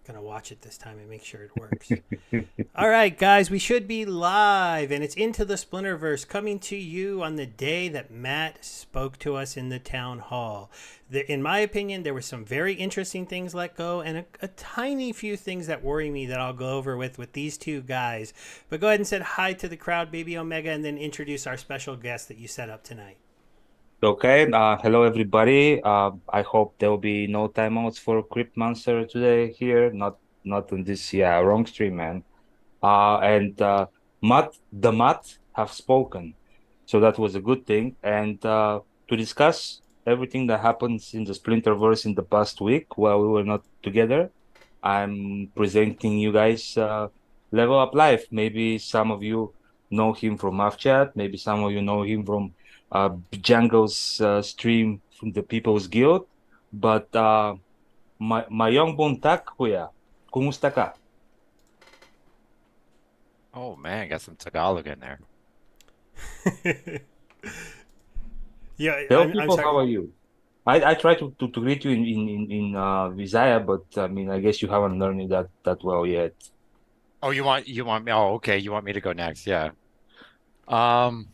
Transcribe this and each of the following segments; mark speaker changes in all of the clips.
Speaker 1: Gonna watch it this time and make sure it works. All right, guys, we should be live, and it's Into the Splinterverse coming to you on the day that Matt spoke to us in the town hall. In my opinion, there were some very interesting things let go, and a tiny few things that worry me that I'll go over with these two guys. But go ahead and say hi to the crowd, Bebeomega, and then introduce our special guest that you set up tonight.
Speaker 2: Okay, hello everybody. I hope there will be no timeouts for Cryptmancer today here. Not on this, wrong stream, man. And Matt have spoken, so that was a good thing. And to discuss everything that happens in the Splinterverse in the past week while we were not together, I'm presenting you guys Level Up Life. Maybe some of you know him from Chat. Maybe some of you know him from Django's stream from the People's Guild. But Mayong Buntak, kuya, kumusta ka?
Speaker 3: Oh man, got some Tagalog in there.
Speaker 1: Yeah,
Speaker 2: Tell
Speaker 1: I'm
Speaker 2: people
Speaker 1: sorry.
Speaker 2: how are you. I try to greet you in Visaya, but I mean I guess you haven't learned it that well yet.
Speaker 3: Oh, you want me? Oh, okay. You want me to go next? Yeah. Um,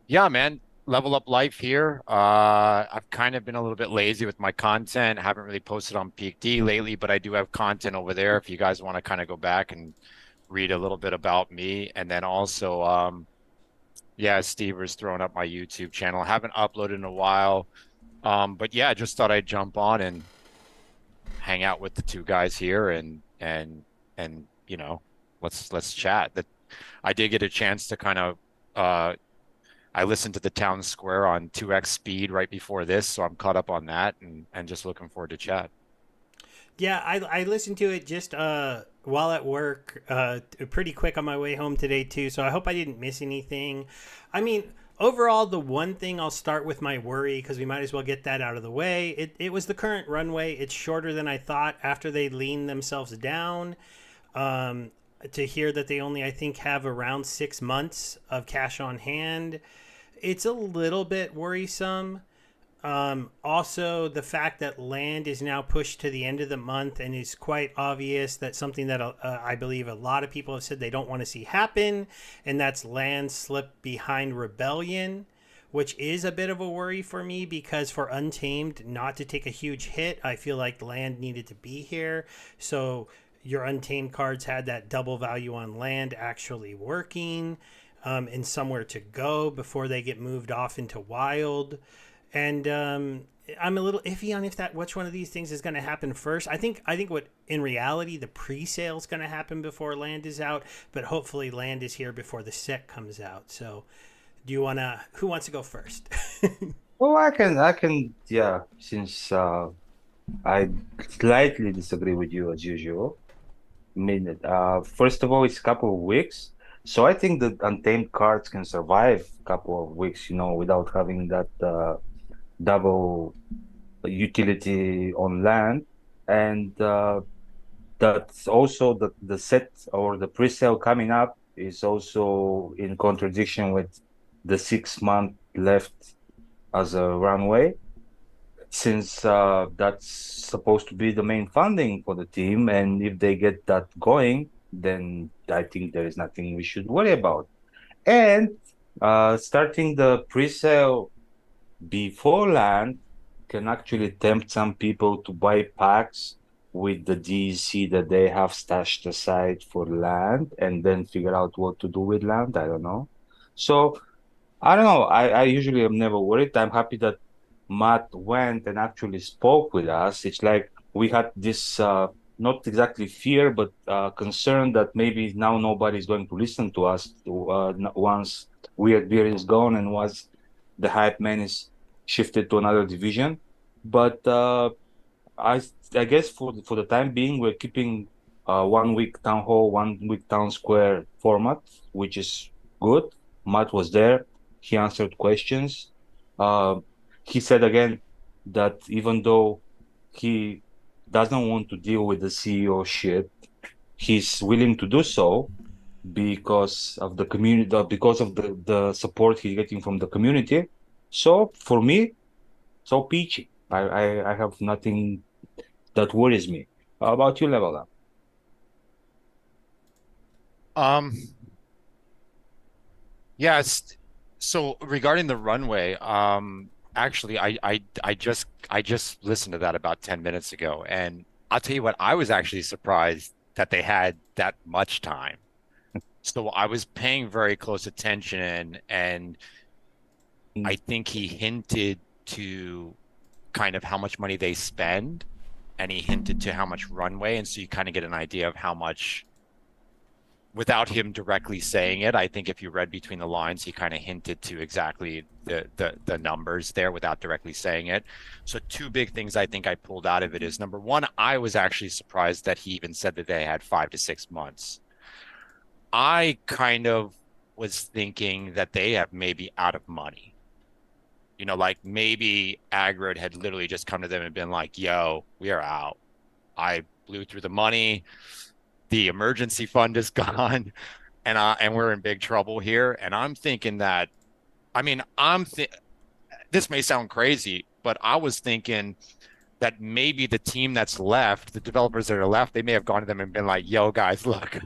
Speaker 3: yeah, man. Level up life here. I've kind of been a little bit lazy with my content. Haven't really posted on Peak D lately, but I do have content over there if you guys want to kind of go back and read a little bit about me. And then also, yeah, Steve was throwing up my YouTube channel. Haven't uploaded in a while. But yeah, I just thought I'd jump on and hang out with the two guys here and let's chat. That I did get a chance to kind of I listened to the town square on 2x speed right before this, so I'm caught up on that and just looking forward to chat.
Speaker 1: Yeah, I listened to it just while at work, pretty quick on my way home today too. So I hope I didn't miss anything. I mean, overall, the one thing I'll start with my worry because we might as well get that out of the way. It was the current runway. It's shorter than I thought after they leaned themselves down. Um, to hear that they only I think have around 6 months of cash on hand, it's a little bit worrisome. Also, the fact that land is now pushed to the end of the month and is quite obvious that something that I believe a lot of people have said they don't want to see happen, and that's land slip behind Rebellion, which is a bit of a worry for me because for Untamed not to take a huge hit, I feel like land needed to be here. So your Untamed cards had that double value on land actually working, and somewhere to go before they get moved off into wild. And I'm a little iffy on if that which one of these things is going to happen first. I think what in reality the pre-sale is going to happen before land is out, but hopefully land is here before the set comes out. So, do you wanna? Who wants to go first?
Speaker 2: Oh, I can, yeah, since I slightly disagree with you as usual. I mean, first of all, it's a couple of weeks. So I think that Untamed cards can survive a couple of weeks, without having that double utility on land. And that's also the set or the pre-sale coming up is also in contradiction with the 6 month left as a runway, since that's supposed to be the main funding for the team. And if they get that going, then I think there is nothing we should worry about. And starting the pre-sale before land can actually tempt some people to buy packs with the DEC that they have stashed aside for land and then figure out what to do with land. I don't know. So I don't know. I usually am never worried. I'm happy that Matt went and actually spoke with us. It's like we had this not exactly fear, but concern that maybe now nobody's going to listen to us once Weird Beer is gone and once the hype man is shifted to another division. But I I guess for the time being, we're keeping 1 week town hall, 1 week town square format, which is good. Matt was there. He answered questions. Uh, he said again that even though he doesn't want to deal with the CEO shit, he's willing to do so because of the community, because of the support he's getting from the community. So for me, so peachy. I have nothing that worries me. How about you, Level Up?
Speaker 3: Um, yes. So regarding the runway, actually, I just listened to that about 10 minutes ago, and I'll tell you what, I was actually surprised that they had that much time. So I was paying very close attention, and I think he hinted to kind of how much money they spend, and he hinted to how much runway, and so you kind of get an idea of how much without him directly saying it. I think if you read between the lines, he kind of hinted to exactly the numbers there without directly saying it. So two big things I think I pulled out of it is number one, I was actually surprised that he even said that they had 5 to 6 months. I kind of was thinking that they have maybe out of money. You know, like maybe Agrid had literally just come to them and been like, yo, we are out. I blew through the money. The emergency fund is gone, and we're in big trouble here. And I'm thinking that, I mean, this may sound crazy, but I was thinking that maybe the team that's left, the developers that are left, they may have gone to them and been like, yo, guys, look,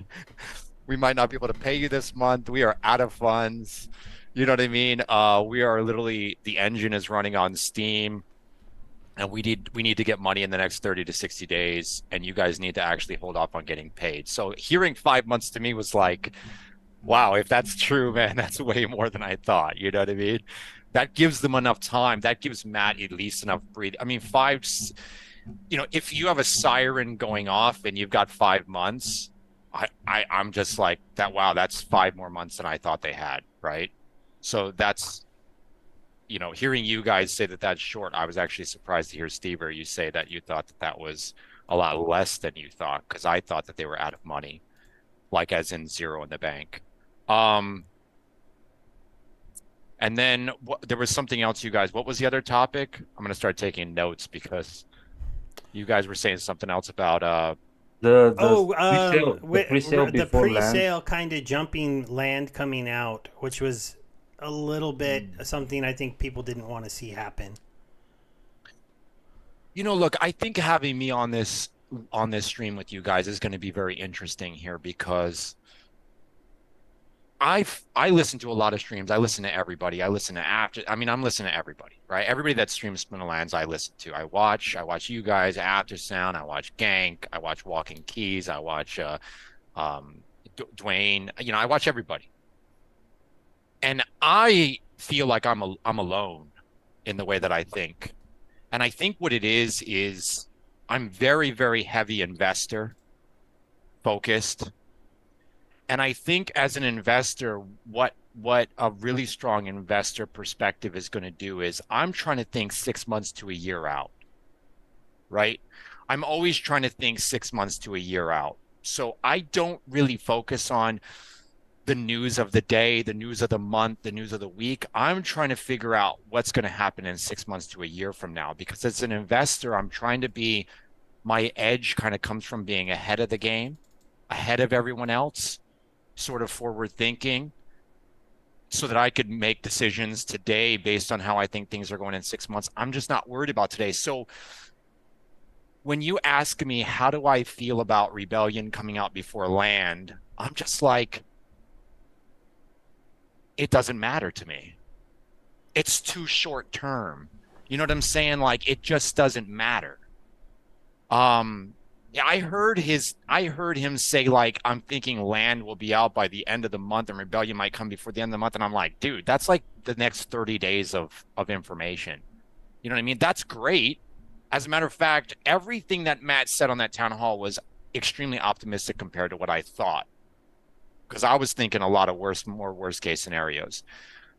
Speaker 3: we might not be able to pay you this month. We are out of funds. You know what I mean? We are literally, the engine is running on Steam, and we need to get money in the next 30 to 60 days, and you guys need to actually hold off on getting paid. So hearing 5 months to me was like, wow, if that's true, man, that's way more than I thought. You know what I mean? That gives them enough time. That gives Matt at least enough breathe. I mean, if you have a siren going off and you've got 5 months, I'm just like that. Wow, that's 5 more months than I thought they had. Right. So that's, hearing you guys say that that's short, I was actually surprised to hear Steve or you say that you thought that that was a lot less than you thought, because I thought that they were out of money, like as in zero in the bank. And then there was something else, you guys. What was the other topic? I'm gonna start taking notes because you guys were saying something else about
Speaker 2: The
Speaker 1: The
Speaker 2: pre-sale
Speaker 1: the
Speaker 2: before land.
Speaker 1: pre-sale kind of jumping land coming out, which was a little bit something I think people didn't want to see happen.
Speaker 3: look, I think having me on this stream with you guys is going to be very interesting here because I listen to a lot of streams. I listen to everybody. I listen to I'm listening to everybody, right? Everybody that streams Splinterlands, I listen to. I watch you guys, After Sound, I watch Gank, I watch Walking Keys, I watch Dwayne. I watch everybody. And I feel like I'm alone in the way that I think. And I think what it is I'm very, very heavy investor focused. And I think as an investor, what a really strong investor perspective is going to do is I'm trying to think 6 months to a year out, right? I'm always trying to think 6 months to a year out. So I don't really focus on the news of the day, the news of the month, the news of the week. I'm trying to figure out what's going to happen in 6 months to a year from now, because as an investor, I'm trying to be, my edge kind of comes from being ahead of the game, ahead of everyone else, sort of forward thinking, so that I could make decisions today based on how I think things are going in 6 months. I'm just not worried about today. So when you ask me, how do I feel about Rebellion coming out before land? I'm just like, it doesn't matter to me. It's too short term. You know what I'm saying? Like, it just doesn't matter. Yeah, I heard him say, like, I'm thinking land will be out by the end of the month and Rebellion might come before the end of the month. And I'm like, dude, that's like the next 30 days of information. You know what I mean? That's great. As a matter of fact, everything that Matt said on that town hall was extremely optimistic compared to what I thought, because I was thinking a lot of more worst case scenarios.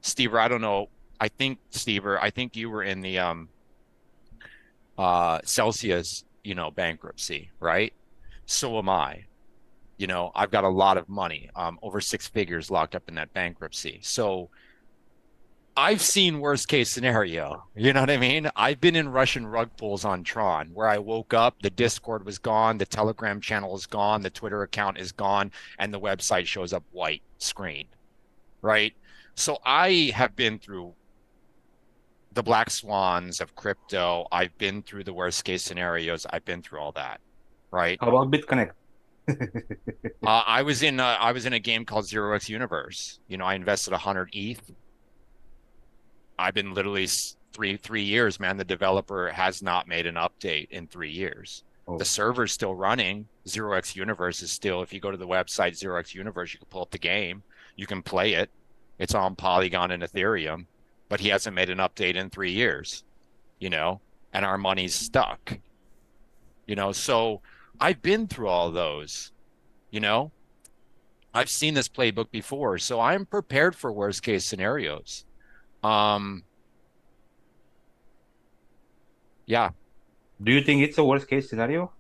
Speaker 3: Stever, I don't know. I think you were in the Celsius, bankruptcy, right? So am I. I've got a lot of money, over 6 figures locked up in that bankruptcy. So I've seen worst case scenario. You know what I mean? I've been in Russian rug pulls on Tron where I woke up, the Discord was gone, the Telegram channel is gone, the Twitter account is gone, and the website shows up white screen, right? So I have been through the black swans of crypto. I've been through the worst case scenarios. I've been through all that, right?
Speaker 2: How about BitConnect?
Speaker 3: I was in a game called 0x Universe. You know, I invested 100 ETH. I've been literally 3 years, man. The developer has not made an update in 3 years.
Speaker 2: Oh.
Speaker 3: The server's still running. 0x Universe is still, if you go to the website 0x Universe, you can pull up the game. You can play it. It's on Polygon and Ethereum, but he hasn't made an update in 3 years, you know, and our money's stuck, you know. So I've been through all those, you know. I've seen this playbook before, so I'm prepared for worst case scenarios. Yeah.
Speaker 2: Do you think it's a worst case scenario?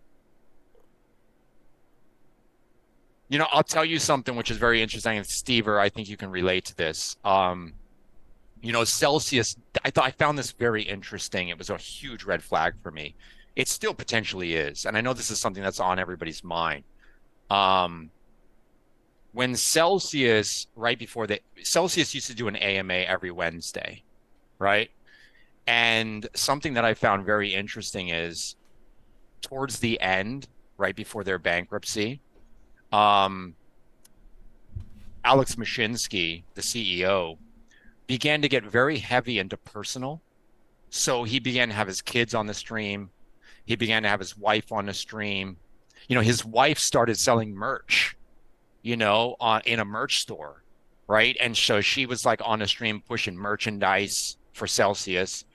Speaker 3: You know, I'll tell you something which is very interesting. And Steve, I think you can relate to this. You know, Celsius, I found this very interesting. It was a huge red flag for me. It still potentially is. And I know this is something that's on everybody's mind. When Celsius, Celsius used to do an AMA every Wednesday, right? And something that I found very interesting is towards the end, right before their bankruptcy, Alex Mashinsky, the CEO, began to get very heavy into personal. So he began to have his kids on the stream. He began to have his wife on the stream. You know, his wife started selling merch, you know, in a merch store, right? And so she was like on a stream pushing merchandise for Celsius.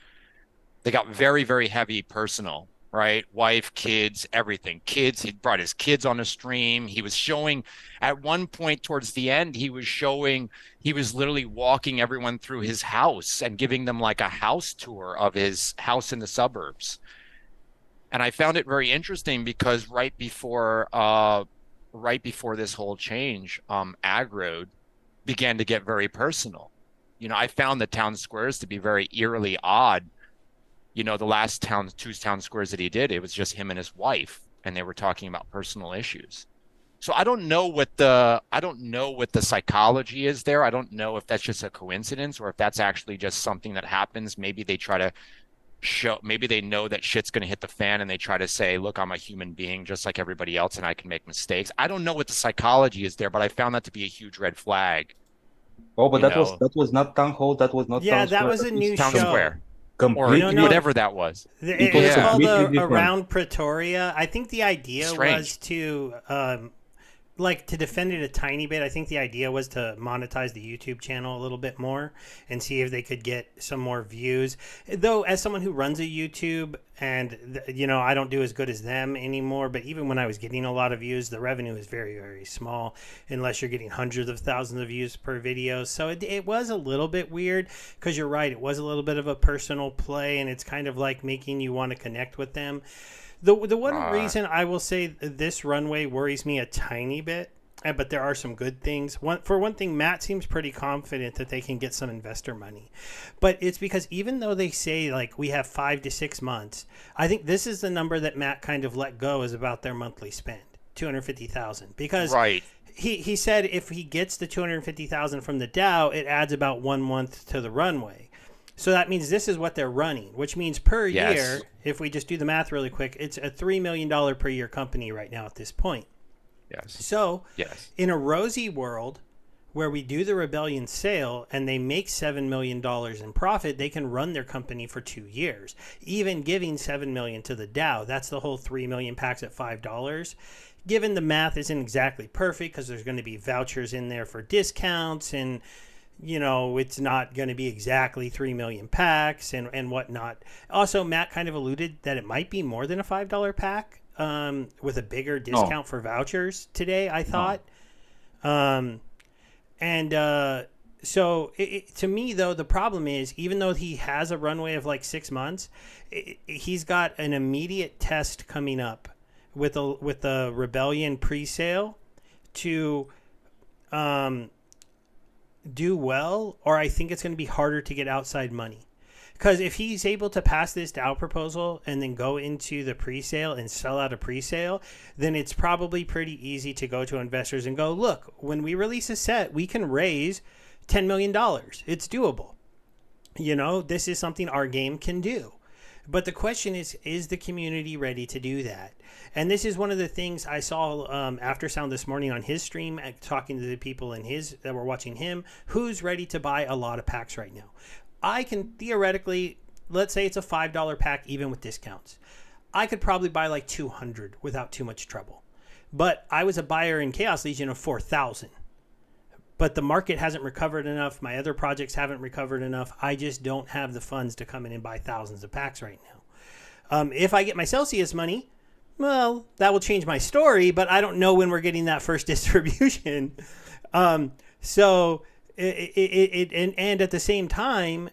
Speaker 3: They got very, very heavy personal, right? Wife, kids, everything. Kids, he brought his kids on a stream. He was showing, at one point towards the end, he was literally walking everyone through his house and giving them like a house tour of his house in the suburbs. And I found it very interesting because right before this whole change, Agro began to get very personal. You know, I found the town squares to be very eerily odd. You know, the last two town squares that he did, it was just him and his wife, and they were talking about personal issues. So I don't know what the psychology is there. I don't know if that's just a coincidence or if that's actually just something that happens. Maybe they try to maybe they know that shit's going to hit the fan and they try to say, look, I'm a human being just like everybody else and I can make mistakes. I don't know what the psychology is there, but I found that to be a huge red flag.
Speaker 2: Oh, but that was not Town Hall. That was not
Speaker 1: Yeah,
Speaker 2: Town
Speaker 1: that
Speaker 2: Square.
Speaker 1: was a new
Speaker 3: Town
Speaker 1: show.
Speaker 3: Square.
Speaker 2: Completely.
Speaker 1: No.
Speaker 3: Whatever that was.
Speaker 1: It
Speaker 2: was
Speaker 1: was called
Speaker 2: completely different.
Speaker 1: Around Pretoria. I think the idea
Speaker 3: Strange.
Speaker 1: was to to defend it a tiny bit. I think the idea was to monetize the YouTube channel a little bit more and see if they could get some more views. Though, as someone who runs a YouTube, and you know, I don't do as good as them anymore, but even when I was getting a lot of views, the revenue is very, very small unless you're getting hundreds of thousands of views per video. So it was a little bit weird because you're right. It was a little bit of a personal play, and it's kind of like making you want to connect with them. The one reason I will say this runway worries me a tiny bit, but there are some good things. For one thing, Matt seems pretty confident that they can get some investor money. But it's because even though they say, like, we have 5 to 6 months, I think this is the number that Matt kind of let go is about their monthly spend, $250,000. Because
Speaker 3: Right.
Speaker 1: he said if he gets the $250,000 from the DAO, it adds about 1 month to the runway. So that means this is what they're running, which means per year, if we just do the math really quick, it's a $3 million per year company right now at this point.
Speaker 3: Yes.
Speaker 1: So
Speaker 3: Yes.
Speaker 1: in a rosy world where we do the Rebellion sale and they make $7 million in profit, they can run their company for 2 years, even giving $7 million to the DAO. That's the whole 3 million packs at $5. Given the math isn't exactly perfect because there's going to be vouchers in there for discounts and, you know, it's not going to be exactly 3 million packs and whatnot. Also, Matt kind of alluded that it might be more than a $5 pack with a bigger discount for vouchers today, I thought. So to me, though, the problem is, even though he has a runway of like 6 months, he's got an immediate test coming up with the Rebellion pre-sale to do well, or I think it's going to be harder to get outside money. Because if he's able to pass this DAO proposal and then go into the pre-sale and sell out a pre-sale, then it's probably pretty easy to go to investors and go, look, when we release a set, we can raise $10 million. It's doable. This is something our game can do. But the question is the community ready to do that? And this is one of the things I saw After Sound this morning on his stream, talking to the people that were watching him, who's ready to buy a lot of packs right now. I can theoretically, let's say it's a $5 pack, even with discounts. I could probably buy like 200 without too much trouble. But I was a buyer in Chaos Legion of 4,000. But the market hasn't recovered enough. My other projects haven't recovered enough. I just don't have the funds to come in and buy thousands of packs right now. If I get my Celsius money, well, that will change my story, but I don't know when we're getting that first distribution. And at the same time,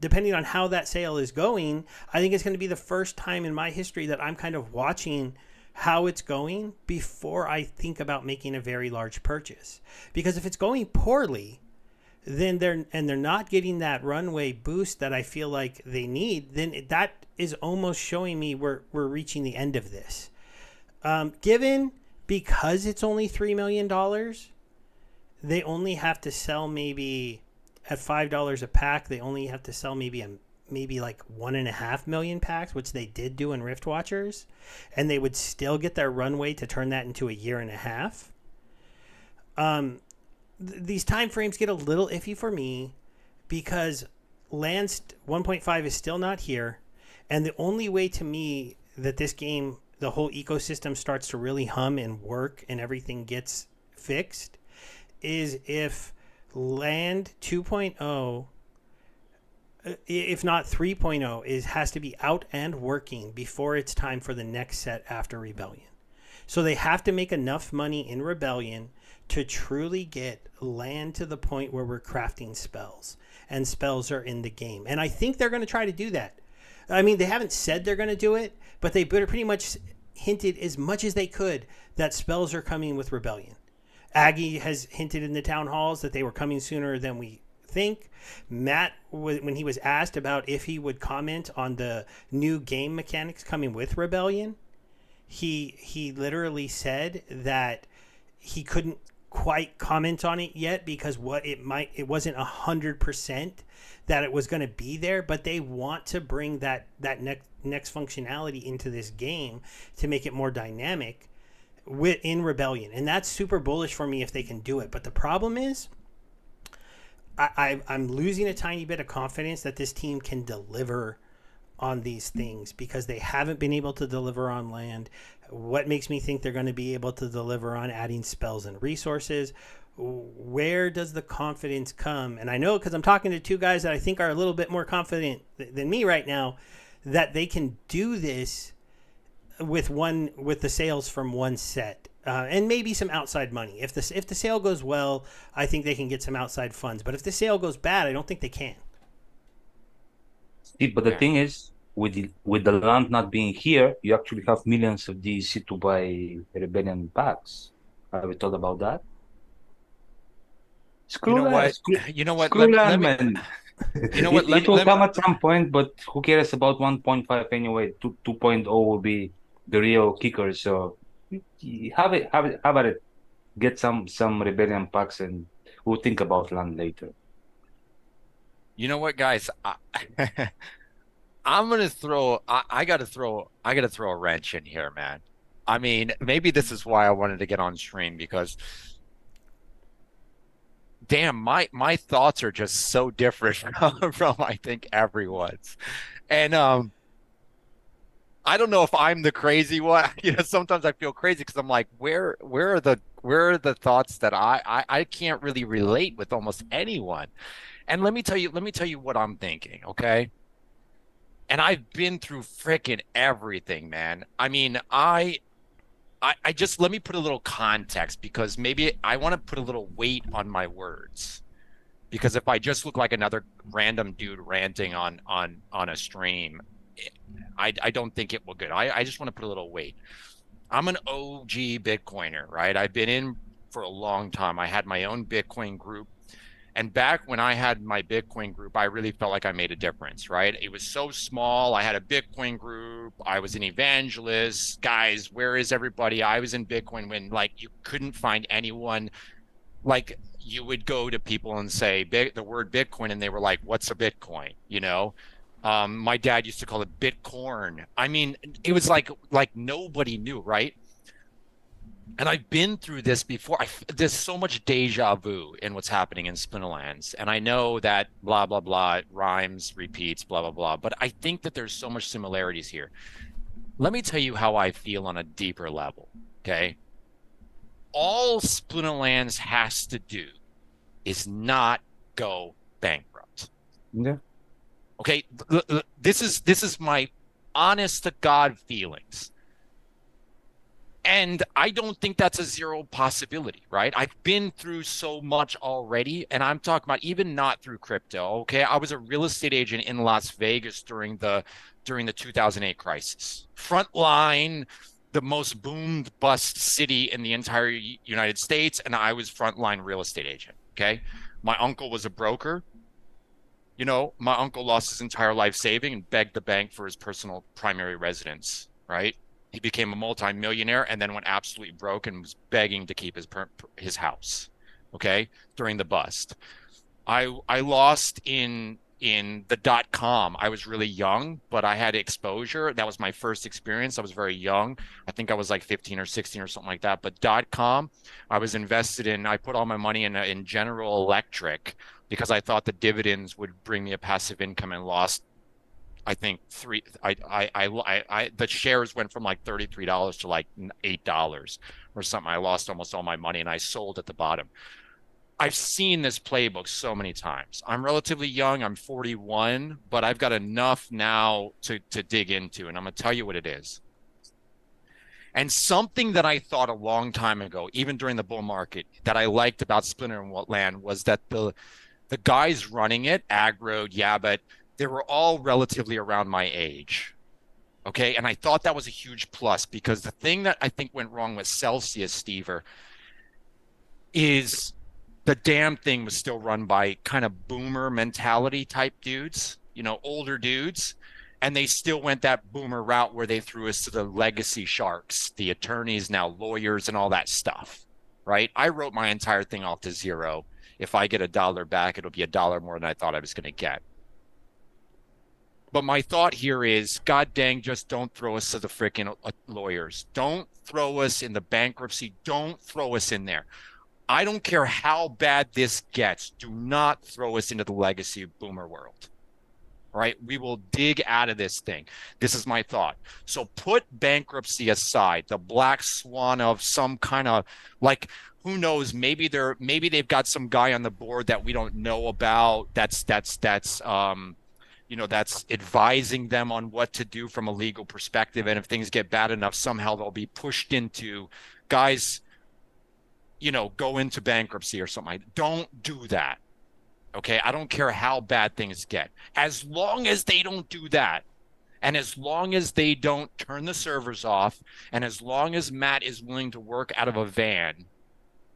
Speaker 1: depending on how that sale is going, I think it's going to be the first time in my history that I'm kind of watching how it's going before I think about making a very large purchase. Because if it's going poorly, then they're not getting that runway boost that I feel like they need, then that is almost showing me we're reaching the end of this. Because it's only $3 million, they only have to sell maybe at $5 a pack. They only have to sell maybe like 1.5 million packs, which they did do in Rift Watchers, and they would still get their runway to turn that into a year and a half. These time frames get a little iffy for me because Lands 1.5 is still not here, and the only way to me that this game, the whole ecosystem starts to really hum and work and everything gets fixed is if Land 2.0, if not 3.0, has to be out and working before it's time for the next set after Rebellion. So they have to make enough money in Rebellion to truly get Land to the point where we're crafting spells and spells are in the game. And I think they're going to try to do that. I mean, they haven't said they're going to do it, but they pretty much hinted as much as they could that spells are coming with Rebellion. Aggie has hinted in the town halls that they were coming sooner than we think. Matt, when he was asked about if he would comment on the new game mechanics coming with Rebellion, he literally said that he couldn't quite comment on it yet because it wasn't 100% that it was going to be there, but they want to bring that next functionality into this game to make it more dynamic in Rebellion, and that's super bullish for me if they can do it. But the problem is I'm losing a tiny bit of confidence that this team can deliver on these things because they haven't been able to deliver on Land. What makes me think they're going to be able to deliver on adding spells and resources? Where does the confidence come? And I know because I'm talking to two guys that I think are a little bit more confident than me right now that they can do this with the sales from one set. And maybe some outside money. If the sale goes well, I think they can get some outside funds. But if the sale goes bad, I don't think they can.
Speaker 2: See, but the thing is, with the Land not being here, you actually have millions of DC to buy Rebellion packs. Have you thought about that?
Speaker 3: You know what?
Speaker 2: Screw Land, man.
Speaker 3: You know what?
Speaker 2: It will come at some point, but who cares about 1.5 anyway? 2.0 will be the real kicker. So have at it. Get some Rebellion packs, and we'll think about Land later.
Speaker 3: You know what, guys? I'm gonna throw. I gotta throw a wrench in here, man. I mean, maybe this is why I wanted to get on stream because, damn, my thoughts are just so different from I think everyone's, and I don't know if I'm the crazy one. Sometimes I feel crazy because I'm like, where are the thoughts that I can't really relate with almost anyone. And let me tell you what I'm thinking, okay? And I've been through freaking everything, man. I mean, I just let me put a little context because maybe I want to put a little weight on my words. Because if I just look like another random dude ranting on a stream, I don't think it will good. I just want to put a little weight. I'm an OG Bitcoiner, right? I've been in for a long time. I had my own Bitcoin group. And back when I had my Bitcoin group, I really felt like I made a difference, right? It was so small. I had a Bitcoin group. I was an evangelist. Guys, where is everybody? I was in Bitcoin when like you couldn't find anyone. Like you would go to people and say the word Bitcoin, and they were like, "What's a Bitcoin?" You know, my dad used to call it Bitcorn. I mean, it was like nobody knew, right? And I've been through this before. There's so much deja vu in what's happening in Splinterlands, and I know that blah blah blah it rhymes, repeats, blah blah blah. But I think that there's so much similarities here. Let me tell you how I feel on a deeper level. Okay, all Splinterlands has to do is not go bankrupt.
Speaker 2: Yeah.
Speaker 3: Okay, this is my honest to God feelings. And I don't think that's a zero possibility, right? I've been through so much already, and I'm talking about even not through crypto. Okay, I was a real estate agent in Las Vegas during the 2008 crisis. Frontline, the most boomed bust city in the entire United States, and I was frontline real estate agent. Okay, my uncle was a broker. You know, my uncle lost his entire life saving and begged the bank for his personal primary residence, right? He became a multimillionaire and then went absolutely broke and was begging to keep his house. Okay, during the bust, I lost in the .com. I was really young, but I had exposure. That was my first experience. I was very young. I think I was like 15 or 16 or something like that. But .com, I was invested in. I put all my money in General Electric because I thought the dividends would bring me a passive income, and lost. I think the shares went from like $33 to like $8 or something. I lost almost all my money, and I sold at the bottom. I've seen this playbook so many times. I'm relatively young. I'm 41, but I've got enough now to dig into, and I'm going to tell you what it is. And something that I thought a long time ago, even during the bull market, that I liked about Splinterland was that the guys running it, aggroed, yeah, but they were all relatively around my age. Okay. And I thought that was a huge plus, because the thing that I think went wrong with Celsius, Stever, is the damn thing was still run by kind of boomer mentality type dudes, you know, older dudes. And they still went that boomer route where they threw us to the legacy sharks, the attorneys, now lawyers, and all that stuff. Right. I wrote my entire thing off to zero. If I get $1 back, it'll be $1 more than I thought I was going to get. But my thought here is, God dang, just don't throw us to the freaking lawyers. Don't throw us in the bankruptcy. Don't throw us in there. I don't care how bad this gets. Do not throw us into the legacy boomer world. All right? We will dig out of this thing. This is my thought. So put bankruptcy aside, the black swan of some kind of, like, who knows, maybe they've got some guy on the board that we don't know about that's you know, that's advising them on what to do from a legal perspective. And if things get bad enough, somehow they'll be pushed into, guys, you know, go into bankruptcy or something. Don't do that. Okay. I don't care how bad things get. As long as they don't do that, and as long as they don't turn the servers off, and as long as Matt is willing to work out of a van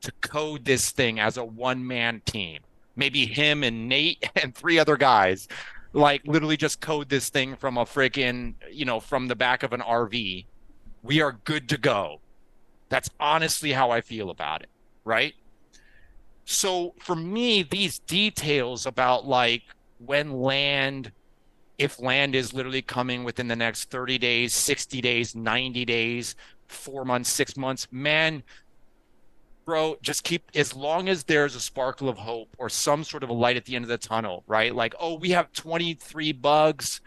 Speaker 3: to code this thing as a one-man team, maybe him and Nate and 3 other guys, like literally just code this thing from a freaking, you know, from the back of an RV, we are good to go. That's honestly how I feel about it, right? So for me, these details about like when land, if land is literally coming within the next 30 days, 60 days, 90 days, 4 months, 6 months, man, bro, just keep, as long as there's a sparkle of hope or some sort of a light at the end of the tunnel, right? Like, oh, we have 23 bugs,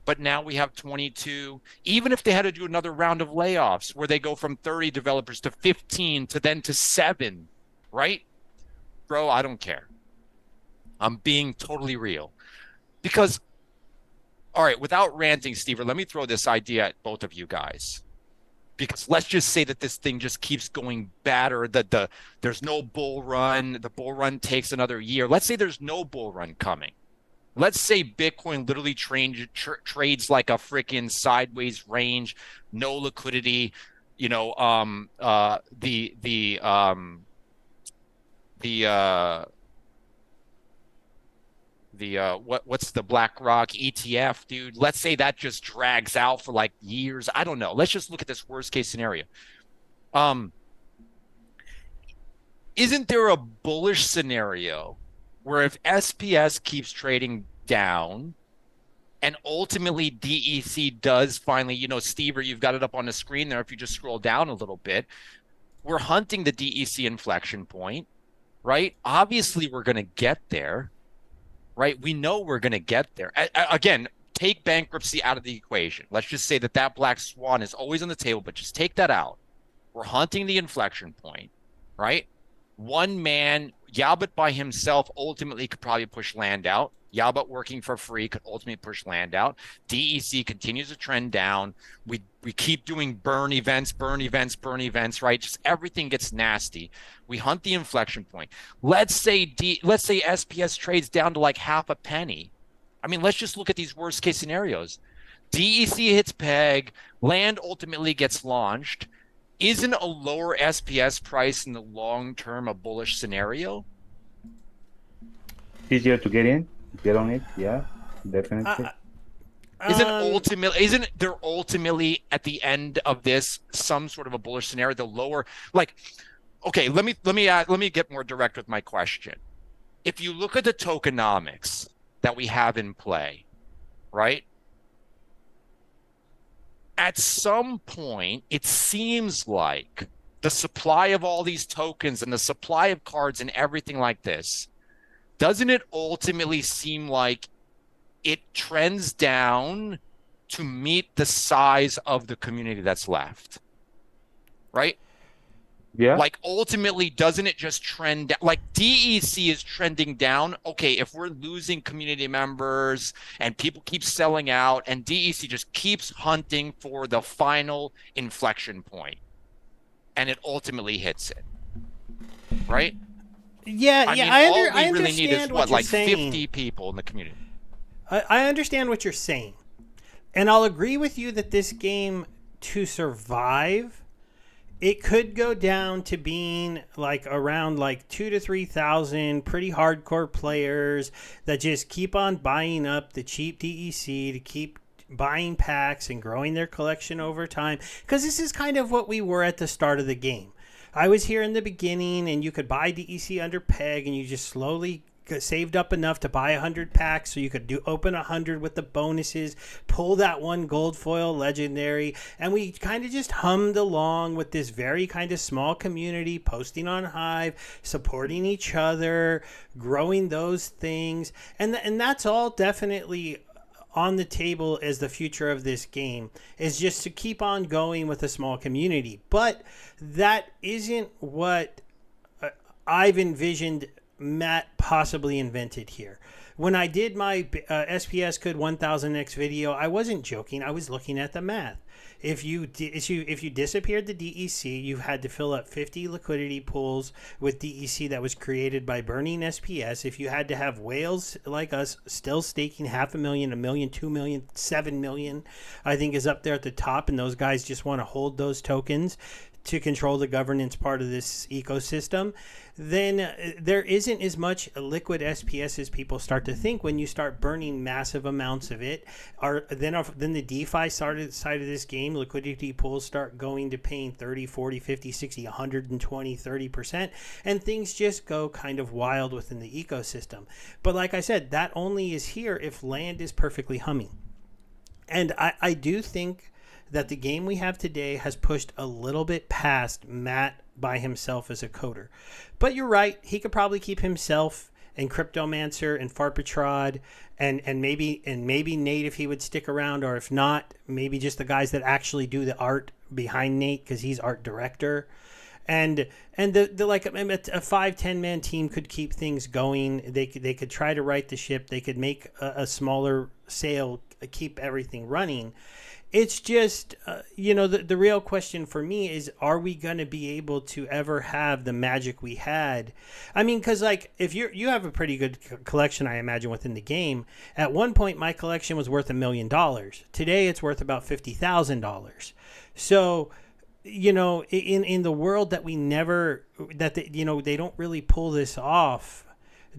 Speaker 3: but now we have 22. Even if they had to do another round of layoffs where they go from 30 developers to 15 to then to 7, right? Bro, I don't care. I'm being totally real. Because, all right, without ranting, Steve, let me throw this idea at both of you guys. Because let's just say that this thing just keeps going badder, that there's no bull run, the bull run takes another year. Let's say there's no bull run coming. Let's say Bitcoin literally trades like a freaking sideways range, no liquidity, you know, what's the BlackRock ETF, dude? Let's say that just drags out for like years. I don't know. Let's just look at this worst case scenario. isn't there a bullish scenario where if SPS keeps trading down and ultimately DEC does finally, Steve, or you've got it up on the screen there, if you just scroll down a little bit, we're hunting the DEC inflection point, right? Obviously, we're going to get there, right? We know we're going to get there. Again, take bankruptcy out of the equation. Let's just say that black swan is always on the table, but just take that out. We're hunting the inflection point, right? One man, Yalbut by himself ultimately could probably push land out. Yalbut working for free could ultimately push land out. DEC continues to trend down. We keep doing burn events, right? Just everything gets nasty. We hunt the inflection point. Let's say SPS trades down to like half a penny. I mean, let's just look at these worst case scenarios. DEC hits peg, land ultimately gets launched. Isn't a lower SPS price in the long term a bullish scenario?
Speaker 2: Easier to get on it. Yeah, definitely.
Speaker 3: Isn't there ultimately at the end of this some sort of a bullish scenario? The lower, like, okay, let me get more direct with my question. If you look at the tokenomics that we have in play, right? At some point, it seems like the supply of all these tokens and the supply of cards and everything like this, doesn't it ultimately seem like it trends down to meet the size of the community that's left? Right?
Speaker 2: Yeah.
Speaker 3: Like ultimately, doesn't it just trend down? Like DEC is trending down. Okay, if we're losing community members and people keep selling out and DEC just keeps hunting for the final inflection point and it ultimately hits it. Right?
Speaker 1: Yeah,
Speaker 3: I mean, all we really need is what, like
Speaker 1: saying.
Speaker 3: 50 people in the community.
Speaker 1: I understand what you're saying. And I'll agree with you that this game, to survive, it could go down to being like around like 2,000 to 3,000 pretty hardcore players that just keep on buying up the cheap DEC to keep buying packs and growing their collection over time. Because this is kind of what we were at the start of the game. I was here in the beginning and you could buy DEC under peg and you just slowly saved up enough to buy 100 packs so you could open 100 with the bonuses, pull that one gold foil legendary, and we kind of just hummed along with this very kind of small community, posting on Hive, supporting each other, growing those things, and that's all definitely on the table as the future of this game, is just to keep on going with a small community. But that isn't what I've envisioned Matt possibly invented here. When I did my SPS could 1000x video, I wasn't joking. I was looking at the math. If you disappeared the DEC, you had to fill up 50 liquidity pools with DEC that was created by burning SPS. If you had to have whales like us still staking 500,000, 1 million, 2 million, 7 million, I think is up there at the top, and those guys just want to hold those tokens to control the governance part of this ecosystem, then there isn't as much liquid SPS as people start to think when you start burning massive amounts of it. Then the DeFi side of this game, liquidity pools start going to paying 30, 40, 50, 60, 120, 30%, and things just go kind of wild within the ecosystem. But like I said, that only is here if land is perfectly humming. And I do think that the game we have today has pushed a little bit past Matt by himself as a coder. But you're right, he could probably keep himself and Cryptomancer and Farpatrod and maybe Nate if he would stick around, or if not, maybe just the guys that actually do the art behind Nate because he's art director. And the like a 5-10 man team could keep things going. They could try to right the ship. They could make a smaller sail, keep everything running. It's just, the real question for me is, are we going to be able to ever have the magic we had? I mean, because like if you have a pretty good collection, I imagine, within the game. At one point, my collection was worth $1 million. Today, it's worth about $50,000. So, in the world that they don't really pull this off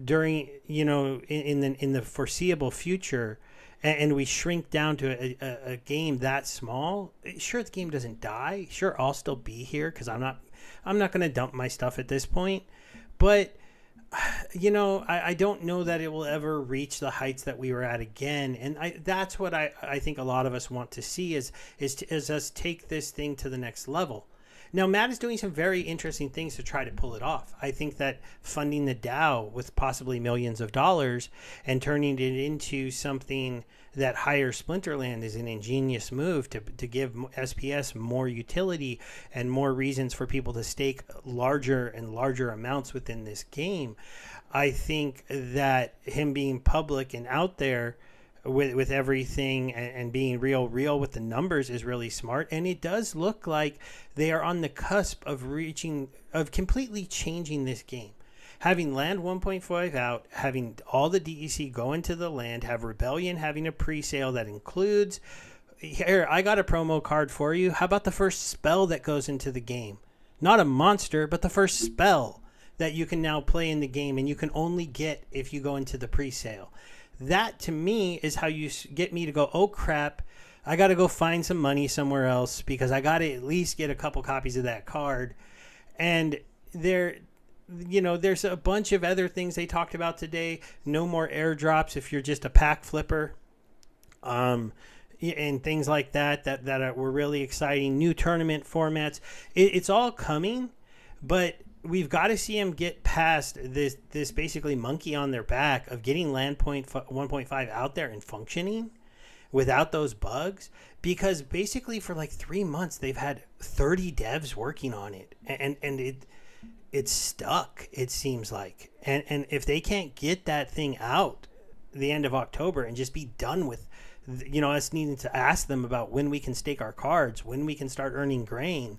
Speaker 1: during, in the foreseeable future. And we shrink down to a game that small. Sure, the game doesn't die. Sure, I'll still be here because I'm not I'm not going to dump my stuff at this point. But I don't know that it will ever reach the heights that we were at again. And that's what I think a lot of us want to see is us take this thing to the next level. Now, Matt is doing some very interesting things to try to pull it off. I think that funding the DAO with possibly millions of dollars and turning it into something that hires Splinterland is an ingenious move to give SPS more utility and more reasons for people to stake larger and larger amounts within this game. I think that him being public and out there with everything and being real with the numbers is really smart. And it does look like they are on the cusp of completely changing this game. Having Land 1.5 out, having all the DEC go into the land, have Rebellion having a pre-sale that includes, here, I got a promo card for you. How about the first spell that goes into the game? Not a monster, but the first spell that you can now play in the game and you can only get if you go into the pre-sale. That, to me, is how you get me to go, oh, crap, I got to go find some money somewhere else because I got to at least get a couple copies of that card. And there's a bunch of other things they talked about today. No more airdrops if you're just a pack flipper. And things like that were really exciting. New tournament formats. It's all coming, but we've got to see them get past this basically monkey on their back of getting Land 1.5 out there and functioning without those bugs, because basically for like 3 months they've had 30 devs working on it and it's stuck, it seems like. And if they can't get that thing out the end of October and just be done with us needing to ask them about when we can stake our cards, when we can start earning grain,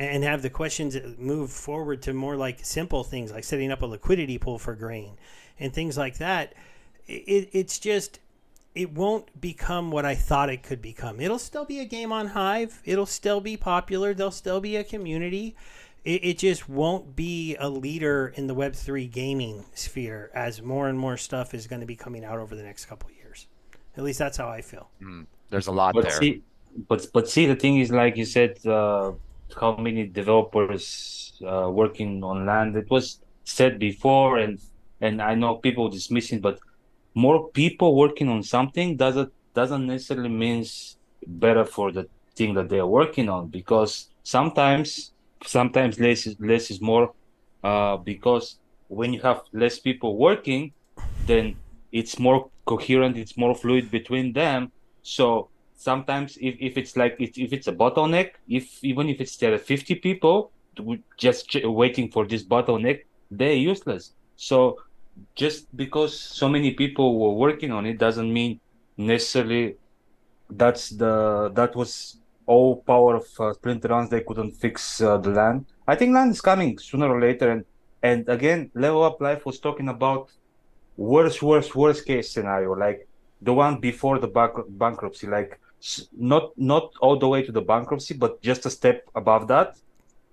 Speaker 1: and have the questions move forward to more like simple things like setting up a liquidity pool for grain and things like that. It won't become what I thought it could become. It'll still be a game on Hive. It'll still be popular. There'll still be a community. It just won't be a leader in the Web3 gaming sphere as more and more stuff is going to be coming out over the next couple of years. At least that's how I feel.
Speaker 3: There's a lot there.
Speaker 2: See, the thing is, like you said, how many developers working on land. It was said before, and I know people dismissing, but more people working on something doesn't necessarily means better for the thing that they are working on, because sometimes less is more, because when you have less people working, then it's more coherent, it's more fluid between them. So sometimes if it's like if it's a bottleneck, even if it's there are 50 people just waiting for this bottleneck, they're useless. So just because so many people were working on it doesn't mean necessarily that was all power of Splinterlands. They couldn't fix the land. I think land is coming sooner or later, and again, Level Up Life was talking about worst case scenario, like the one before the bankruptcy, like not all the way to the bankruptcy, but just a step above that.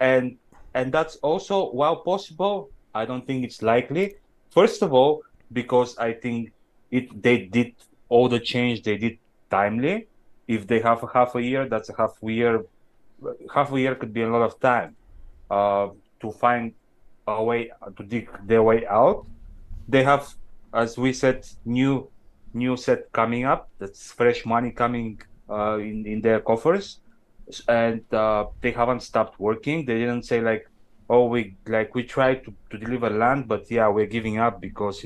Speaker 2: And that's also, while possible, I don't think it's likely. First of all, because I think they did all the change they did timely. If they have a half a year, that's a half a year. Half a year could be a lot of time to find a way to dig their way out. They have, as we said, new set coming up. That's fresh money coming in their coffers, and they haven't stopped working. They didn't say like, oh, we tried to deliver land, but yeah, we're giving up because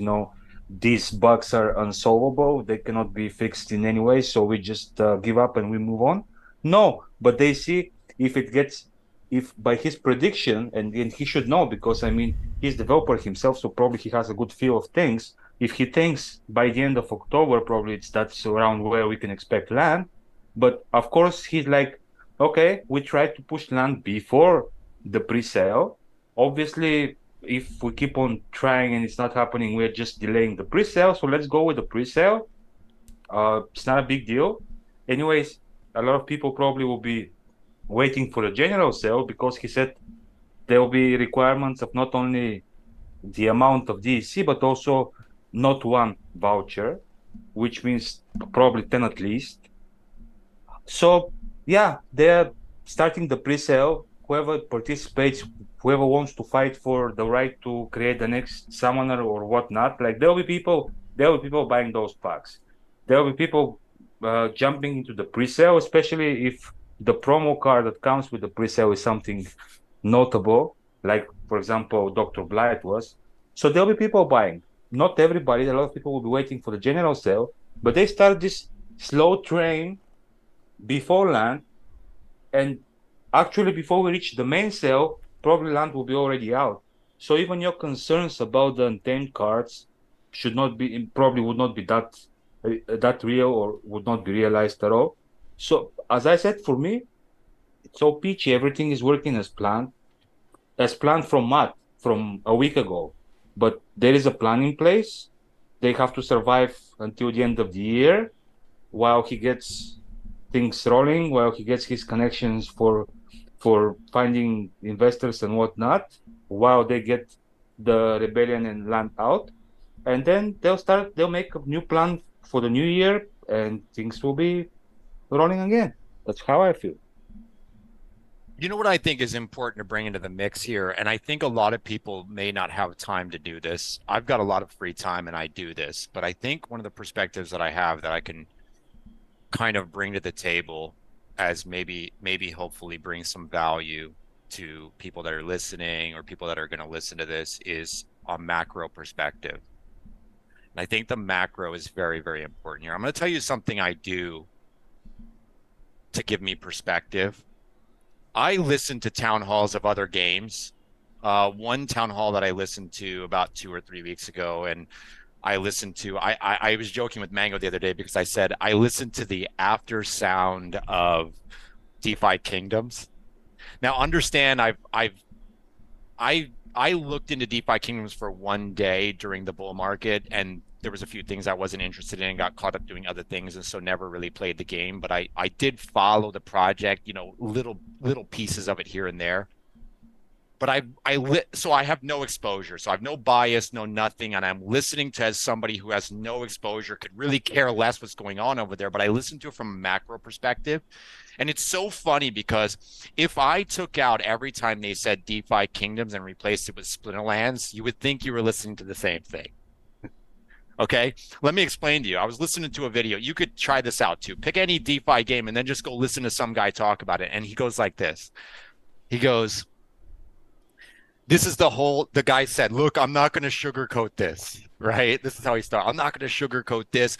Speaker 2: these bugs are unsolvable. They cannot be fixed in any way, so we just give up and we move on. No, but they see if by his prediction, and he should know, because I mean he's developer himself, so probably he has a good feel of things. If he thinks by the end of October, probably that's around where we can expect land. But of course, he's like, okay, we tried to push land before the pre-sale. Obviously, if we keep on trying and it's not happening, we're just delaying the pre-sale. So let's go with the pre-sale. It's not a big deal. Anyways, a lot of people probably will be waiting for a general sale, because he said there will be requirements of not only the amount of DEC, but also not one voucher, which means probably 10 at least. So yeah, they're starting the pre-sale whoever participates, whoever wants to fight for the right to create the next summoner or whatnot, like there will be people buying those packs. There will be people jumping into the pre-sale, especially if the promo card that comes with the pre-sale is something notable, like for example, Dr. Blight was. So there'll be people buying. Not everybody, a lot of people will be waiting for the general sale, but they start this slow train before land, and actually before we reach the main sale, probably land will be already out. So even your concerns about the untamed cards probably would not be that real, or would not be realized at all. So as I said, for me, it's all peachy. Everything is working as planned from Matt from a week ago. But there is a plan in place. They have to survive until the end of the year while he gets things rolling, while he gets his connections for finding investors and whatnot, while they get the rebellion and land out. And then they'll make a new plan for the new year, and things will be rolling again. That's how I feel.
Speaker 3: You know what I think is important to bring into the mix here, and I think a lot of people may not have time to do this. I've got a lot of free time and I do this, but I think one of the perspectives that I have that I can kind of bring to the table as maybe hopefully bring some value to people that are listening or people that are going to listen to this is a macro perspective. And I think the macro is very, very important here. I'm going to tell you something I do to give me perspective. I listen to town halls of other games. One town hall that I listened to about 2 or 3 weeks ago, and I was joking with Mango the other day because I said I listened to the after sound of DeFi Kingdoms. Now understand, I looked into DeFi Kingdoms for one day during the bull market, and there was a few things I wasn't interested in, got caught up doing other things, and so never really played the game. But I did follow the project, little pieces of it here and there. But so I have no exposure, so I have no bias, no nothing, and I'm listening to as somebody who has no exposure, could really care less what's going on over there. But I listen to it from a macro perspective. And it's so funny because if I took out every time they said DeFi Kingdoms and replaced it with Splinterlands, you would think you were listening to the same thing. Okay, let me explain to you. I was listening to a video. You could try this out too. Pick any DeFi game and then just go listen to some guy talk about it. And he goes like this. He goes, the guy said, look, I'm not going to sugarcoat this, right? This is how he started. I'm not going to sugarcoat this.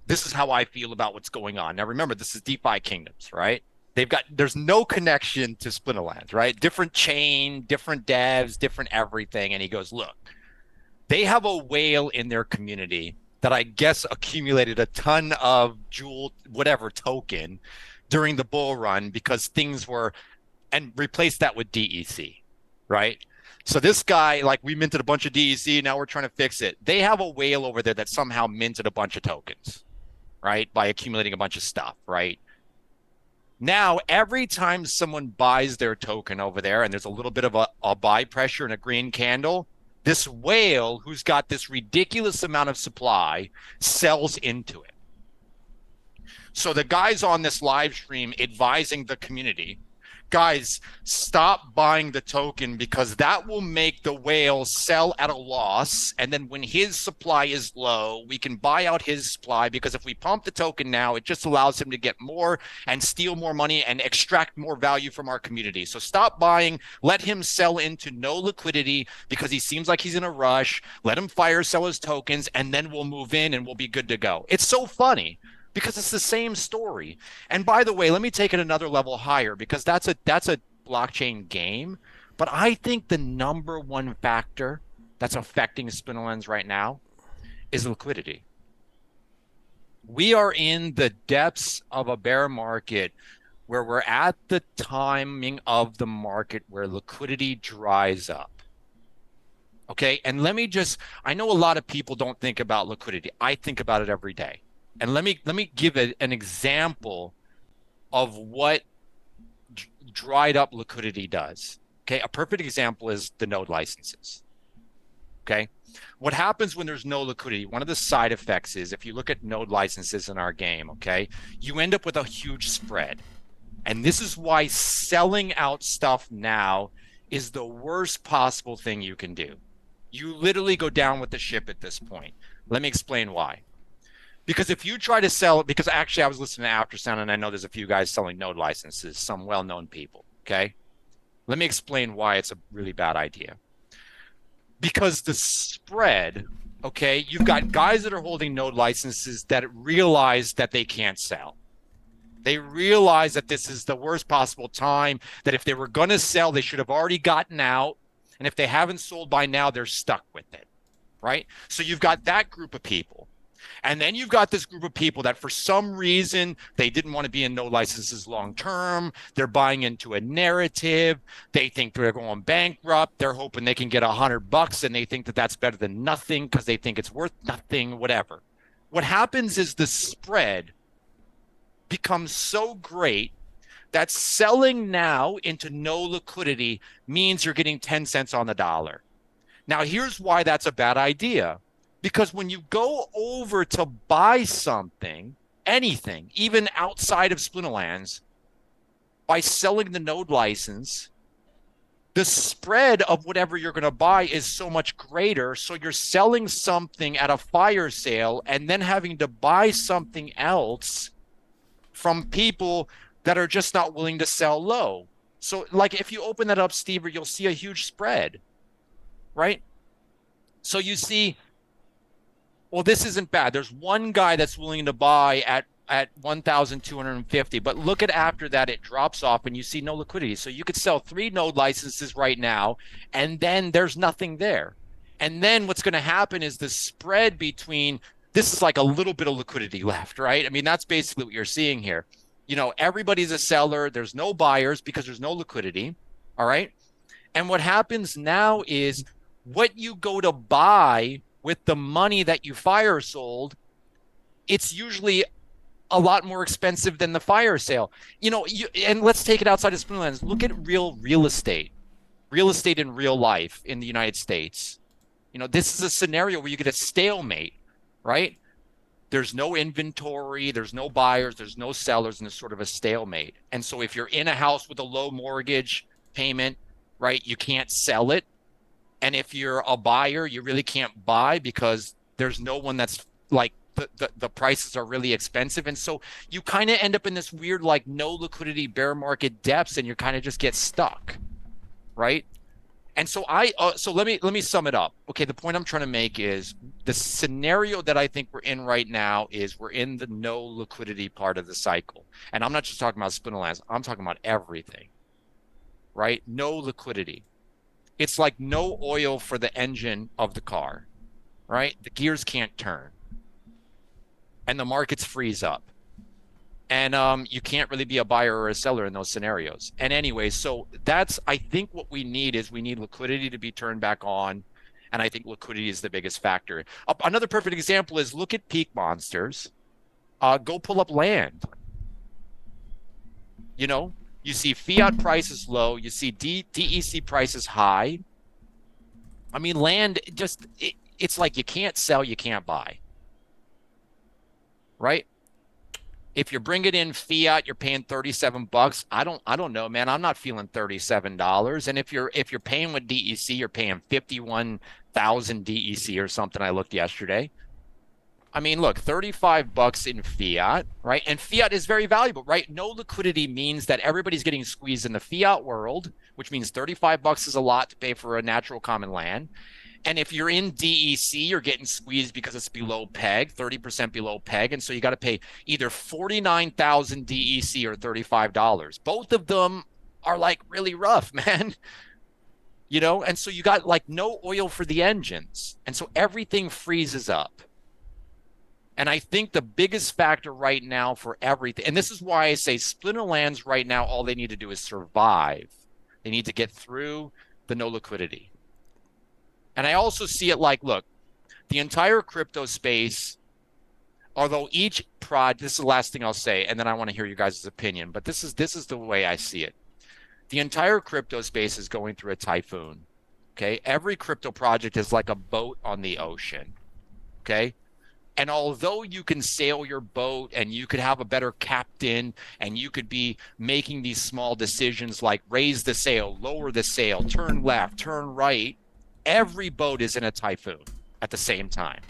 Speaker 3: This is how I feel about what's going on. Now, remember, this is DeFi Kingdoms, right? There's no connection to Splinterlands, right? Different chain, different devs, different everything. And he goes, look, they have a whale in their community that I guess accumulated a ton of jewel, whatever token during the bull run because things were, and replaced that with DEC, right? So this guy, like, we minted a bunch of DEC, now we're trying to fix it. They have a whale over there that somehow minted a bunch of tokens, right? By accumulating a bunch of stuff, right? Now, every time someone buys their token over there and there's a little bit of a buy pressure and a green candle, this whale who's got this ridiculous amount of supply sells into it. So the guys on this live stream advising the community, guys, stop buying the token because that will make the whale sell at a loss. And then when his supply is low, we can buy out his supply because if we pump the token now, it just allows him to get more and steal more money and extract more value from our community. So stop buying, let him sell into no liquidity because he seems like he's in a rush. Let him fire sell his tokens and then we'll move in and we'll be good to go. It's so funny because it's the same story. And by the way, let me take it another level higher because that's a blockchain game. But I think the number one factor that's affecting Splinterlands right now is liquidity. We are in the depths of a bear market where we're at the timing of the market where liquidity dries up. Okay, and I know a lot of people don't think about liquidity. I think about it every day. And let me give an example of what dried up liquidity does. Okay, a perfect example is the node licenses. Okay, what happens when there's no liquidity? One of the side effects is if you look at node licenses in our game, okay, you end up with a huge spread. And this is why selling out stuff now is the worst possible thing you can do. You literally go down with the ship at this point. Let me explain why. Because if you try to sell it, because actually I was listening to Aftersound and I know there's a few guys selling node licenses, some well-known people, okay? Let me explain why it's a really bad idea. Because the spread, okay, you've got guys that are holding node licenses that realize that they can't sell. They realize that this is the worst possible time, that if they were going to sell, they should have already gotten out. And if they haven't sold by now, they're stuck with it, right? So you've got that group of people. And then you've got this group of people that for some reason, they didn't want to be in no licenses long term. They're buying into a narrative. They think they're going bankrupt. They're hoping they can get $100 and they think that that's better than nothing because they think it's worth nothing, whatever. What happens is the spread becomes so great that selling now into no liquidity means you're getting 10 cents on the dollar. Now, here's why that's a bad idea. Because when you go over to buy something, anything, even outside of Splinterlands, by selling the node license, the spread of whatever you're going to buy is so much greater. So you're selling something at a fire sale and then having to buy something else from people that are just not willing to sell low. So like if you open that up, Steve, you'll see a huge spread, right? So you see, well, this isn't bad. There's one guy that's willing to buy at 1,250, but look at after that, it drops off and you see no liquidity. So you could sell 3 node licenses right now, and then there's nothing there. And then what's going to happen is the spread between, this is like a little bit of liquidity left, right? I mean, that's basically what you're seeing here. You know, everybody's a seller. There's no buyers because there's no liquidity. All right. And what happens now is what you go to buy with the money that you fire sold, it's usually a lot more expensive than the fire sale. You know, and let's take it outside of Splinterlands. Look at real estate in real life in the United States. You know, this is a scenario where you get a stalemate, right? There's no inventory, there's no buyers, there's no sellers, and there's sort of a stalemate. And so if you're in a house with a low mortgage payment, right, you can't sell it. And if you're a buyer, you really can't buy because there's no one that's like, the prices are really expensive. And so you kind of end up in this weird, like no liquidity bear market depths, and you kind of just get stuck, right? And so so let me sum it up. Okay, the point I'm trying to make is the scenario that I think we're in right now is we're in the no liquidity part of the cycle. And I'm not just talking about Splinterlands, I'm talking about everything, right? No liquidity. It's like no oil for the engine of the car, right? The gears can't turn. And the markets freeze up. And you can't really be a buyer or a seller in those scenarios. And anyway, so that's, I think what we need is we need liquidity to be turned back on. And I think liquidity is the biggest factor. Another perfect example is look at peak monsters. Go pull up land. You know, you see fiat prices low. You see DEC prices high. I mean, land just, it's like you can't sell, you can't buy. Right? If you're bringing in fiat, you're paying $37. I don't know, man. I'm not feeling $37. And if you're paying with DEC, you're paying 51,000 DEC or something. I looked yesterday. I mean, look, $35 in fiat, right? And fiat is very valuable, right? No liquidity means that everybody's getting squeezed in the fiat world, which means $35 is a lot to pay for a natural common land. And if you're in DEC, you're getting squeezed because it's below peg, 30% below peg. And so you got to pay either 49,000 DEC or $35. Both of them are like really rough, man. You know, and so you got like no oil for the engines. And so everything freezes up. And I think the biggest factor right now for everything, and this is why I say Splinterlands right now, all they need to do is survive. They need to get through the no liquidity. And I also see it like, look, the entire crypto space, although each this is the last thing I'll say, and then I want to hear you guys' opinion, but this is the way I see it. The entire crypto space is going through a typhoon, okay? Every crypto project is like a boat on the ocean, okay? And although you can sail your boat and you could have a better captain and you could be making these small decisions like raise the sail, lower the sail, turn left, turn right, every boat is in a typhoon at the same time.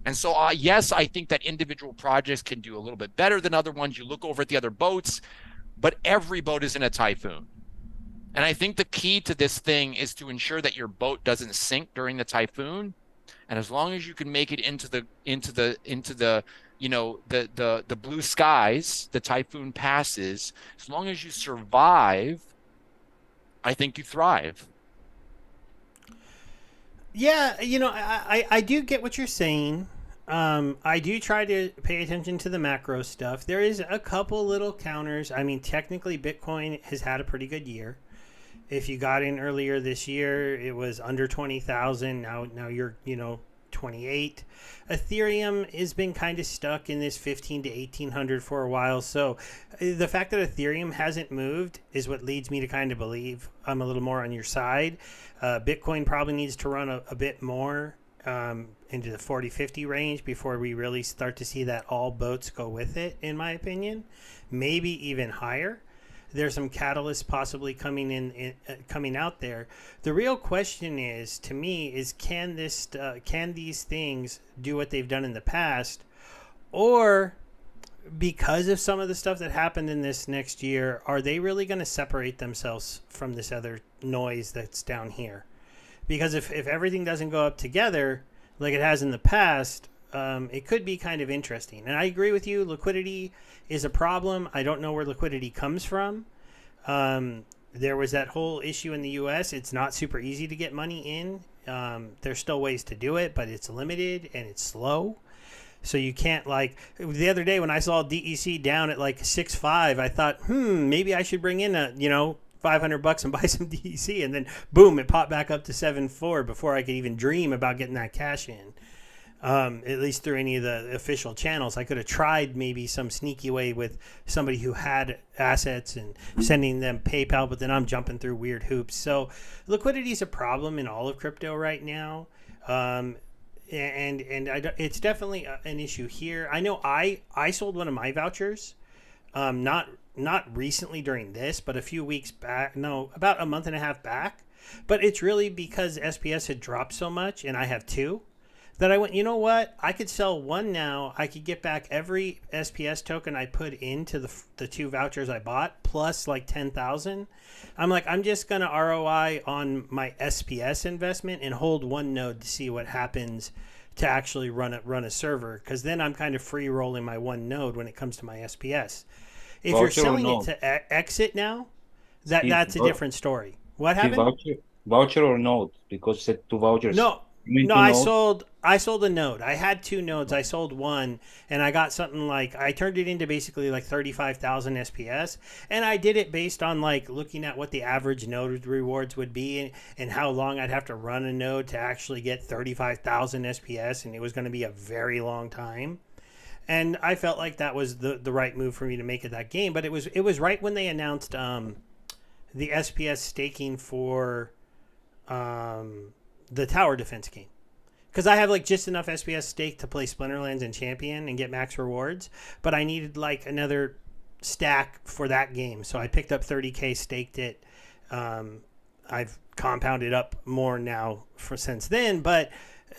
Speaker 3: And so, yes, I think that individual projects can do a little bit better than other ones. You look over at the other boats, but every boat is in a typhoon. And I think the key to this thing is to ensure that your boat doesn't sink during the typhoon. And as long as you can make it into the the blue skies, the typhoon passes, as long as you survive, I think you thrive.
Speaker 1: Yeah, I do get what you're saying. I do try to pay attention to the macro stuff. There is a couple little counters. I mean, technically, Bitcoin has had a pretty good year. If you got in earlier this year, it was under 20,000. Now you're 28. Ethereum has been kind of stuck in this 15 to 1800 for a while. So the fact that Ethereum hasn't moved is what leads me to kind of believe I'm a little more on your side. Bitcoin probably needs to run a bit more into the 40-50 range before we really start to see that all boats go with it, in my opinion. Maybe even higher. There's some catalysts possibly coming out there. The real question is, to me, is can these things do what they've done in the past, or because of some of the stuff that happened in this next year, are they really going to separate themselves from this other noise that's down here? Because if everything doesn't go up together like it has in the past, it could be kind of interesting. And I agree with you. Liquidity is a problem. I don't know where liquidity comes from. There was that whole issue in the U.S. It's not super easy to get money in. There's still ways to do it, but it's limited and it's slow. So you can't, like, the other day when I saw DEC down at like 6.5, I thought, maybe I should bring in $500 and buy some DEC. And then boom, it popped back up to 7.4 before I could even dream about getting that cash in. At least through any of the official channels. I could have tried maybe some sneaky way with somebody who had assets and sending them PayPal, but then I'm jumping through weird hoops. So liquidity is a problem in all of crypto right now. It's definitely an issue here. I know I sold one of my vouchers, not recently during this, but a few weeks back. No, about a month and a half back. But it's really because SPS had dropped so much, and I have two, that I went, you know what? I could sell one now. I could get back every SPS token I put into the two vouchers I bought, plus like 10,000. I'm like, I'm just going to ROI on my SPS investment and hold one node to see what happens to actually run a server, because then I'm kind of free rolling my one node when it comes to my SPS. If you're selling it to exit now, that's a different story. What happened?
Speaker 2: Voucher or node? Because it's two vouchers.
Speaker 1: No, I sold a node. I had two nodes. I sold one, and I got something like, I turned it into basically like 35,000 SPS, and I did it based on like looking at what the average node rewards would be and how long I'd have to run a node to actually get 35,000 SPS, and it was going to be a very long time. And I felt like that was the right move for me to make at that game. But it was right when they announced the SPS staking for the tower defense game, because I have like just enough SPS stake to play Splinterlands and Champion and get max rewards, but I needed like another stack for that game, so I picked up 30k, staked it. I've compounded up more now since then, but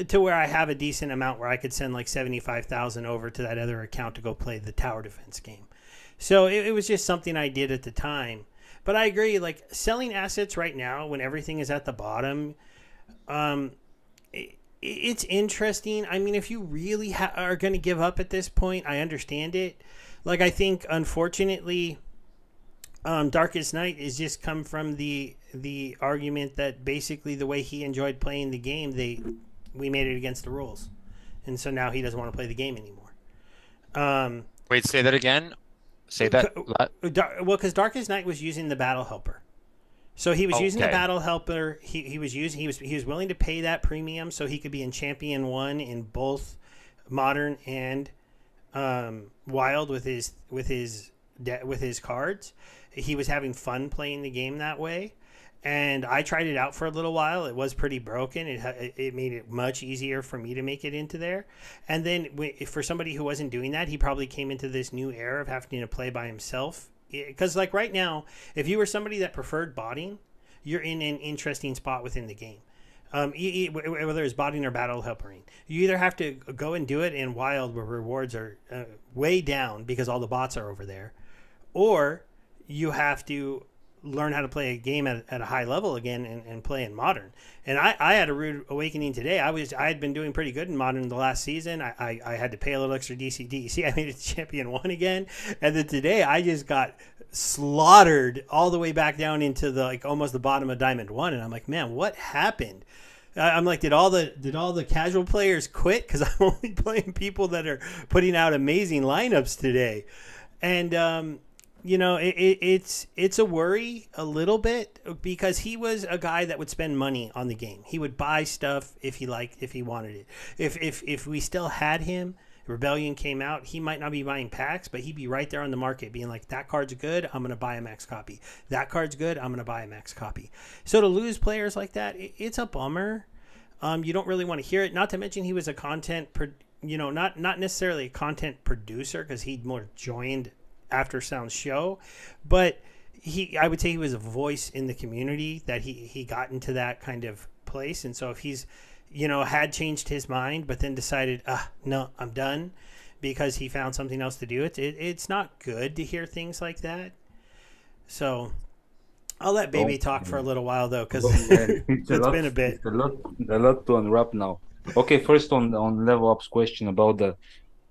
Speaker 1: to where I have a decent amount where I could send like 75,000 over to that other account to go play the tower defense game. So it was just something I did at the time. But I agree, like selling assets right now when everything is at the bottom, it's interesting. I mean, if you really are going to give up at this point, I understand it. Like, I think, unfortunately, Darkest Night has just come from the argument that basically the way he enjoyed playing the game, we made it against the rules. And so now he doesn't want to play the game anymore.
Speaker 3: Wait, say that again? Say that.
Speaker 1: Well, because Darkest Night was using the Battle Helper. So he was using the Battle Helper. He was willing to pay that premium so he could be in Champion 1 in both Modern and Wild with his cards. He was having fun playing the game that way. and I tried it out for a little while. It was pretty broken. It made it much easier for me to make it into there. And then for somebody who wasn't doing that, he probably came into this new era of having to play by himself. Because like right now, if you were somebody that preferred botting, you're in an interesting spot within the game. Whether it's botting or battle helpering, you either have to go and do it in wild where rewards are way down because all the bots are over there, or you have to learn how to play a game at a high level again and play in modern. And I had a rude awakening today. I had been doing pretty good in modern the last season. I had to pay a little extra DCD. See, I made it to champion 1 again, and then today I just got slaughtered all the way back down into the like almost the bottom of diamond 1, and I'm like, man, what happened? I'm like, did all the casual players quit? Because I'm only playing people that are putting out amazing lineups today, and it's a worry a little bit because he was a guy that would spend money on the game. He would buy stuff if he wanted it. If we still had him, Rebellion came out, he might not be buying packs, but he'd be right there on the market being like, that card's good, I'm going to buy a max copy. That card's good, I'm going to buy a max copy. So to lose players like that, it's a bummer. You don't really want to hear it. Not to mention he was a not necessarily a content producer because he'd more joined After Sound show, but I would say he was a voice in the community that he got into that kind of place. And so if he's had changed his mind but then decided no, I'm done because he found something else to do, it's not good to hear things like that. So I'll let Baby talk for a little while though, because it's been a bit.
Speaker 2: A lot to unwrap now. Okay, first on Level Up's question about the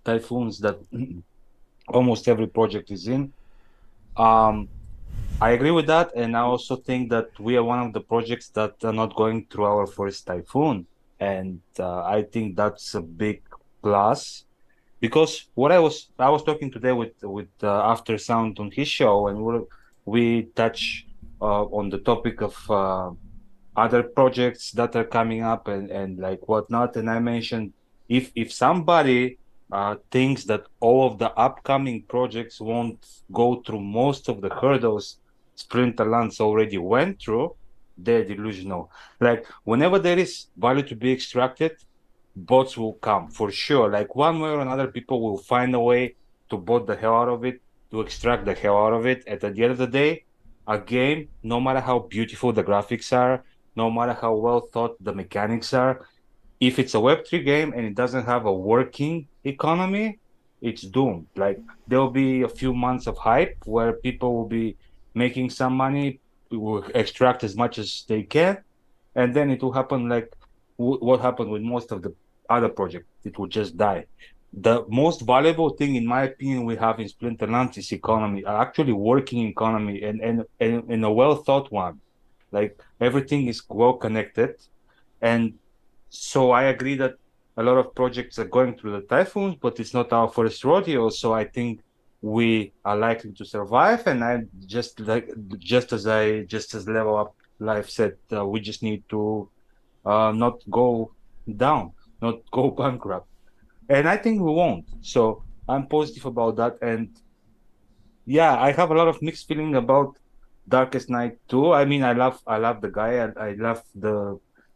Speaker 2: typhoons that almost every project is in. I agree with that, and I also think that we are one of the projects that are not going through our first typhoon, and I think that's a big plus, because what I was talking today with After Sound on his show, and we touch on the topic of other projects that are coming up and like whatnot, and I mentioned if somebody thinks that all of the upcoming projects won't go through most of the hurdles Splinterlands already went through, they're delusional. Like, whenever there is value to be extracted, bots will come for sure. Like, one way or another, people will find a way to bot the hell out of it, to extract the hell out of it. And at the end of the day, a game, no matter how beautiful the graphics are, no matter how well thought the mechanics are, if it's a Web3 game and it doesn't have a working economy, it's doomed. Like, there'll be a few months of hype where people will be making some money, will extract as much as they can, and then it will happen like what happened with most of the other projects. It will just die. The most valuable thing, in my opinion, we have in Splinterlands is economy, actually working economy, and a well thought one. Like, everything is well connected, and so I agree that a lot of projects are going through the typhoons, but it's not our first rodeo. So I think we are likely to survive. And I just as Level Up Life said, we just need to not go down, not go bankrupt. And I think we won't. So I'm positive about that. And yeah, I have a lot of mixed feeling about Darkest Knight too. I mean, I love the guy. I love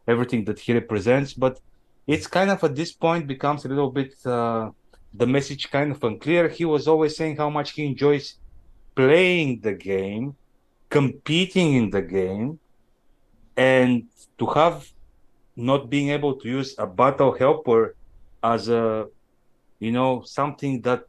Speaker 2: everything that he represents, but it's kind of at this point becomes a little bit the message kind of unclear. He was always saying how much he enjoys playing the game, competing in the game, and to have not being able to use a battle helper as a something that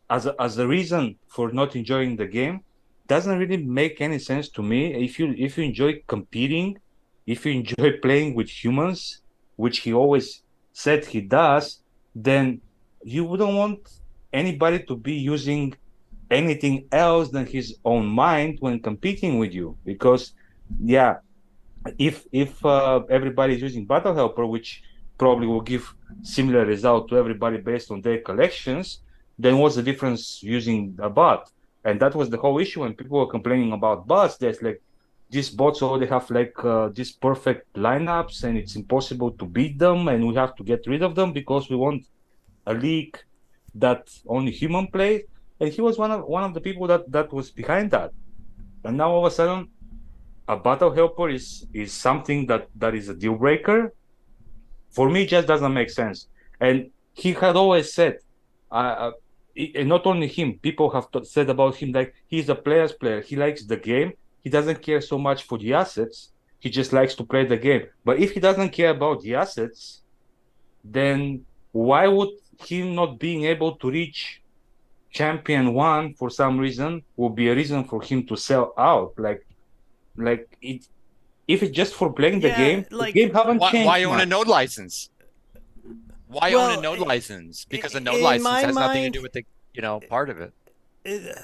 Speaker 2: as a reason for not enjoying the game doesn't really make any sense to me. If you enjoy competing, if you enjoy playing with humans, which he always said he does, then you wouldn't want anybody to be using anything else than his own mind when competing with you. Because, yeah, if everybody is using Battle Helper, which probably will give similar result to everybody based on their collections, then what's the difference using a bot? And that was the whole issue when people were complaining about bots. There's like, these bots already have like these perfect lineups, and it's impossible to beat them, and we have to get rid of them because we want a league that only human play. And he was one of the people that was behind that. And now all of a sudden, a battle helper is something that is a deal breaker. For me, it just doesn't make sense. And he had always said, and not only him, people have said about him like he's a player's player. He likes the game. He doesn't care so much for the assets. He just likes to play the game. But if he doesn't care about the assets, then why would him not being able to reach champion one for some reason will be a reason for him to sell out? Like it. If it's just for playing the
Speaker 1: Yeah,
Speaker 2: game haven't changed
Speaker 3: Why own a
Speaker 2: much.
Speaker 3: node license? Why own a
Speaker 1: well,
Speaker 3: node license? Because the node
Speaker 1: in
Speaker 3: license
Speaker 1: my
Speaker 3: has nothing to
Speaker 1: mind,
Speaker 3: do with the, part of it.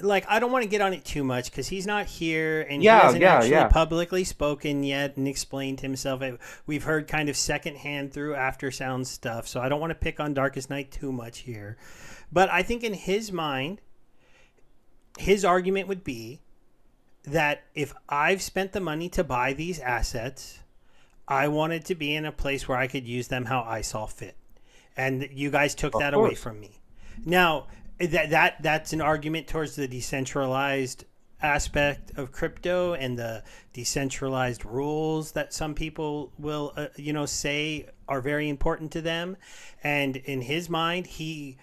Speaker 1: like I don't want to get on it too much because he's not here and he
Speaker 2: Yeah,
Speaker 1: hasn't
Speaker 2: yeah,
Speaker 1: actually
Speaker 2: yeah.
Speaker 1: publicly spoken yet and explained himself. We've heard kind of secondhand through after sound stuff, so I don't want to pick on Darkest Night too much here. But I think in his mind, his argument would be that if I've spent the money to buy these assets, I wanted to be in a place where I could use them how I saw fit. And you guys took
Speaker 2: Of
Speaker 1: that away
Speaker 2: course.
Speaker 1: from me. Now, that's an argument towards the decentralized aspect of crypto and the decentralized rules that some people will say are very important to them. And in his mind, he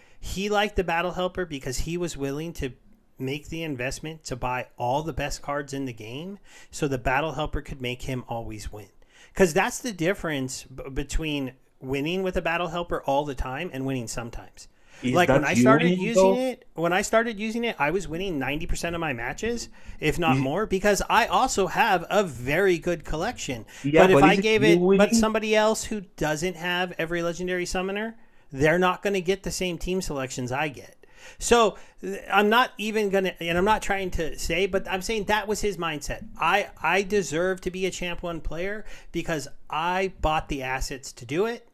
Speaker 1: liked the battle helper because he was willing to make the investment to buy all the best cards in the game so the battle helper could make him always win, because that's the difference between winning with a battle helper all the time and winning sometimes.
Speaker 2: Is
Speaker 1: Like
Speaker 2: that you winning though?
Speaker 1: when I started using it, I was winning 90% of my matches, if not
Speaker 2: Is,
Speaker 1: more, because I also have a very good collection.
Speaker 2: yeah,
Speaker 1: But if
Speaker 2: but
Speaker 1: I
Speaker 2: is it
Speaker 1: gave
Speaker 2: you
Speaker 1: it, but
Speaker 2: winning?
Speaker 1: somebody else who doesn't have every legendary summoner, they're not going to get the same team selections I get. So I'm not even going to, and I'm not trying to say, but I'm saying that was his mindset. I deserve to be a champ one player because I bought the assets to do it.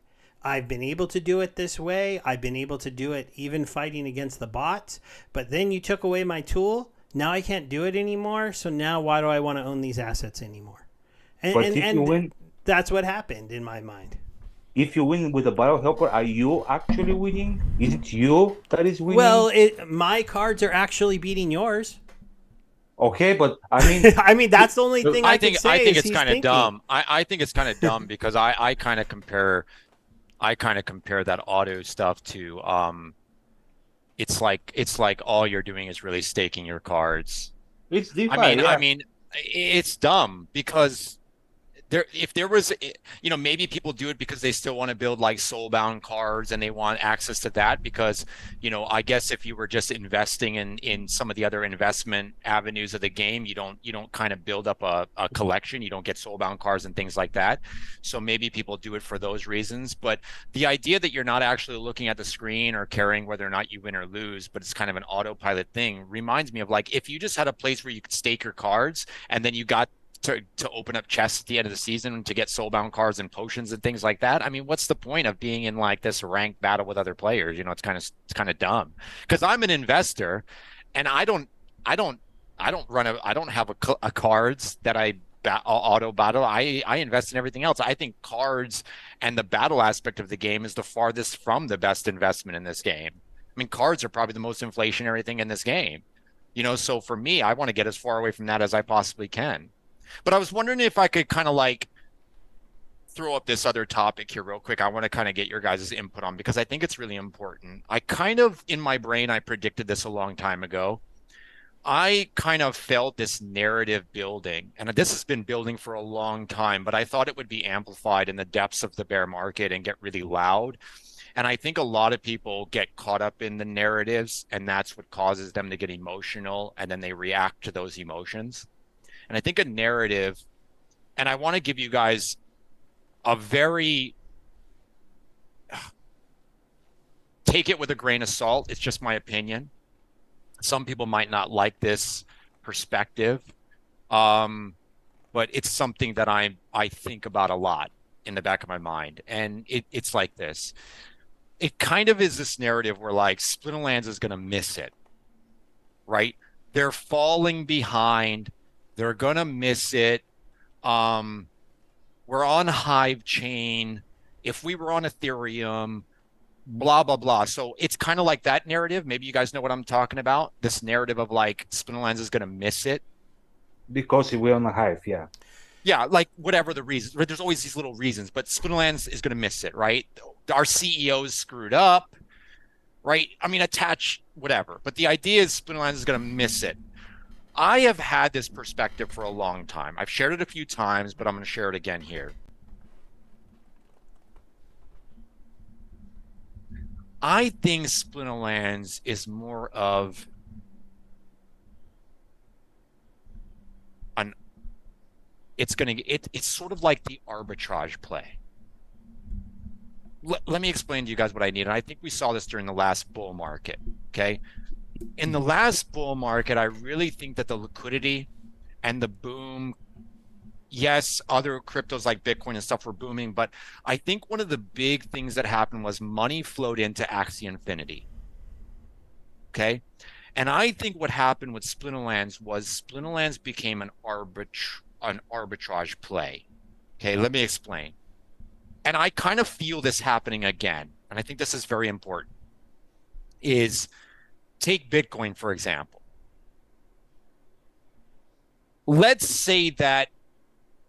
Speaker 1: I've been able to do it this way. I've been able to do it even fighting against the bots. But then you took away my tool. Now I can't do it anymore. So now why do I want to own these assets anymore? And
Speaker 2: But
Speaker 1: and,
Speaker 2: if you
Speaker 1: and
Speaker 2: win,
Speaker 1: that's what happened in my mind.
Speaker 2: if you win with a battle helper, are you actually winning? Is it you that is winning?
Speaker 1: Well, my cards are actually beating yours.
Speaker 2: Okay, but I mean,
Speaker 1: I mean, that's the only thing I could say
Speaker 3: I think
Speaker 1: is
Speaker 3: it's
Speaker 1: he's
Speaker 3: kind of
Speaker 1: thinking.
Speaker 3: dumb. I think it's kind of dumb because I kind of compare that auto stuff to it's like all you're doing is really staking your cards.
Speaker 2: it's
Speaker 3: I
Speaker 2: DeFi,
Speaker 3: mean, I
Speaker 2: yeah.
Speaker 3: mean, it's dumb because if there was, maybe people do it because they still want to build like soulbound cards and they want access to that because, I guess if you were just investing in some of the other investment avenues of the game, you don't kind of build up a collection. You don't get soulbound cards and things like that. So maybe people do it for those reasons. But the idea that you're not actually looking at the screen or caring whether or not you win or lose, but it's kind of an autopilot thing reminds me of like if you just had a place where you could stake your cards and then you got to open up chests at the end of the season to get soulbound cards and potions and things like that. I mean, what's the point of being in like this ranked battle with other players? It's kind of dumb. Because I'm an investor, and I don't have a cards that I auto battle. I invest in everything else. I think cards and the battle aspect of the game is the farthest from the best investment in this game. I mean, cards are probably the most inflationary thing in this game. So for me, I want to get as far away from that as I possibly can. But I was wondering if I could kind of like throw up this other topic here real quick. I want to kind of get your guys' input on because I think it's really important. I kind of, in my brain, I predicted this a long time ago. I kind of felt this narrative building, and this has been building for a long time, but I thought it would be amplified in the depths of the bear market and get really loud. And I think a lot of people get caught up in the narratives, and that's what causes them to get emotional, and then they react to those emotions. And I think a narrative, and I want to give you guys a very, take it with a grain of salt. It's just my opinion. Some people might not like this perspective, but it's something that I think about a lot in the back of my mind. And it's like this. It kind of is this narrative where like Splinterlands is going to miss it, right? They're falling behind. They're going to miss it. We're on Hive Chain. If we were on Ethereum, blah, blah, blah. So it's kind of like that narrative. Maybe you guys know what I'm talking about. This narrative of like Splinterlands is going to miss it.
Speaker 2: Because we're on a hive, yeah.
Speaker 3: Yeah, like whatever the reasons, right? There's always these little reasons, but Splinterlands is going to miss it, right? Our CEO's screwed up, right? I mean, attach whatever, but the idea is Splinterlands is going to miss it. I have had this perspective for a long time. I've shared it a few times, but I'm going to share it again here. I think Splinterlands is more of an it's sort of like the arbitrage play. Let me explain to you guys what I need. And I think we saw this during the last bull market. Okay. In the last bull market, I really think that the liquidity and the boom, yes, other cryptos like Bitcoin and stuff were booming, but I think one of the big things that happened was money flowed into Axie Infinity. Okay. And I think what happened with Splinterlands was Splinterlands became an arbitrage play. Okay, let me explain. And I kind of feel this happening again, and I think this is very important, is take Bitcoin, for example. Let's say that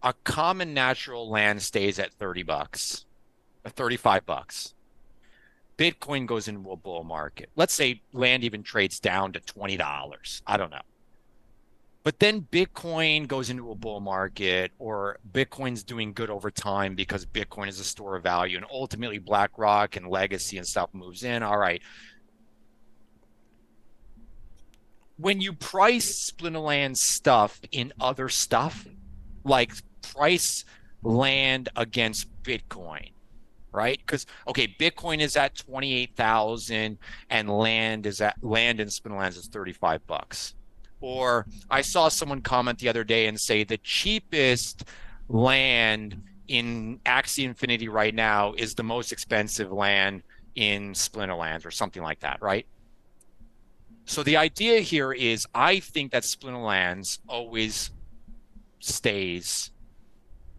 Speaker 3: a common natural land stays at 30 bucks, or 35 bucks. Bitcoin goes into a bull market. Let's say land even trades down to $20. I don't know. But then Bitcoin goes into a bull market, or Bitcoin's doing good over time because Bitcoin is a store of value, and ultimately BlackRock and Legacy and stuff moves in. All right. When you price Splinterland stuff in other stuff, like price land against Bitcoin, right? Because okay, Bitcoin is at 28,000 and land in Splinterlands is 35 bucks. Or I saw someone comment the other day and say the cheapest land in Axie Infinity right now is the most expensive land in Splinterlands or something like that, right? So the idea here is I think that Splinterlands always stays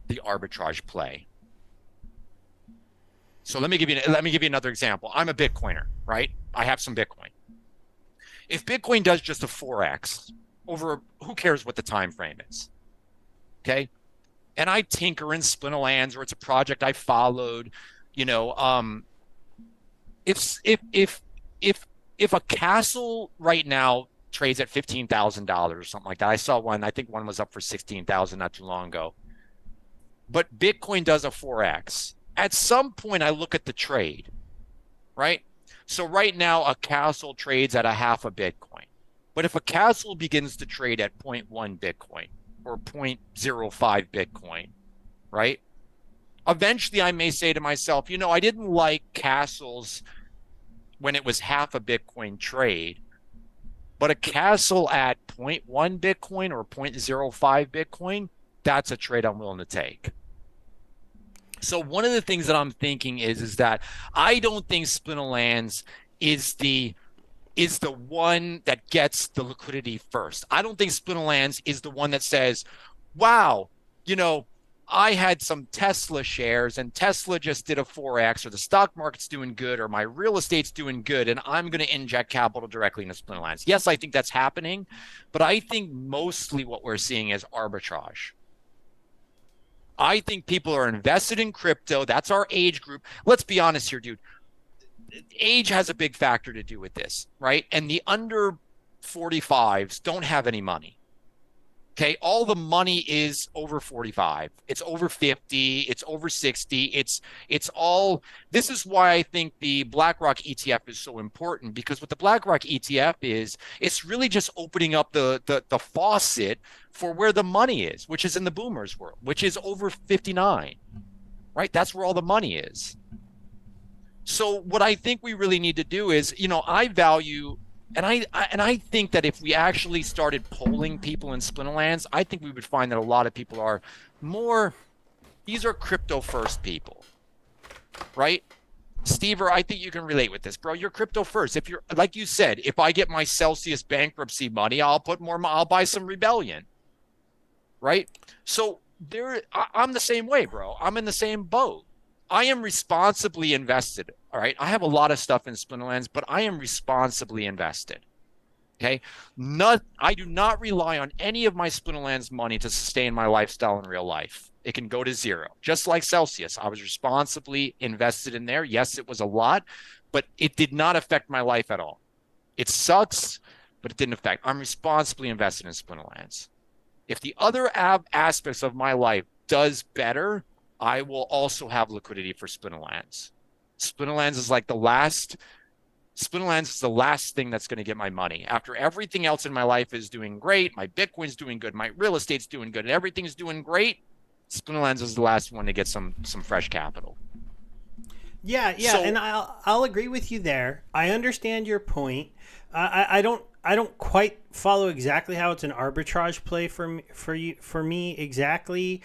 Speaker 3: the arbitrage play. So let me give you another example. I'm a Bitcoiner, right? I have some Bitcoin. If Bitcoin does just a 4x over, who cares what the time frame is? Okay. And I tinker in Splinterlands, or it's a project I followed, you know, if a castle right now trades at $15,000 or something like that. I saw one, I think one was up for 16,000 not too long ago. But Bitcoin does a 4x. At some point I look at the trade, right? So right now, a castle trades at a half a Bitcoin. But if a castle begins to trade at 0.1 Bitcoin or 0.05 Bitcoin, right? Eventually, I may say to myself, you know, I didn't like castles when it was half a Bitcoin trade, but a castle at 0.1 Bitcoin or 0.05 Bitcoin, that's a trade I'm willing to take. So one of the things that I'm thinking is that I don't think Splinterlands is the one that gets the liquidity first. I don't think Splinterlands is the one that says, wow, you know, I had some Tesla shares and Tesla just did a 4x, or the stock market's doing good, or my real estate's doing good, and I'm going to inject capital directly into Splinterlands. Yes, I think that's happening, but I think mostly what we're seeing is arbitrage. I think people are invested in crypto. That's our age group. Let's be honest here, dude. Age has a big factor to do with this, right? And the under 45s don't have any money. Okay, all the money is over 45. It's over 50. It's over 60. It's all. This is why I think the BlackRock ETF is so important, because what the BlackRock ETF is, it's really just opening up the faucet for where the money is, which is in the boomers world, which is over 59. Right, that's where all the money is. So what I think we really need to do is, you know, I value. And I think that if we actually started polling people in Splinterlands, I think we would find that a lot of people are more, these are crypto first people, right? Stever, I think you can relate with this, bro. You're crypto first. If you're, like you said, if I get my Celsius bankruptcy money, I'll buy some Rebellion, right? So I'm the same way, bro. I'm in the same boat. I am responsibly invested. All right. I have a lot of stuff in Splinterlands, but I am responsibly invested. Okay. I do not rely on any of my Splinterlands money to sustain my lifestyle in real life. It can go to zero. Just like Celsius, I was responsibly invested in there. Yes, it was a lot, but it did not affect my life at all. It sucks, but it didn't affect. I'm responsibly invested in Splinterlands. If the other aspects of my life does better, I will also have liquidity for Splinterlands. Splinterlands is like the last Splinterlands is the last thing that's going to get my money. After everything else in my life is doing great, my Bitcoin's doing good, my real estate's doing good, and everything's doing great, Splinterlands is the last one to get some fresh capital.
Speaker 1: Yeah,
Speaker 3: So,
Speaker 1: and I'll agree with you there. I understand your point. I don't quite follow exactly how it's an arbitrage play for me exactly.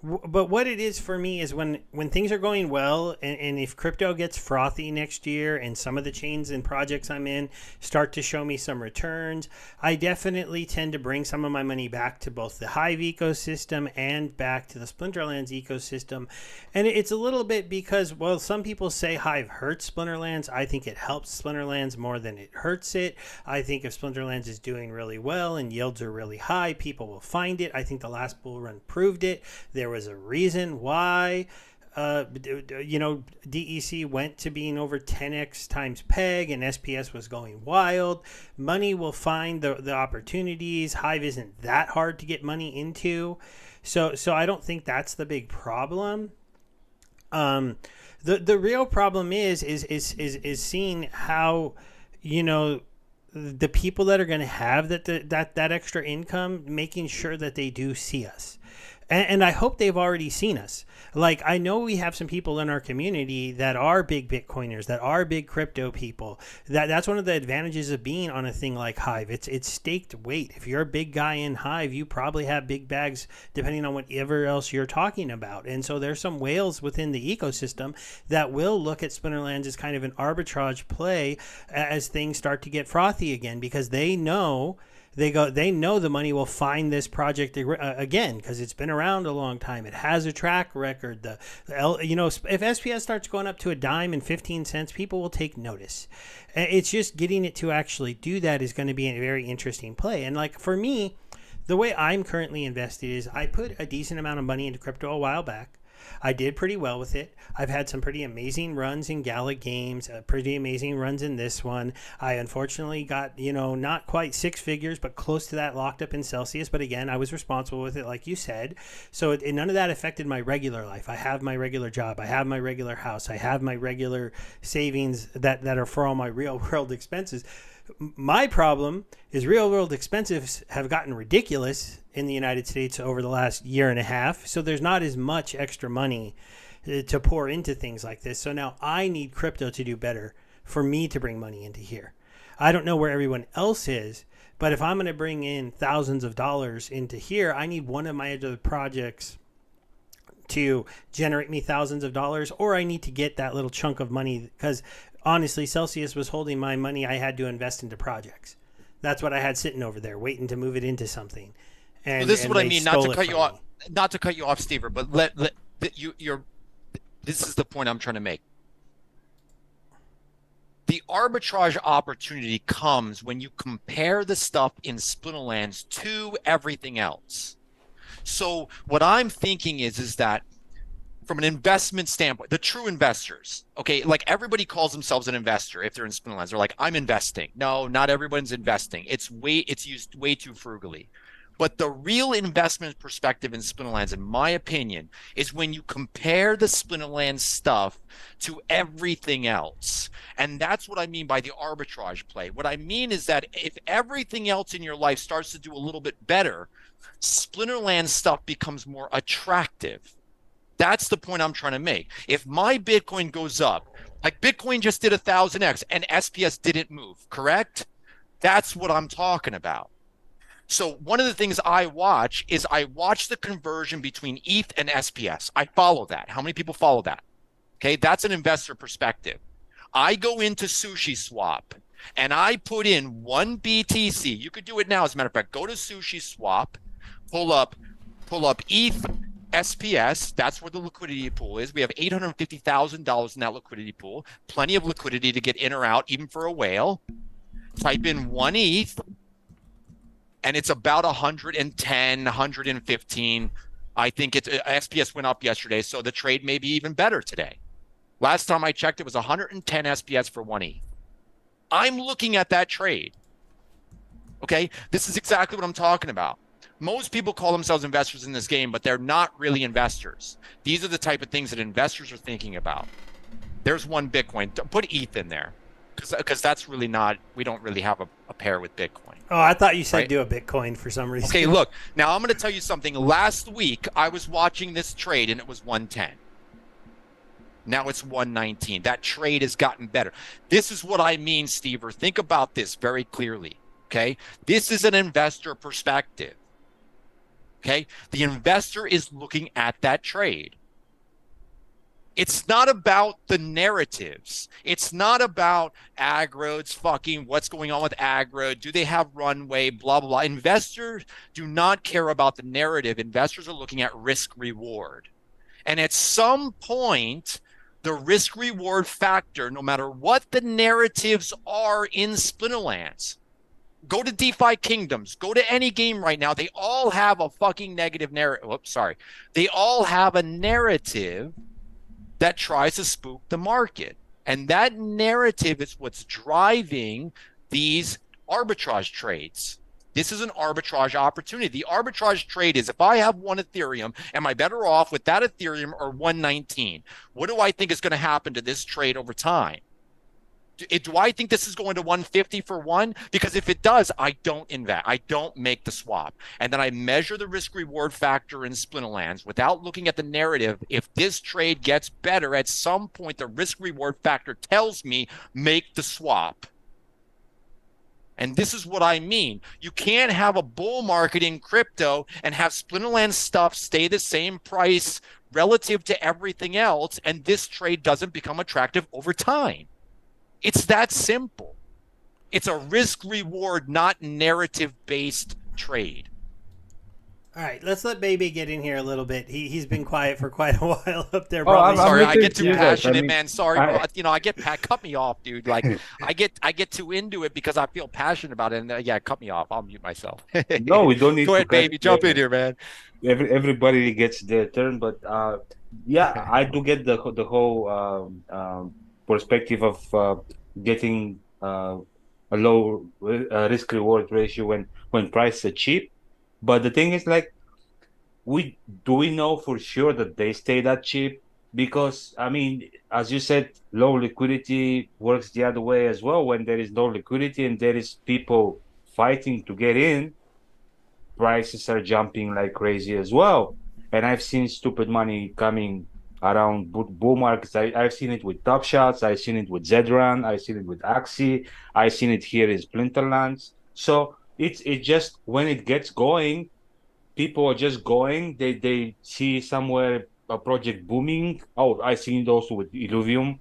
Speaker 1: But what it is for me is when things are going well, and if crypto gets frothy next year and some of the chains and projects I'm in start to show me some returns, I definitely tend to bring some of my money back to both the Hive ecosystem and back to the Splinterlands ecosystem. And it's a little bit because, well, some people say Hive hurts Splinterlands. I think it helps Splinterlands more than it hurts it. I think if Splinterlands is doing really well and yields are really high, people will find it. I think the last bull run proved it. There was a reason why DEC went to being over 10x times peg and SPS was going wild. Money will find the opportunities. Hive isn't that hard to get money into, so I don't think that's the big problem. The real problem is seeing how, the people that are going to have that extra income, making sure that they do see us. And I hope they've already seen us. Like, I know we have some people in our community that are big Bitcoiners, that are big crypto people. That's one of the advantages of being on a thing like Hive. It's staked weight. If you're a big guy in Hive, you probably have big bags, depending on whatever else you're talking about. And so there's some whales within the ecosystem that will look at Splinterlands as kind of an arbitrage play as things start to get frothy again, because they know the money will find this project again, because it's been around a long time. It has a track record. If SPS starts going up to a dime and 15 cents, people will take notice. It's just getting it to actually do that is going to be a very interesting play. And like for me, the way I'm currently invested is I put a decent amount of money into crypto a while back. I did pretty well with it. I've had some pretty amazing runs in Gala games, pretty amazing runs in this one. I unfortunately got, not quite six figures, but close to that locked up in Celsius. But again, I was responsible with it, like you said. So none of that affected my regular life. I have my regular job. I have my regular house. I have my regular savings that are for all my real world expenses. My problem is real world expenses have gotten ridiculous in the United States over the last year and a half. So there's not as much extra money to pour into things like this. So now I need crypto to do better for me to bring money into here. I don't know where everyone else is, but if I'm going to bring in thousands of dollars into here, I need one of my other projects to generate me thousands of dollars, or I need to get that little chunk of money, because honestly, Celsius was holding my money I had to invest into projects. That's what I had sitting over there, waiting to move it into something. And
Speaker 3: this is what I mean. Not to cut you off, Steve, but this is the point I'm trying to make. The arbitrage opportunity comes when you compare the stuff in Splinterlands to everything else. So what I'm thinking is that from an investment standpoint, the true investors, okay, like everybody calls themselves an investor if they're in Splinterlands. They're like, I'm investing. No, not everyone's investing. It's used way too frugally. But the real investment perspective in Splinterlands, in my opinion, is when you compare the Splinterlands stuff to everything else. And that's what I mean by the arbitrage play. What I mean is that if everything else in your life starts to do a little bit better, Splinterlands stuff becomes more attractive. That's the point I'm trying to make. If my Bitcoin goes up, like Bitcoin just did 1,000x and SPS didn't move, correct? That's what I'm talking about. So one of the things I watch the conversion between ETH and SPS. I follow that. How many people follow that? Okay, that's an investor perspective. I go into Sushi Swap and I put in 1 BTC. You could do it now, as a matter of fact. Go to Sushi Swap, pull up ETH, SPS. That's where the liquidity pool is. We have $850,000 in that liquidity pool. Plenty of liquidity to get in or out, even for a whale. type in 1 ETH, and it's about 110, 115. I think it's SPS went up yesterday, so the trade may be even better today. Last time I checked, it was 110 SPS for 1 ETH. I'm looking at that trade. Okay, this is exactly what I'm talking about. Most people call themselves investors in this game, but they're not really investors. These are the type of things that investors are thinking about. There's one Bitcoin. Put ETH in there, because that's really not. We don't really have a pair with Bitcoin.
Speaker 1: Oh, I thought you said
Speaker 3: right?
Speaker 1: do a Bitcoin for some reason.
Speaker 3: Okay, look. Now I'm going to tell you something. Last week I was watching this trade and it was 110. Now it's 119. That trade has gotten better. This is what I mean, Stever. Think about this very clearly. Okay, this is an investor perspective. Okay, the investor is looking at that trade. It's not about the narratives. It's not about aggro. It's fucking what's going on with aggro. Do they have runway? Blah, blah, blah. Investors do not care about the narrative. Investors are looking at risk reward. And at some point, the risk reward factor, no matter what the narratives are in Splinterlands, go to DeFi Kingdoms, go to any game right now. They all have a fucking negative narrative. Whoops, sorry. They all have a narrative that tries to spook the market. And that narrative is what's driving these arbitrage trades. This is an arbitrage opportunity. The arbitrage trade is, if I have one Ethereum, am I better off with that Ethereum or 119? What do I think is going to happen to this trade over time? Do I think this is going to 150 for one? Because if it does, I don't invest. I don't make the swap. And then I measure the risk reward factor in Splinterlands without looking at the narrative. If this trade gets better, at some point, the risk reward factor tells me make the swap. And this is what I mean. You can't have a bull market in crypto and have Splinterlands stuff stay the same price relative to everything else, and this trade doesn't become attractive over time. It's that simple. It's a risk reward, not narrative based trade.
Speaker 1: All right, let's let Baby get in here a little bit. He's been quiet for quite a while up there.
Speaker 2: I'm
Speaker 3: sorry, I
Speaker 2: listening
Speaker 3: get
Speaker 2: to
Speaker 3: too
Speaker 2: you guys.
Speaker 3: passionate,
Speaker 2: I mean,
Speaker 3: man. Sorry, bro. I get cut me off, dude. Like I get too into it because I feel passionate about it. And yeah, cut me off. I'll mute myself.
Speaker 2: No, we don't need
Speaker 3: Go
Speaker 2: to
Speaker 3: ahead, Baby. Jump in here, man.
Speaker 2: Everybody gets their turn, but yeah, I do get the whole perspective of getting a low risk reward ratio when prices are cheap. But the thing is, like, we know for sure that they stay that cheap? Because I mean, as you said, low liquidity works the other way as well. When there is low liquidity and there is people fighting to get in, prices are jumping like crazy as well. And I've seen stupid money coming around bull markets. I've seen it with Top Shots. I've seen it with Zedran. I've seen it with Axie. I've seen it here in Splinterlands. So it's just when it gets going, people are just going. They see somewhere a project booming. Oh, I've seen it also with Illuvium.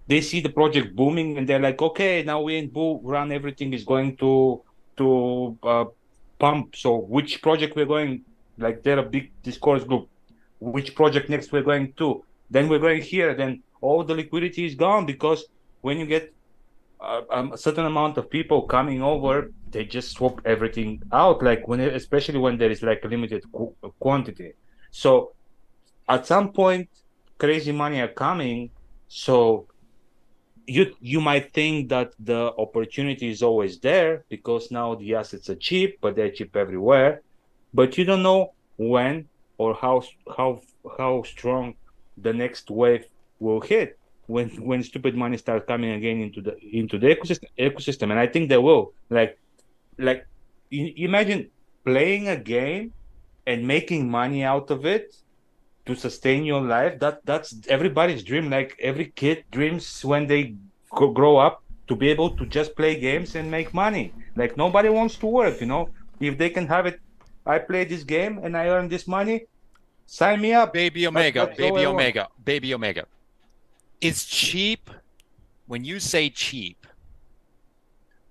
Speaker 2: They see the project booming and they're like, okay, now we're in bull run. Everything is going to pump. So which project we're going? Like, they're a big discourse group. Which project next we're going to? Then we're going here. Then all the liquidity is gone, because when you get a certain amount of people coming over, they just swap everything out. Like especially when there is like a limited quantity. So at some point, crazy money are coming. So you might think that the opportunity is always there because now the assets are cheap, but they're cheap everywhere. But you don't know when or how strong the next wave will hit when stupid money starts coming again into the ecosystem. And I think they will. Like imagine playing a game and making money out of it to sustain your life. That's everybody's dream. Like, every kid dreams when they grow up to be able to just play games and make money. Like, nobody wants to work, if they can have it. I play this game and I earn this money, sign me up.
Speaker 3: Bebeomega. Is cheap, when you say cheap,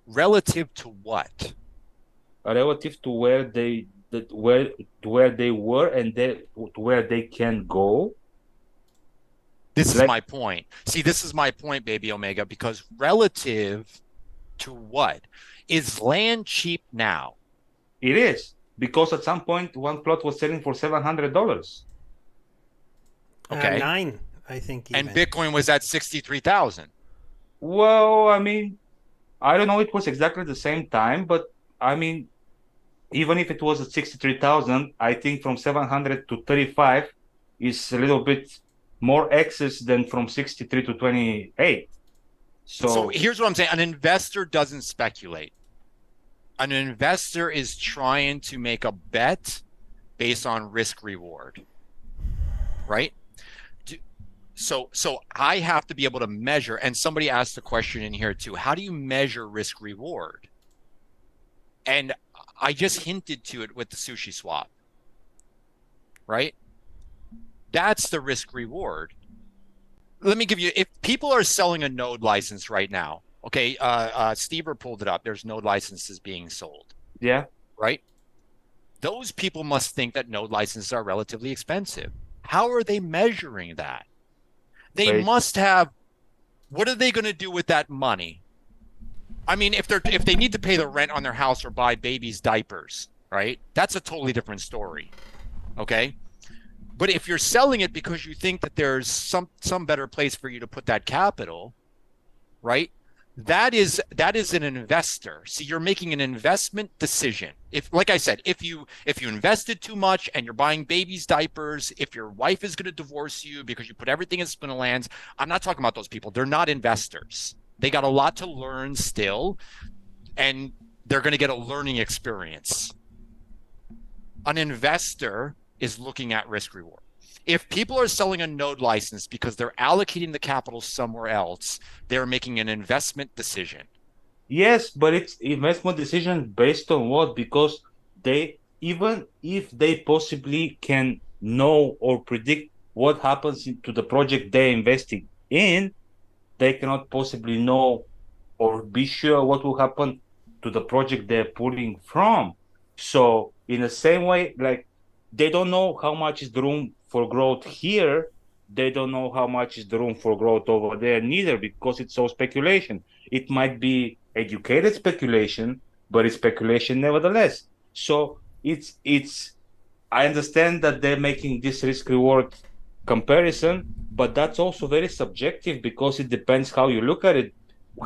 Speaker 3: relative to what?
Speaker 2: Relative to where they were and to where they can go.
Speaker 3: This is my point. See, this is my point, Bebeomega, because relative To what? Is land cheap now?
Speaker 2: It is, because at some point one plot was selling for $700.
Speaker 3: Okay.
Speaker 1: 9, I think. Even.
Speaker 3: And Bitcoin was at 63,000.
Speaker 2: Well, I mean, I don't know, it was exactly the same time, but I mean, even if it was at 63,000, I think from 700 to 35 is a little bit more excess than from 63 to 28.
Speaker 3: So here's what I'm saying. An investor doesn't speculate. An investor is trying to make a bet based on risk reward, right? So I have to be able to measure, and somebody asked the question in here too, how do you measure risk reward? And I just hinted to it with the sushi swap, right? That's the risk reward. Let me give you, if people are selling a node license right now, okay, Stever pulled it up. There's node licenses being sold.
Speaker 2: Yeah.
Speaker 3: Right? Those people must think that node licenses are relatively expensive. How are they measuring that? They must have, what are they going to do with that money? I mean, if they need to pay the rent on their house or buy babies' diapers, right? That's a totally different story. Okay? But if you're selling it because you think that there's some better place for you to put that capital, right? That is an investor. See, you're making an investment decision. If, like I said, if you invested too much and you're buying babies' diapers, if your wife is going to divorce you because you put everything in Splinterlands, I'm not talking about those people. They're not investors. They got a lot to learn still, and they're going to get a learning experience. An investor is looking at risk reward. If people are selling a node license because they're allocating the capital somewhere else, they're making an investment decision.
Speaker 2: Yes, but it's investment decision based on what? Because they, even if they possibly can know or predict what happens to the project they're investing in, they cannot possibly know or be sure what will happen to the project they're pulling from. So in the same way, like, they don't know how much is the room for growth here. They don't know how much is the room for growth over there neither, because it's all speculation. It might be educated speculation, but it's speculation nevertheless. So I understand that they're making this risk reward comparison, but that's also very subjective, because it depends how you look at it,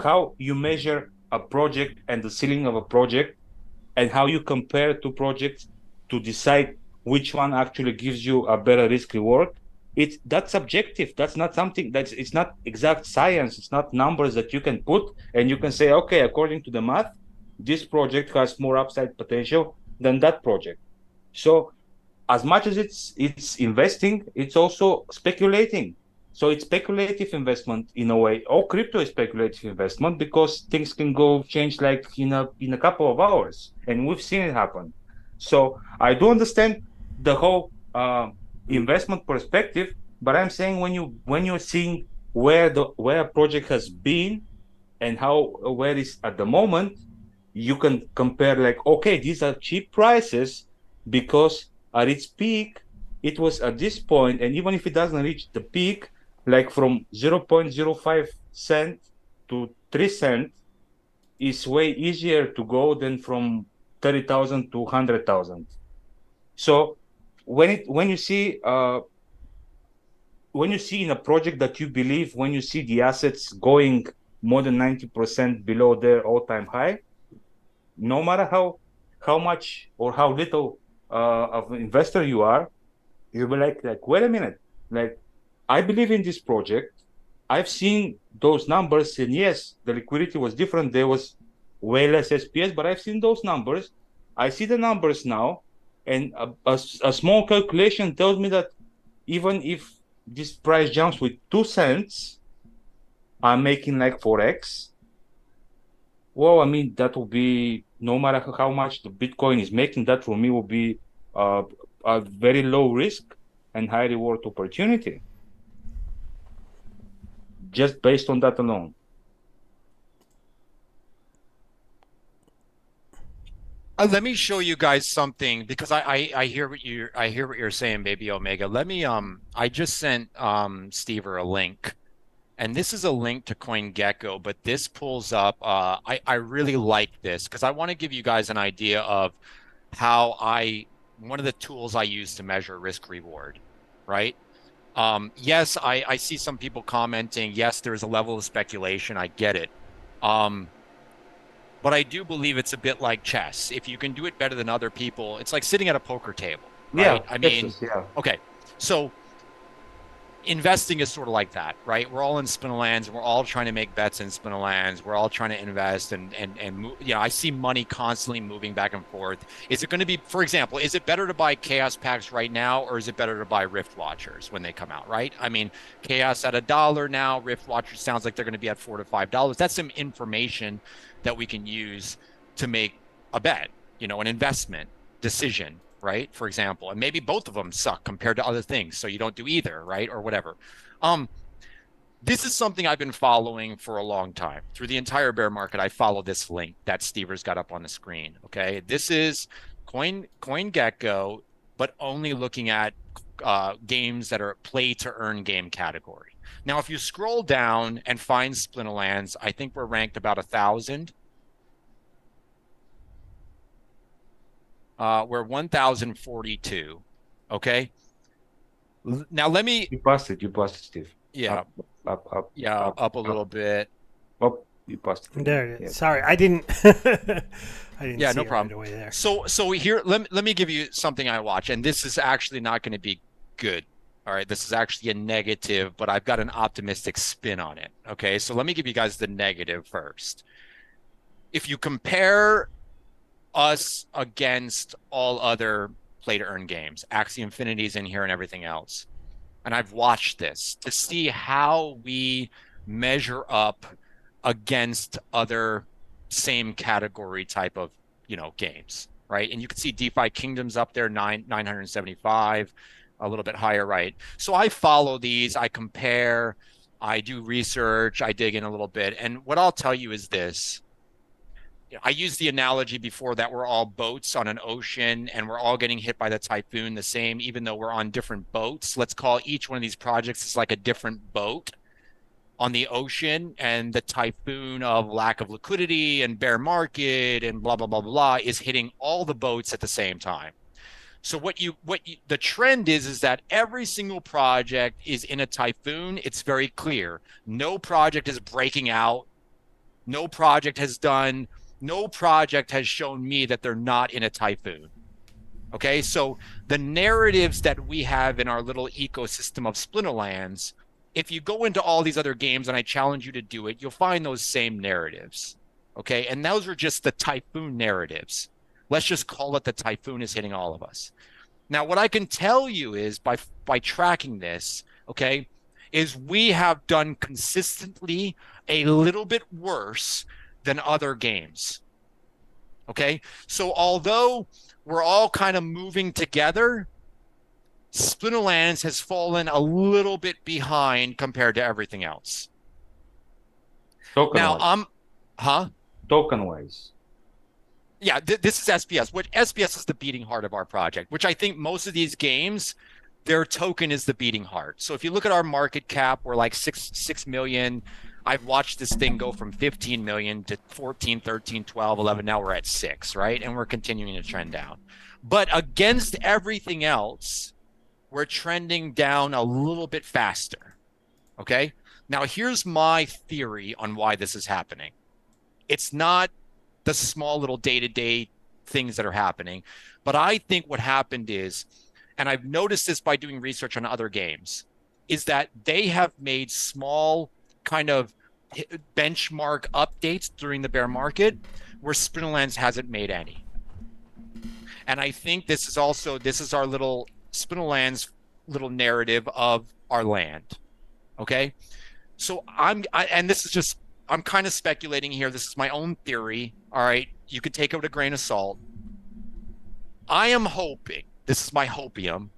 Speaker 2: how you measure a project and the ceiling of a project, and how you compare two projects to decide which one actually gives you a better risk reward. That's subjective. That's not something it's not exact science. It's not numbers that you can put and you can say, okay, according to the math, this project has more upside potential than that project. So as much as it's investing, it's also speculating. So it's speculative investment in a way. All crypto is speculative investment, because things can go change like in a couple of hours, and we've seen it happen. So I do understand the whole investment perspective, but I'm saying when you're seeing where a project has been and where it is at the moment, you can compare, like, okay, these are cheap prices because at its peak it was at this point, and even if it doesn't reach the peak, like from 0.05 cent to 3 cent is way easier to go than from 30,000 to 100,000. So when you see in a project that you believe, when you see the assets going more than 90% below their all-time high, no matter how much or how little of an investor you are, you'll be like, wait a minute, like, I believe in this project. I've seen those numbers, and yes, the liquidity was different. There was way less SPS, but I've seen those numbers. I see the numbers now, and a small calculation tells me that even if this price jumps with 2 cents, I'm making like 4x. Well, I mean, that will be, no matter how much the Bitcoin is making, that for me will be a very low risk and high reward opportunity, just based on that alone.
Speaker 3: Let me show you guys something, because I hear what you're saying, Bebeomega. Let me I just sent Stever a link, And this is a link to CoinGecko, but this pulls up. I really like this because I want to give you guys an idea of how one of the tools I use to measure risk reward, right? Yes, I see some people commenting, yes, there's a level of speculation. I get it. But I do believe it's a bit like chess. If you can do it better than other people, it's like sitting at a poker table, right?
Speaker 2: Yeah,
Speaker 3: I mean,
Speaker 2: yeah.
Speaker 3: okay. So investing is sort of like that, right? We're all in Splinterlands and we're all trying to make bets in Splinterlands. We're all trying to invest and move, you know, I see money constantly moving back and forth. Is it going to be, for example, is it better to buy Chaos packs right now, or is it better to buy Rift Watchers when they come out, right? I mean, Chaos at $1 now, Rift Watchers sounds like they're going to be at $4 to $5. That's some information that we can use to make a bet, you know, an investment decision, right? For example, and maybe both of them suck compared to other things, so you don't do either, right? Or whatever. This is something I've been following for a long time. Through the entire bear market, I follow this link that Stever's got up on the screen. Okay, this is CoinGecko, but only looking at games that are play to earn game category. Now, if you scroll down and find Splinterlands, I think we're ranked about 1,000. We're 1,042. Okay. Now let me.
Speaker 2: You passed it, Steve.
Speaker 3: Yeah.
Speaker 2: Up,
Speaker 3: Up a little bit.
Speaker 2: Up, you passed it.
Speaker 1: There it is.
Speaker 2: Yeah.
Speaker 1: Sorry, I didn't. I didn't.
Speaker 3: Yeah,
Speaker 1: see
Speaker 3: no
Speaker 1: it
Speaker 3: problem.
Speaker 1: Right away there.
Speaker 3: So here, let me give you something I watch, and this is actually not going to be good. All right, this is actually a negative, but I've got an optimistic spin on it. Okay, so let me give you guys the negative first. If you compare us against all other play to earn games, Axie Infinity's in here and everything else, and I've watched this to see how we measure up against other same category type of, you know, games, right? And you can see DeFi Kingdoms up there, 975, a little bit higher, right? So I follow these, I compare, I do research, I dig in a little bit. And what I'll tell you is this. I used the analogy before that we're all boats on an ocean and we're all getting hit by the typhoon the same, even though we're on different boats. Let's call each one of these projects is like a different boat on the ocean, and the typhoon of lack of liquidity and bear market and blah, blah, blah, blah is hitting all the boats at the same time. So the trend is that every single project is in a typhoon. It's very clear. No project is breaking out. No project has shown me that they're not in a typhoon. Okay, so the narratives that we have in our little ecosystem of Splinterlands, if you go into all these other games, and I challenge you to do it, you'll find those same narratives. Okay, and those are just the typhoon narratives. Let's just call it the typhoon is hitting all of us. Now, what I can tell you is by tracking this, okay, is we have done consistently a little bit worse than other games. Okay, so although we're all kind of moving together, Splinterlands has fallen a little bit behind compared to everything else.
Speaker 2: Token-wise.
Speaker 3: Yeah, this is SPS. What SPS is the beating heart of our project, which I think most of these games, their token is the beating heart. So if you look at our market cap, we're like 6 million. I've watched this thing go from 15 million to 14, 13, 12, 11. Now we're at 6, right? And we're continuing to trend down. But against everything else, we're trending down a little bit faster. Okay? Now here's my theory on why this is happening. It's not the small little day-to-day things that are happening, but I think what happened is, and I've noticed this by doing research on other games, is that they have made small kind of benchmark updates during the bear market where Splinterlands hasn't made any. And I think this is our little Splinterlands little narrative of our land. Okay? So I'm kind of speculating here. This is my own theory. All right. You can take it with a grain of salt. I am hoping, this is my hopium,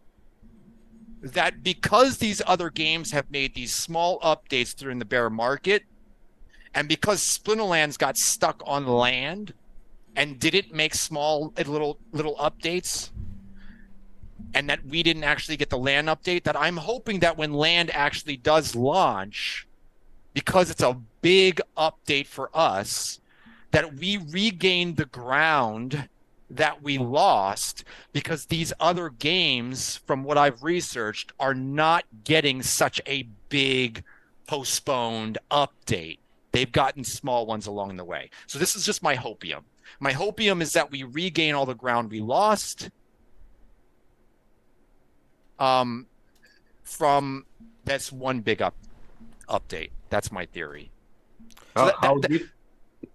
Speaker 3: that because these other games have made these small updates during the bear market, and because Splinterlands got stuck on land and didn't make small little updates, and that we didn't actually get the land update, that I'm hoping that when land actually does launch, because it's a big update for us, that we regain the ground that we lost because these other games, from what I've researched, are not getting such a big postponed update. They've gotten small ones along the way. So this is just my hopium. My hopium is that we regain all the ground we lost from this one big update. That's my theory. So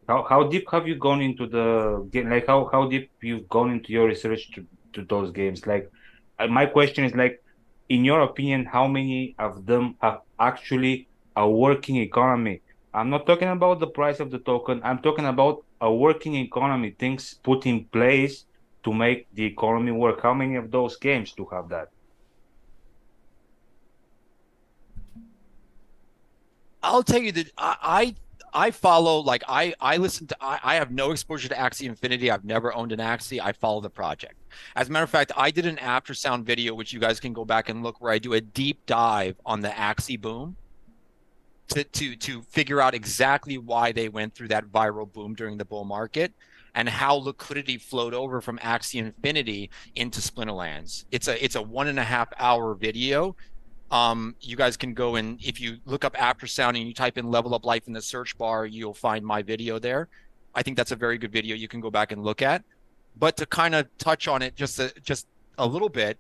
Speaker 2: How deep have you gone into the game? Like how deep you've gone into your research to those games? Like my question is like, in your opinion, how many of them have actually a working economy? I'm not talking about the price of the token. I'm talking about a working economy, things put in place to make the economy work. How many of those games do have that?
Speaker 3: I'll tell you that I follow, like I listen to, I have no exposure to Axie Infinity. I've never owned an Axie. I follow the project. As a matter of fact, I did an after sound video, which you guys can go back and look, where I do a deep dive on the Axie boom to figure out exactly why they went through that viral boom during the bull market and how liquidity flowed over from Axie Infinity into Splinterlands. It's a 1.5 hour video. You guys can go and if you look up after sound and you type in level up life in the search bar, you'll find my video there. I think that's a very good video you can go back and look at. But to kind of touch on it just a little bit,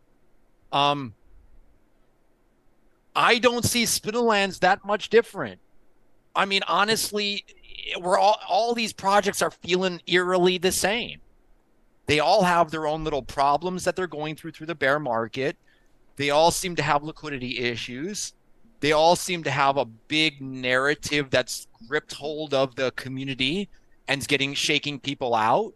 Speaker 3: I don't see Splinterlands that much different. I mean, honestly, we're all these projects are feeling eerily the same. They all have their own little problems that they're going through the bear market. They all seem to have liquidity issues. They all seem to have a big narrative that's gripped hold of the community and is shaking people out.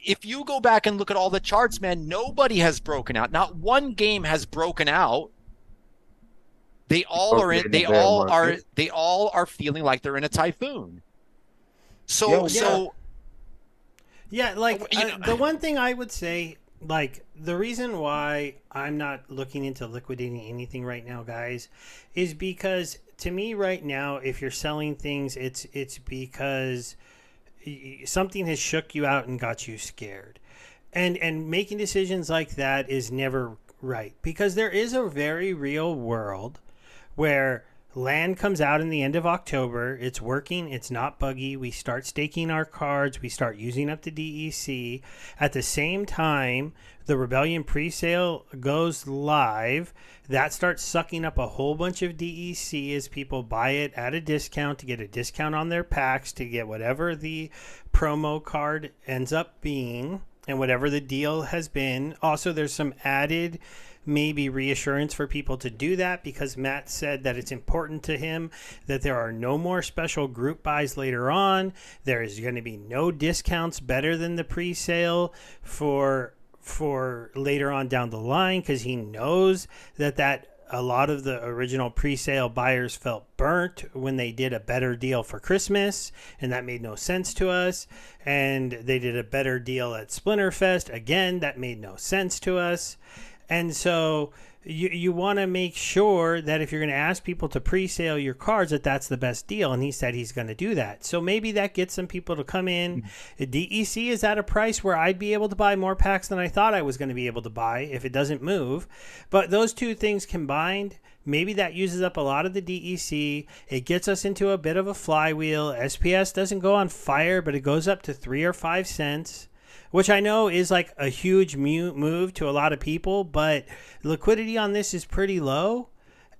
Speaker 3: If you go back and look at all the charts, man, nobody has broken out. Not one game has broken out. They all are in. They all are feeling like they're in a typhoon.
Speaker 1: Yeah, like the one thing I would say, like the reason why I'm not looking into liquidating anything right now, guys, is because to me right now, if you're selling things, it's because something has shook you out and got you scared, and making decisions like that is never right, because there is a very real world where land comes out in the end of October. It's working. It's not buggy. We start staking our cards. We start using up the DEC. At the same time, the Rebellion presale goes live. That starts sucking up a whole bunch of DEC as people buy it at a discount to get a discount on their packs to get whatever the promo card ends up being and whatever the deal has been. Also, there's some added maybe reassurance for people to do that, because Matt said that it's important to him that there are no more special group buys later on. There is going to be no discounts better than the pre-sale for later on down the line, because he knows that a lot of the original pre-sale buyers felt burnt when they did a better deal for Christmas, and that made no sense to us. And they did a better deal at Splinterfest. Again, that made no sense to us. And so you want to make sure that if you're going to ask people to pre-sale your cards, that's the best deal. And he said he's going to do that. So maybe that gets some people to come in. DEC is at a price where I'd be able to buy more packs than I thought I was going to be able to buy if it doesn't move. But those two things combined, maybe that uses up a lot of the DEC. It gets us into a bit of a flywheel. SPS doesn't go on fire, but it goes up to 3 or 5 cents. Which I know is like a huge move to a lot of people, but liquidity on this is pretty low.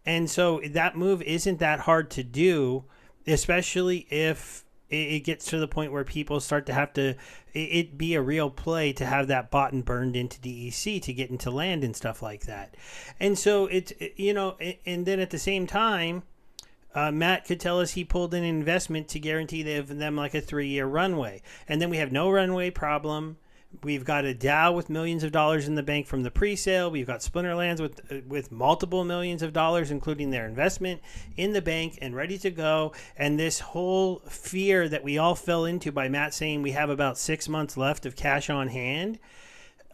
Speaker 1: And so that move isn't that hard to do, especially if it gets to the point where people start to have to, it be a real play to have that bought and burned into DEC to get into land and stuff like that. And so it's, and then at the same time, Matt could tell us he pulled an investment to guarantee them like a 3-year runway. And then we have no runway problem. We've got a DAO with millions of dollars in the bank from the pre-sale. We've got Splinterlands with multiple millions of dollars, including their investment, in the bank and ready to go. And this whole fear that we all fell into by Matt saying we have about 6 months left of cash on hand,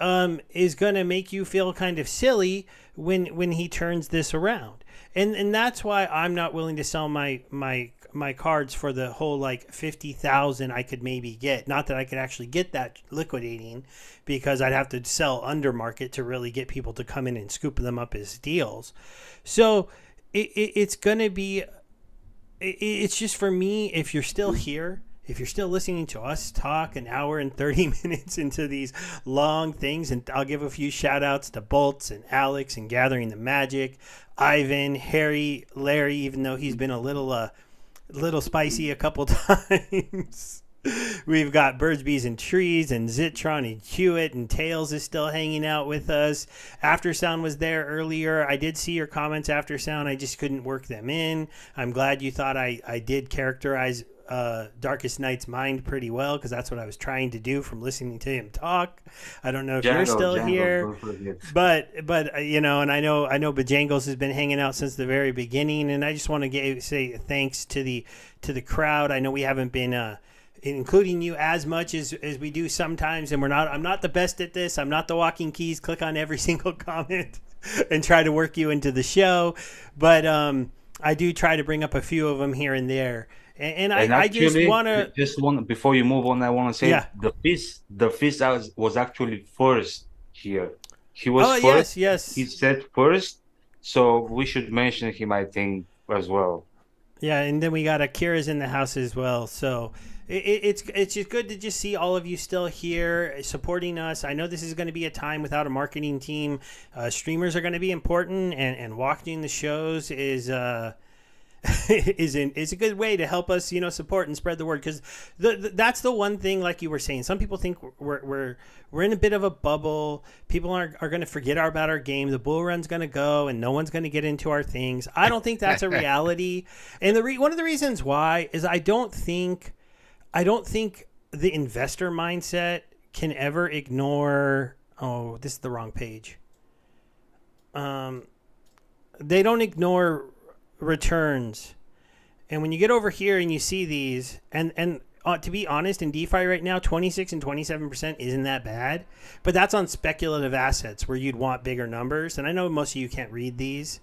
Speaker 1: is going to make you feel kind of silly when he turns this around. And that's why I'm not willing to sell my cards for the whole like 50,000 I could maybe get. Not that I could actually get that liquidating, because I'd have to sell under market to really get people to come in and scoop them up as deals. So it's going to be, it's just for me, if you're still here, if you're still listening to us talk an hour and 30 minutes into these long things, and I'll give a few shout outs to Bolts and Alex and Gathering the Magic, Ivan, Harry, Larry, even though he's been a little spicy a couple times. We've got Birds, Bees, and Trees, and Zitron, and Hewitt, and Tails is still hanging out with us. Aftersound was there earlier. I did see your comments, Aftersound. I just couldn't work them in. I'm glad you thought I did characterize Darkest Knight's mind pretty well, because that's what I was trying to do from listening to him talk. I don't know if you're still here, but you know, and I know Bajangles has been hanging out since the very beginning, and I just want to say thanks to the crowd. I know we haven't been including you as much as we do sometimes, and I'm not the best at this. I'm not the walking keys, click on every single comment and try to work you into the show, but I do try to bring up a few of them here and there. And I just want to
Speaker 2: before you move on, I want to say the Fist was actually first here. He was first.
Speaker 1: Yes.
Speaker 2: He said first, so we should mention him, I think, as well.
Speaker 1: Yeah, and then we got Akira's in the house as well. So it's just good to just see all of you still here supporting us. I know this is going to be a time without a marketing team. Streamers are going to be important, and watching the shows is is a good way to help us, you know, support and spread the word, because that's the one thing, like you were saying, some people think we're in a bit of a bubble. People are going to forget about our game. The bull run's going to go and no one's going to get into our things. I don't think that's a reality. And one of the reasons why is I don't think the investor mindset can ever ignore, this is the wrong page. They don't ignore returns. And when you get over here and you see these, and to be honest, in DeFi right now, 26 and 27% isn't that bad, but that's on speculative assets where you'd want bigger numbers. And I know most of you can't read these.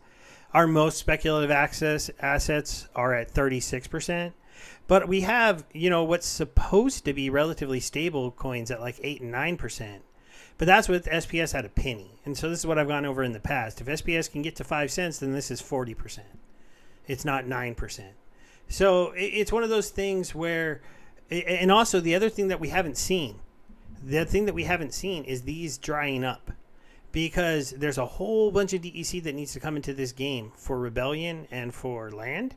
Speaker 1: Our most speculative assets are at 36%, but we have, you know, what's supposed to be relatively stable coins at like 8 and 9%. But that's with SPS at a penny. And so this is what I've gone over in the past. If SPS can get to 5 cents, then this is 40%. It's not 9%. So it's one of those things where, and also the other thing that we haven't seen, is these drying up, because there's a whole bunch of DEC that needs to come into this game for Rebellion and for Land.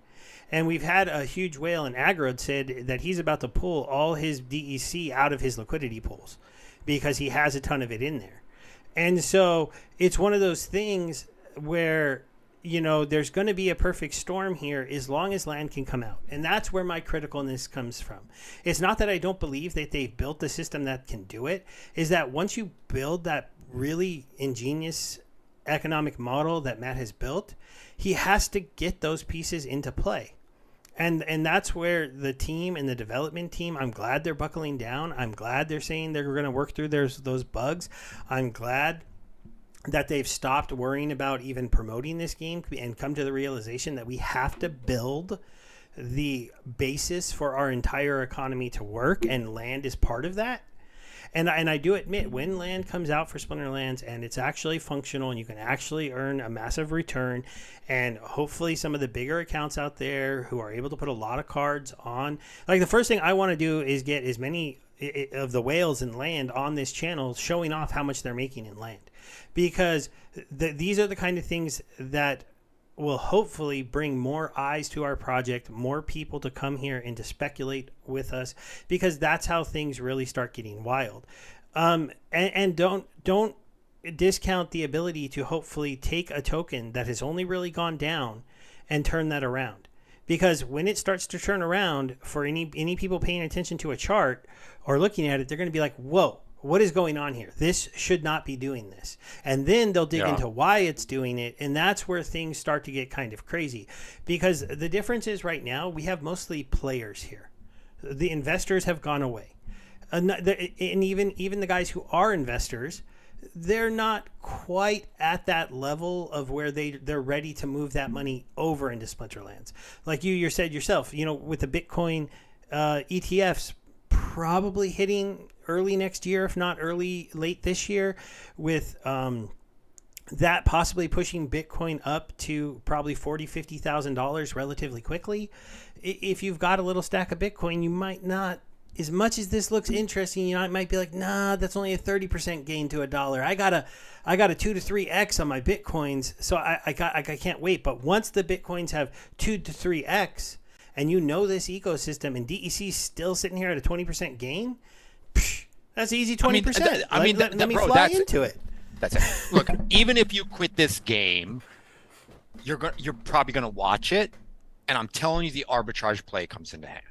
Speaker 1: And we've had a huge whale, and Agrod said that he's about to pull all his DEC out of his liquidity pools because he has a ton of it in there. And so it's one of those things where, you know, there's going to be a perfect storm here as long as Land can come out. And that's where my criticalness comes from. It's not that I don't believe that they've built the system that can do it. Is that once you build that really ingenious economic model that Matt has built, he has to get those pieces into play. And that's where the team and the development team, I'm glad they're buckling down. I'm glad they're saying they're going to work through those bugs. I'm glad that they've stopped worrying about even promoting this game and come to the realization that we have to build the basis for our entire economy to work, and Land is part of that. And I do admit, when Land comes out for Splinterlands and it's actually functional and you can actually earn a massive return, and hopefully some of the bigger accounts out there who are able to put a lot of cards on, like the first thing I want to do is get as many of the whales in Land on this channel showing off how much they're making in Land, because these are the kind of things that will hopefully bring more eyes to our project, more people to come here and to speculate with us, because that's how things really start getting wild. And don't discount the ability to hopefully take a token that has only really gone down and turn that around. Because when it starts to turn around, for any people paying attention to a chart or looking at it, they're going to be like, whoa, what is going on here? This should not be doing this. And then they'll dig into why it's doing it. And that's where things start to get kind of crazy. Because the difference is right now, we have mostly players here. The investors have gone away. And even the guys who are investors, they're not quite at that level of where they're ready to move that money over into Splinterlands. Like you said yourself, with the Bitcoin ETFs probably hitting early next year, if not late this year, with that possibly pushing Bitcoin up to probably $40,000-$50,000 relatively quickly. If you've got a little stack of Bitcoin, you might not, as much as this looks interesting, it might be like, nah, that's only a 30% gain to $1. I got a 2 to 3x on my Bitcoins, so I can't wait. But once the Bitcoins have 2 to 3x, and this ecosystem, and DEC's still sitting here at a 20% gain, that's easy 20%. Let me fly into it.
Speaker 3: That's it. Look, even if you quit this game, you're probably going to watch it, and I'm telling you, the arbitrage play comes into hand.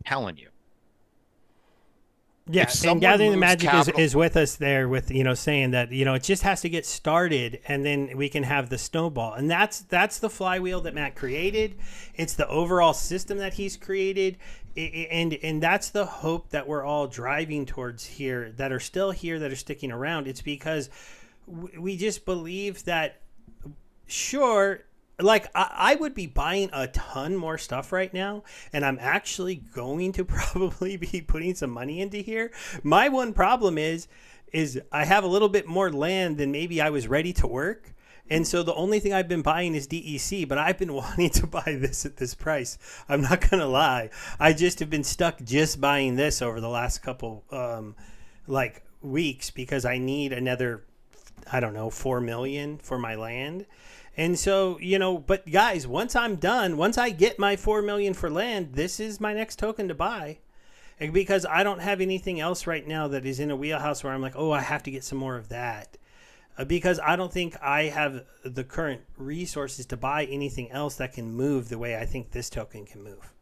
Speaker 3: Telling you.
Speaker 1: Yeah, and Gathering the Magic is with us there with, saying that, it just has to get started and then we can have the snowball. And that's the flywheel that Matt created. It's the overall system that he's created. And that's the hope that we're all driving towards here, that are still here, that are sticking around. It's because we just believe that, sure, like I would be buying a ton more stuff right now, and I'm actually going to probably be putting some money into here. My one problem is I have a little bit more land than maybe I was ready to work. And so the only thing I've been buying is DEC, but I've been wanting to buy this at this price. I'm not going to lie. I just have been stuck just buying this over the last couple weeks because I need another, I don't know, 4 million for my land. And so, but guys, once I'm done, once I get my 4 million for land, this is my next token to buy, because I don't have anything else right now that is in a wheelhouse where I'm like, oh, I have to get some more of that, because I don't think I have the current resources to buy anything else that can move the way I think this token can move.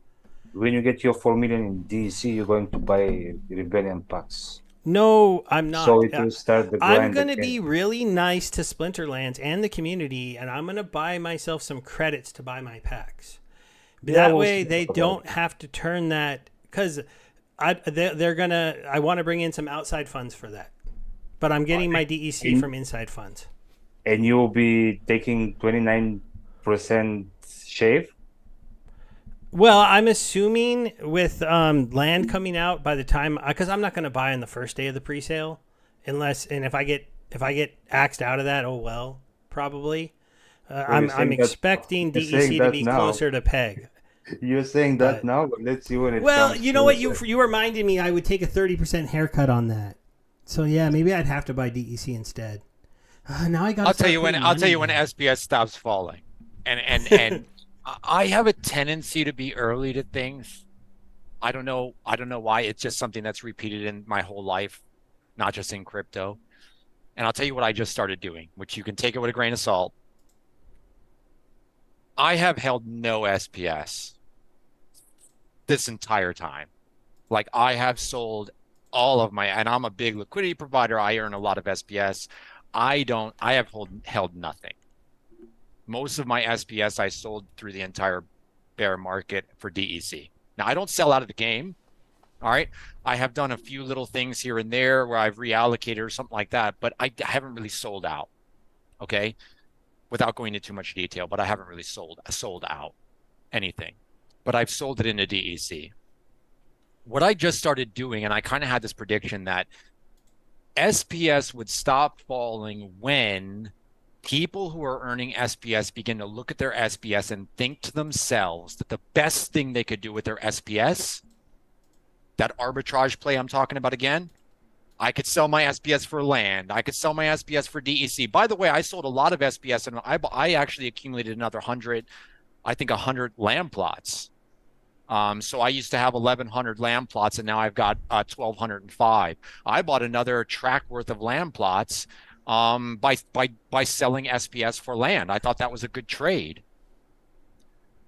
Speaker 2: When you get your 4 million in DC, you're going to buy Rebellion packs.
Speaker 1: No, I'm not.
Speaker 2: So it will start the grind.
Speaker 1: I'm going to be really nice to Splinterlands and the community, and I'm going to buy myself some credits to buy my packs. That way they don't have to turn that, because they're going to, I want to bring in some outside funds for that. But I'm getting my DEC from inside funds.
Speaker 2: And you'll be taking 29% shave?
Speaker 1: Well, I'm assuming with land coming out by the time, because I'm not going to buy on the first day of the presale, if I get axed out of that, oh well, probably. I'm expecting DEC to be closer to peg.
Speaker 2: You're saying that now, but let's see when it.
Speaker 1: Well, you know what? You reminded me. I would take a 30% haircut on that. So yeah, maybe I'd have to buy DEC instead. Now I got.
Speaker 3: I'll tell you when SPS stops falling, and. I have a tendency to be early to things. I don't know why. It's just something that's repeated in my whole life, not just in crypto. And I'll tell you what I just started doing, which you can take it with a grain of salt. I have held no SPS this entire time. Like, I have sold all of my, and I'm a big liquidity provider. I earn a lot of SPS. I have held nothing. Most of my SPS I sold through the entire bear market for DEC. Now, I don't sell out of the game. All right. I have done a few little things here and there where I've reallocated or something like that, but I haven't really sold out. Okay. Without going into too much detail, but I haven't really sold out anything, but I've sold it into DEC. What I just started doing, and I kind of had this prediction that SPS would stop falling when people who are earning SPS begin to look at their SPS and think to themselves that the best thing they could do with their SPS, that arbitrage play I'm talking about again, I could sell my SPS for land. I could sell my SPS for DEC. By the way, I sold a lot of SPS, and I actually accumulated another 100 land plots. So I used to have 1,100 land plots, and now I've got 1,205. I bought another track worth of land plots by selling SPS for land. I thought that was a good trade.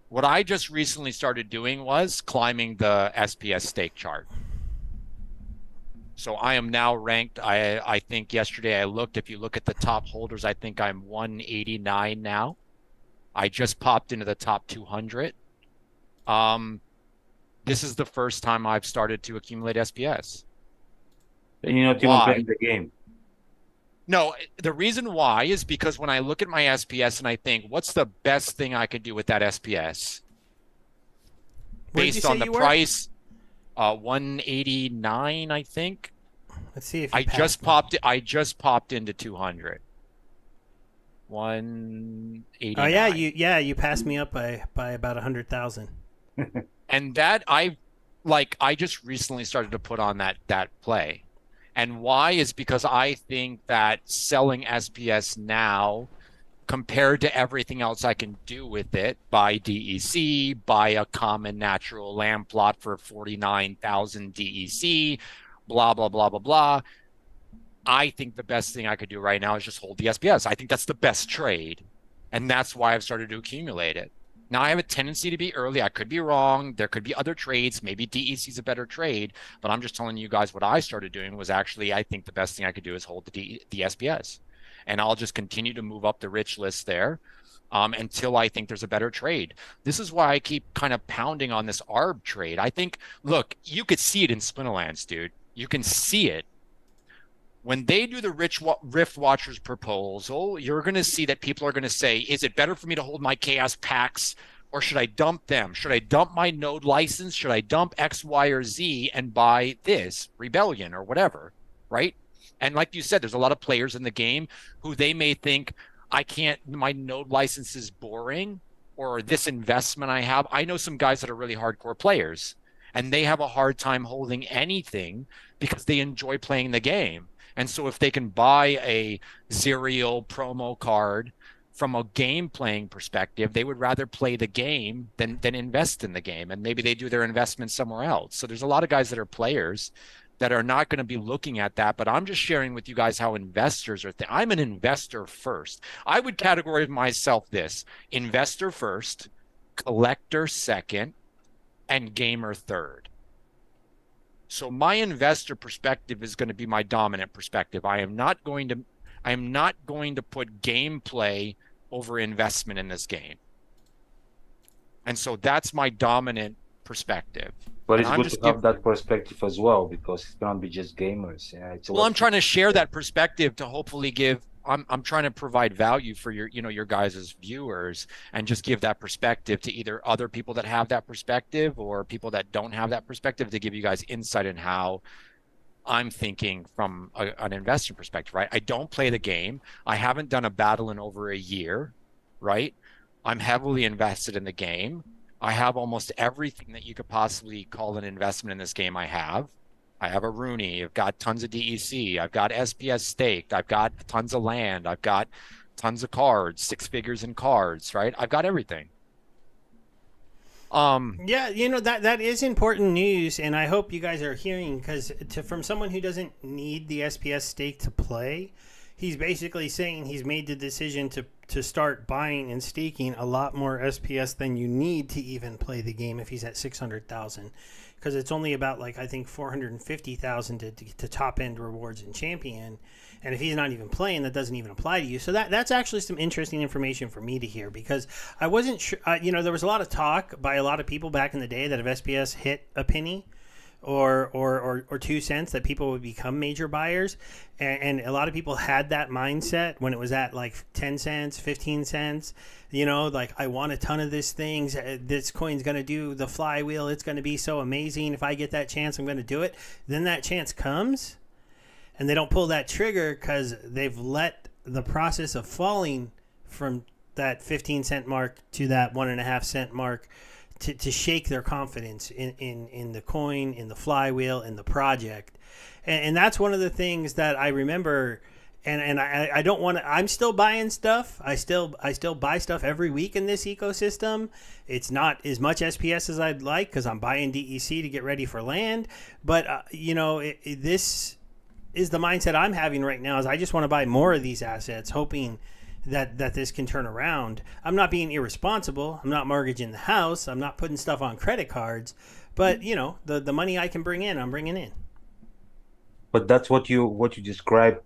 Speaker 3: What I just recently started doing was climbing the SPS stake chart. So I am now ranked, I think yesterday I looked, if you look at the top holders, I think I'm 189 now. I just popped into the top 200. This is the first time I've started to accumulate SPS.
Speaker 2: And you're not even playing the game.
Speaker 3: No, the reason why is because when I look at my SPS and I think, what's the best thing I could do with that SPS
Speaker 1: Where'd you
Speaker 3: based
Speaker 1: say
Speaker 3: on the
Speaker 1: you were?
Speaker 3: price, 189, I think.
Speaker 1: Let's see if you passed me.
Speaker 3: I just popped into 200.
Speaker 1: Oh yeah,
Speaker 3: 189.
Speaker 1: you passed me up by about 100,000.
Speaker 3: And that I just recently started to put on that play. And why is because I think that selling SPS now compared to everything else I can do with it, buy DEC, buy a common natural land plot for 49,000 DEC, blah blah blah blah blah. I think the best thing I could do right now is just hold the SPS. I think that's the best trade. And that's why I've started to accumulate it. Now I have a tendency to be early. I could be wrong. There could be other trades. Maybe DEC is a better trade, but I'm just telling you guys what I started doing was actually I think the best thing I could do is hold the SPS, and I'll just continue to move up the rich list there until I think there's a better trade. This is why I keep kind of pounding on this ARB trade. I think, look, you could see it in Splinterlands, dude. You can see it when they do the Rift Watchers proposal. You're going to see that people are going to say, is it better for me to hold my chaos packs or should I dump them? Should I dump my node license? Should I dump X, Y, or Z and buy this Rebellion or whatever? Right. And like you said, there's a lot of players in the game who they may think, I can't, my node license is boring or this investment I have. I know some guys that are really hardcore players and they have a hard time holding anything because they enjoy playing the game. And so if they can buy a Zerial promo card from a game playing perspective, they would rather play the game than invest in the game. And maybe they do their investment somewhere else. So there's a lot of guys that are players that are not going to be looking at that. But I'm just sharing with you guys how investors are. I'm an investor first. I would categorize myself this: investor first, collector second, and gamer third. So my investor perspective is going to be my dominant perspective. I am not going to put gameplay over investment in this game. And so that's my dominant perspective.
Speaker 2: But
Speaker 3: And
Speaker 2: it's good to have that perspective as well because it's gonna be just gamers. Yeah,
Speaker 3: well, I'm trying to share that perspective to hopefully give. I'm trying to provide value for your guys' viewers and just give that perspective to either other people that have that perspective or people that don't have that perspective to give you guys insight in how I'm thinking from an investor perspective, right? I don't play the game. I haven't done a battle in over a year, right? I'm heavily invested in the game. I have almost everything that you could possibly call an investment in this game. I have a Rooney. I've got tons of DEC. I've got SPS staked. I've got tons of land. I've got tons of cards, 6 figures in cards, right? I've got everything.
Speaker 1: Yeah, that is important news, and I hope you guys are hearing because from someone who doesn't need the SPS stake to play, he's basically saying he's made the decision to start buying and staking a lot more SPS than you need to even play the game if he's at 600,000. Because it's only about I think 450,000 to top end rewards in champion, and if he's not even playing, that doesn't even apply to you. So that's actually some interesting information for me to hear because I wasn't sure. There was a lot of talk by a lot of people back in the day that if SPS hit a penny or 2 cents that people would become major buyers, and a lot of people had that mindset when it was at 10 cents, 15 cents. I want a ton of this things. This coin's going to do the flywheel. It's going to be so amazing. If I get that chance, I'm going to do it. Then that chance comes and they don't pull that trigger because they've let the process of falling from that 15-cent mark to that 1.5-cent mark to shake their confidence in the coin, in the flywheel, in the project. And that's one of the things that I remember. And I don't want to. I'm still buying stuff. I still buy stuff every week in this ecosystem. It's not as much SPS as I'd like because I'm buying DEC to get ready for land. But this is the mindset I'm having right now. Is I just want to buy more of these assets, hoping that this can turn around. I'm not being irresponsible. I'm not mortgaging the house. I'm not putting stuff on credit cards. But the money I can bring in, I'm bringing in.
Speaker 2: But that's what you described.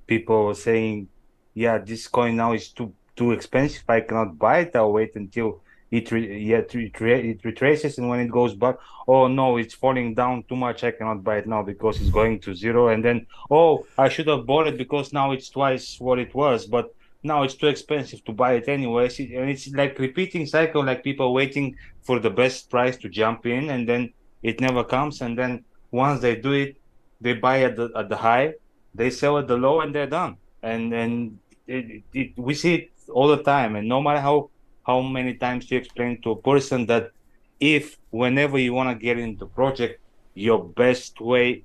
Speaker 2: People saying, yeah, this coin now is too expensive. I cannot buy it. I'll wait until it retraces, and when it goes back, oh no, it's falling down too much. I cannot buy it now because it's going to zero. And then, oh, I should have bought it because now it's twice what it was, but now it's too expensive to buy it anyways. And it's like repeating cycle, like people waiting for the best price to jump in, and then it never comes. And then once they do it, they buy at the high, they sell at the low, and they're done. And we see it all the time. And no matter how many times you explain to a person that if whenever you want to get into project, your best way,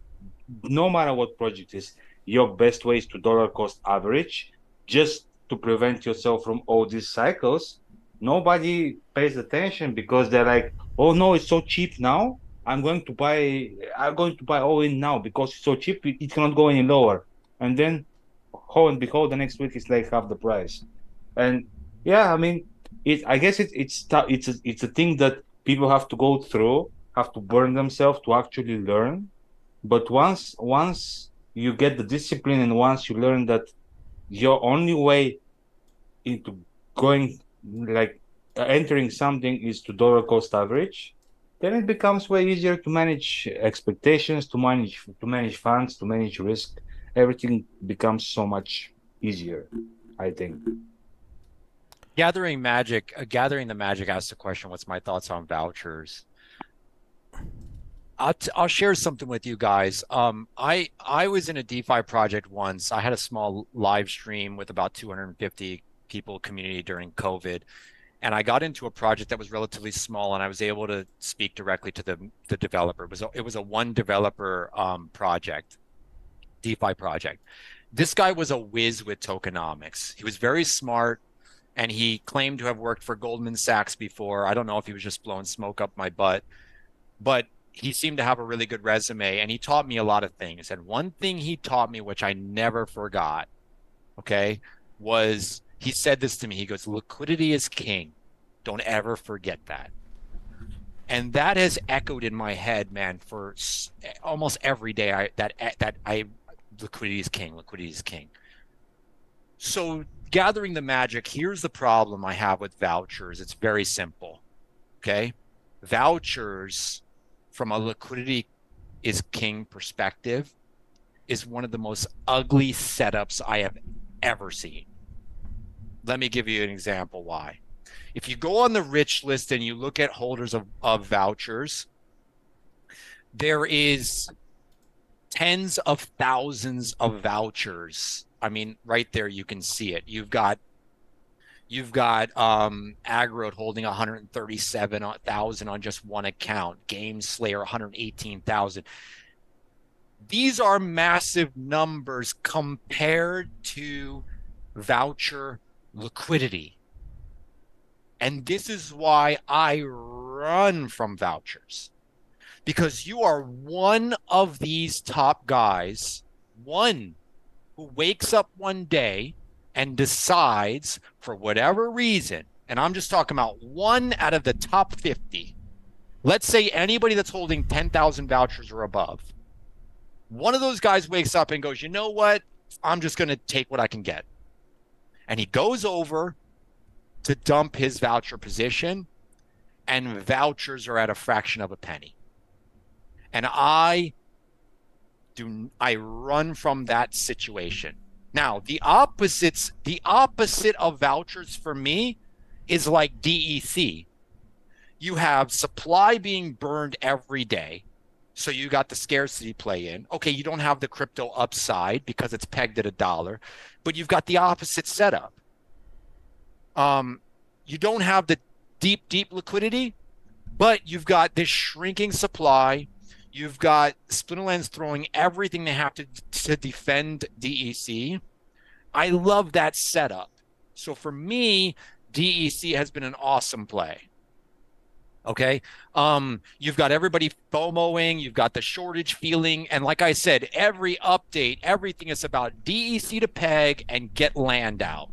Speaker 2: no matter what project is, your best way is to dollar cost average, just to prevent yourself from all these cycles. Nobody pays attention because they're like, oh no, it's so cheap now. I'm going to buy all in now because it's so cheap, it cannot go any lower. And then, lo and behold, the next week is like half the price. And yeah, I mean, I guess it's a thing that people have to go through, have to burn themselves to actually learn. But once you get the discipline, and once you learn that your only way into going, like entering something, is to dollar cost average, then it becomes way easier to manage expectations, to manage funds, to manage risk. Everything becomes so much easier, I think.
Speaker 3: Gathering the magic asked the question, what's my thoughts on vouchers? I'll share something with you guys. I was in a DeFi project once. I had a small live stream with about 250 people community during COVID. And I got into a project that was relatively small, and I was able to speak directly to the developer. It was a one developer project, DeFi project. This guy was a whiz with tokenomics. He was very smart, and he claimed to have worked for Goldman Sachs before. I don't know if he was just blowing smoke up my butt, but he seemed to have a really good resume, and he taught me a lot of things. And one thing he taught me, which I never forgot, okay, was he said this to me. He goes, liquidity is king. Don't ever forget that. And that has echoed in my head, man, for almost every day. Liquidity is king. Liquidity is king. So gathering the magic, here's the problem I have with vouchers. It's very simple. Okay. Vouchers, from a liquidity is king perspective, is one of the most ugly setups I have ever seen. Let me give you an example why. If you go on the rich list and you look at holders of vouchers, there is tens of thousands of vouchers. I mean, right there, you can see it. You've got Aggro holding 137,000 on just one account. Game Slayer 118,000. These are massive numbers compared to voucher liquidity. And this is why I run from vouchers. Because you are one of these top guys, one who wakes up one day and decides, for whatever reason, and I'm just talking about one out of the top 50, let's say anybody that's holding 10,000 vouchers or above, one of those guys wakes up and goes, you know what? I'm just going to take what I can get. And he goes over to dump his voucher position, and vouchers are at a fraction of a penny. And I run from that situation. Now, the opposite of vouchers for me is like DEC. You have supply being burned every day. So you got the scarcity play in. Okay, you don't have the crypto upside because it's pegged at $1, but you've got the opposite setup. You don't have the deep liquidity, but you've got this shrinking supply. You've got Splinterlands throwing everything they have to defend DEC. I love that setup. So for me, DEC has been an awesome play. Okay. You've got everybody FOMOing, you've got the shortage feeling. And like I said, every update, everything is about DEC to peg and get land out.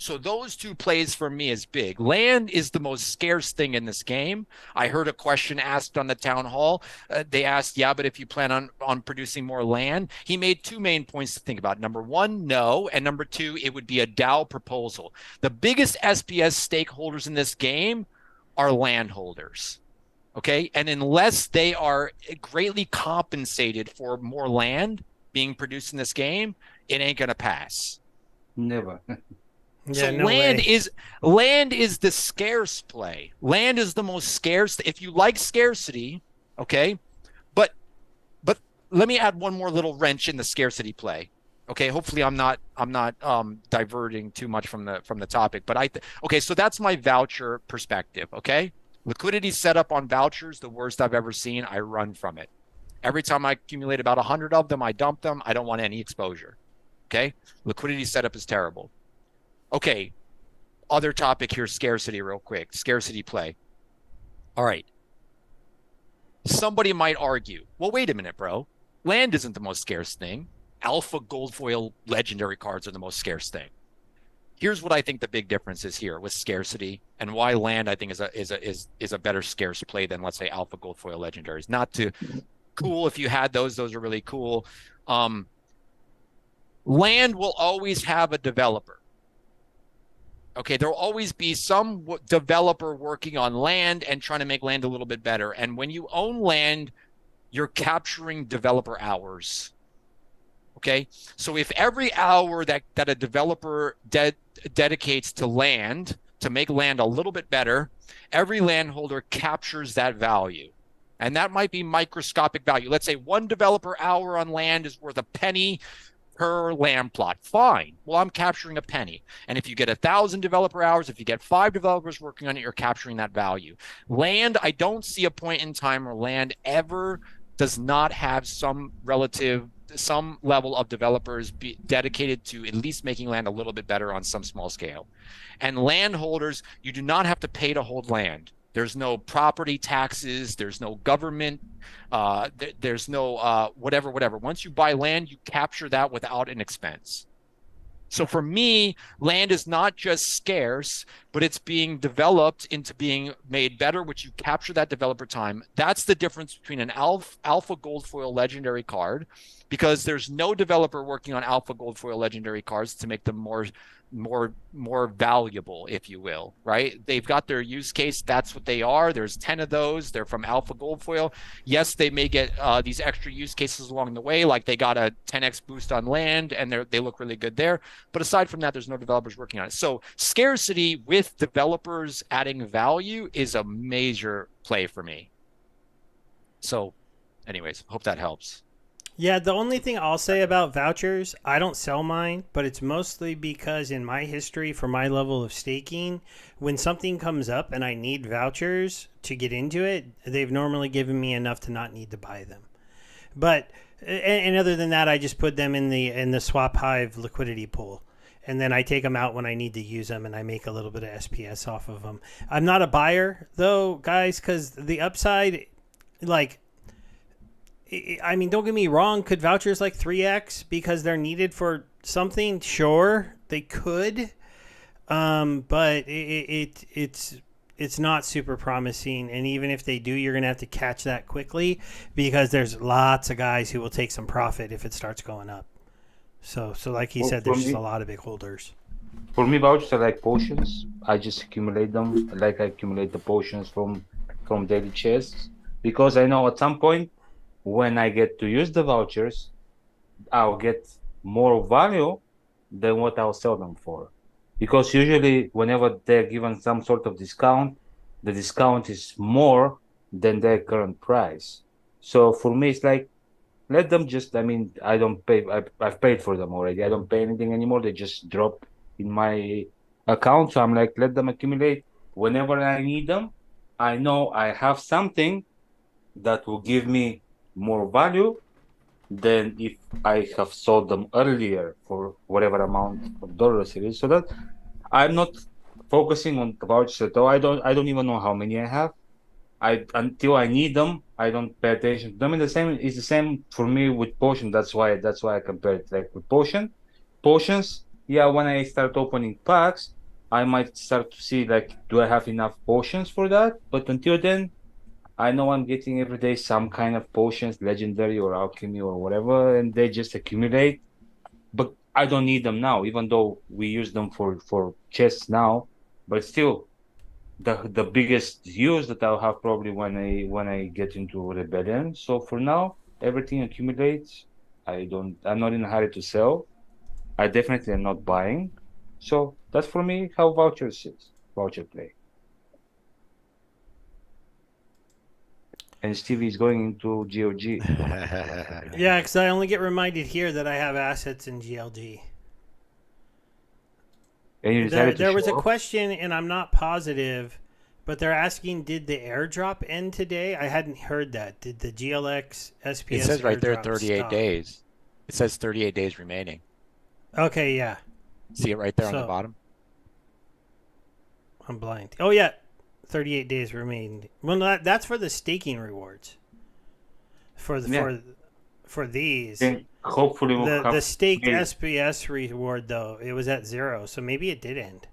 Speaker 3: So those two plays for me is big. Land is the most scarce thing in this game. I heard a question asked on the town hall. They asked, yeah, but if you plan on producing more land, he made two main points to think about. Number one, no. And number two, it would be a DAO proposal. The biggest SPS stakeholders in this game are landholders. Okay. And unless they are greatly compensated for more land being produced in this game, it ain't going to pass.
Speaker 2: Never.
Speaker 3: So
Speaker 1: Yeah, no
Speaker 3: land
Speaker 1: way.
Speaker 3: is the scarce play. Land is the most scarce. If you like scarcity, okay, but let me add one more little wrench in the scarcity play. Okay, hopefully I'm not diverting too much from the topic, but okay, so that's my voucher perspective. Okay, liquidity setup on vouchers, the worst I've ever seen. I run from it. Every time I accumulate about 100 of them, I dump them. I don't want any exposure. Okay, liquidity setup is terrible. Okay, other topic here, scarcity real quick. Scarcity play. All right. Somebody might argue, well, wait a minute, bro. Land isn't the most scarce thing. Alpha gold foil legendary cards are the most scarce thing. Here's what I think the big difference is here with scarcity and why land I think is a better scarce play than, let's say, alpha gold foil legendaries. Not to cool if you had those are really cool. Land will always have a developer. Okay, there will always be some developer working on land and trying to make land a little bit better. And when you own land, you're capturing developer hours. Okay, so if every hour that a developer dedicates to land to make land a little bit better, every landholder captures that value. And that might be microscopic value. Let's say one developer hour on land is worth a penny per land plot. Fine. Well, I'm capturing a penny. And if you get 1,000 developer hours, if you get 5 developers working on it, you're capturing that value. Land, I don't see a point in time where land ever does not have some level of developers be dedicated to at least making land a little bit better on some small scale. And landholders, you do not have to pay to hold land. There's no property taxes. There's no government. There's no whatever. Once you buy land, you capture that without an expense. So for me, land is not just scarce, but it's being developed into being made better, which you capture that developer time. That's the difference between an alpha gold foil legendary card, because there's no developer working on alpha gold foil legendary cards to make them more valuable, if you will, right? They've got their use case. That's what they are. There's 10 of those. They're from alpha gold foil. Yes, they may get these extra use cases along the way, like they got a 10x boost on land and they look really good there. But aside from that, there's no developers working on it. So scarcity with developers adding value is a major play for me. So anyways, hope that helps.
Speaker 1: Yeah, the only thing I'll say about vouchers, I don't sell mine, but it's mostly because in my history for my level of staking, when something comes up and I need vouchers to get into it, they've normally given me enough to not need to buy them. But and other than that, I just put them in the Swap Hive liquidity pool. And then I take them out when I need to use them, and I make a little bit of SPS off of them. I'm not a buyer, though, guys, because the upside, like, I mean, don't get me wrong. Could vouchers like 3x because they're needed for something? Sure, they could. But it's not super promising. And even if they do, you're going to have to catch that quickly because there's lots of guys who will take some profit if it starts going up. So like he said, there's just a lot of big holders.
Speaker 2: For me, vouchers are like potions. I just accumulate them. Like I accumulate the potions from daily chests because I know at some point, when I get to use the vouchers, I'll get more value than what I'll sell them for. Because usually whenever they're given some sort of discount, the discount is more than their current price. So for me, it's like, let them just, I mean, I don't pay, I've paid for them already. I don't pay anything anymore. They just drop in my account. So I'm like, let them accumulate. Whenever I need them, I know I have something that will give me more value than if I have sold them earlier for whatever amount of dollars it is. So that I'm not focusing on vouchers at all. I don't even know how many I have. Until I need them, I don't pay attention to them. And it's the same for me with potion. That's why I compare it like with potions. yeah, when I start opening packs, I might start to see like, do I have enough potions for that? But until then, I know I'm getting every day some kind of potions, legendary or alchemy or whatever, and they just accumulate. But I don't need them now, even though we use them for chests now. But still, the biggest use that I'll have probably when I get into rebellion. So for now, everything accumulates. I'm not in a hurry to sell. I definitely am not buying. So that's for me how vouchers is. Voucher play. And Stevie is going into GOG.
Speaker 1: Yeah, because I only get reminded here that I have assets in GLG.
Speaker 2: And you
Speaker 1: There,
Speaker 2: decided to
Speaker 1: there was a
Speaker 2: show up?
Speaker 1: question, and I'm not positive, but they're asking, did the airdrop end today? I hadn't heard that. Did the GLX
Speaker 3: It
Speaker 1: SPS
Speaker 3: says right there
Speaker 1: airdrop
Speaker 3: 38
Speaker 1: stop?
Speaker 3: days. It says 38 days remaining.
Speaker 1: Okay, yeah.
Speaker 3: See it right there on the
Speaker 1: So
Speaker 3: bottom?
Speaker 1: I'm blind. Oh yeah, 38 days remain. Well, that's for the staking rewards. For the
Speaker 2: Yeah.
Speaker 1: for these,
Speaker 2: Then hopefully we'll
Speaker 1: the
Speaker 2: have
Speaker 1: staked
Speaker 2: made
Speaker 1: SPS reward though it was at 0, so maybe it did end,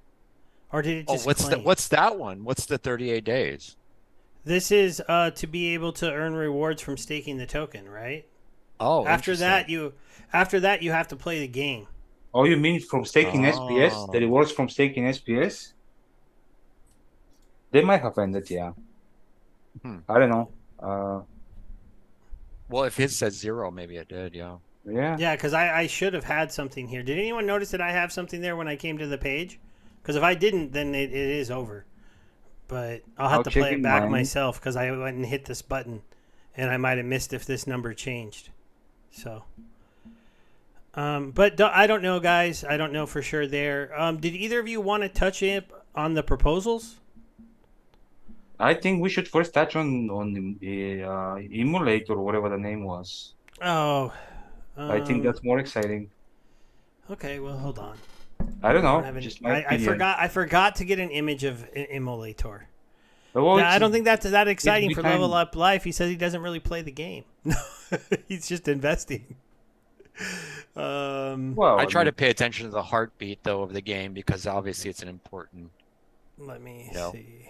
Speaker 1: or did it
Speaker 3: Oh,
Speaker 1: just claim?
Speaker 3: what's that one? What's the 38 days?
Speaker 1: This is to be able to earn rewards from staking the token, right?
Speaker 3: Oh,
Speaker 1: After
Speaker 3: interesting.
Speaker 1: that you have to play the game.
Speaker 2: Oh, you mean from staking SPS? That it
Speaker 3: Oh.
Speaker 2: works from staking SPS? They might have ended, yeah.
Speaker 3: Hmm.
Speaker 2: I don't know. Uh,
Speaker 3: Well, if his says 0, maybe it did, yeah.
Speaker 2: yeah.
Speaker 1: Yeah, because I should have had something here. Did anyone notice that I have something there when I came to the page? Because if I didn't, then it is over. But I'll have
Speaker 2: I'll
Speaker 1: to
Speaker 2: check
Speaker 1: play it
Speaker 2: in
Speaker 1: back
Speaker 2: mine.
Speaker 1: myself because I went and hit this button, and I might have missed if this number changed. So, but I don't know, guys. I don't know for sure there. Did either of you want to touch it on the proposals?
Speaker 2: I think we should first touch on the emulate or whatever the name was.
Speaker 1: Oh,
Speaker 2: I think that's more exciting.
Speaker 1: okay. Well, hold on.
Speaker 2: I don't
Speaker 1: I don't
Speaker 2: know,
Speaker 1: have an.
Speaker 2: just my opinion.
Speaker 1: I forgot to get an image of Immolator.
Speaker 2: Well,
Speaker 1: Yeah, I don't think that's that exciting
Speaker 2: every
Speaker 1: for Level
Speaker 2: time.
Speaker 1: Up Life. He says he doesn't really play the game. He's just investing.
Speaker 2: Well,
Speaker 3: I
Speaker 2: I
Speaker 3: try to
Speaker 2: mean,
Speaker 3: pay attention to the heartbeat though of the game because obviously it's an important,
Speaker 1: Let me
Speaker 3: you know.
Speaker 1: see.